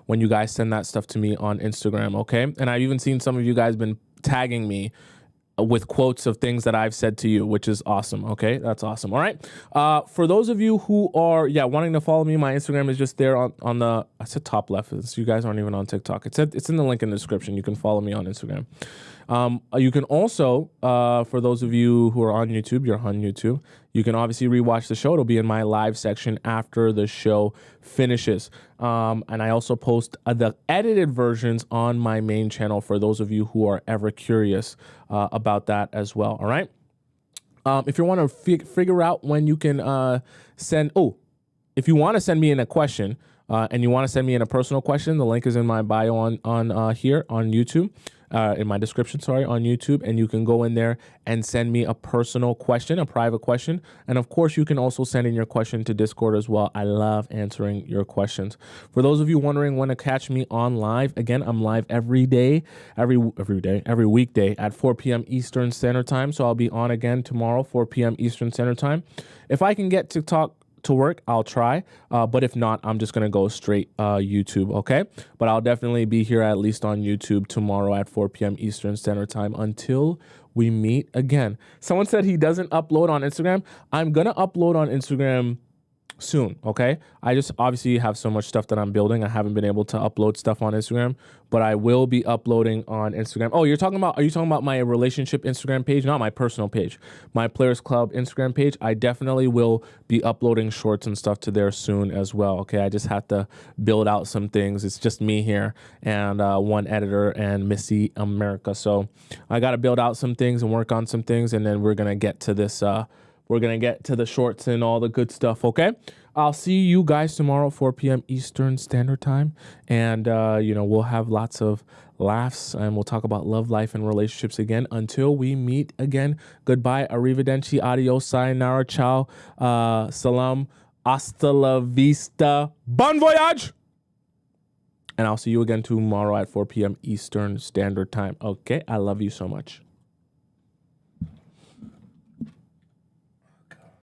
when you guys send that stuff to me on Instagram. Okay. And I've even seen some of you guys been tagging me with quotes of things that I've said to you, which is awesome. Okay, that's awesome. All right. For those of you who are wanting to follow me, my Instagram is just there on the, I said top left. So you guys aren't even on TikTok. It's in the link in the description. You can follow me on Instagram. You can also, for those of you who are on YouTube, you're on YouTube, you can obviously rewatch the show. It'll be in my live section after the show finishes. And I also post the edited versions on my main channel for those of you who are ever curious about that as well. All right. If you want to figure out when you can if you want to send me in a question and you want to send me in a personal question, the link is in my bio on here on YouTube. In my description, on YouTube, and you can go in there and send me a personal question, a private question. And of course, you can also send in your question to Discord as well. I love answering your questions. For those of you wondering when to catch me on live, again, I'm live every weekday at 4 p.m. Eastern Standard Time. So I'll be on again tomorrow, 4 p.m. Eastern Standard Time. If I can get TikTok to work, I'll try, but if not, I'm just gonna go straight YouTube. Okay, but I'll definitely be here at least on YouTube tomorrow at 4 p.m. Eastern Standard Time until we meet again. Someone said he doesn't upload on Instagram. I'm gonna upload on Instagram soon. Okay, I just obviously have so much stuff that I'm building. I haven't been able to upload stuff on Instagram, but I will be uploading on Instagram. Oh, are you talking about my relationship Instagram page? Not my personal page, my Players Club Instagram page. I definitely will be uploading shorts and stuff to there soon as well. Okay, I just have to build out some things. It's just me here and one editor and Missy America. So I got to build out some things and work on some things, and then we're gonna get to this. We're going to get to the shorts and all the good stuff, okay? I'll see you guys tomorrow, 4 p.m. Eastern Standard Time. And, we'll have lots of laughs and we'll talk about love, life, and relationships again. Until we meet again, goodbye, arrivederci, adios, sayonara, ciao, salam, hasta la vista, bon voyage! And I'll see you again tomorrow at 4 p.m. Eastern Standard Time. Okay, I love you so much.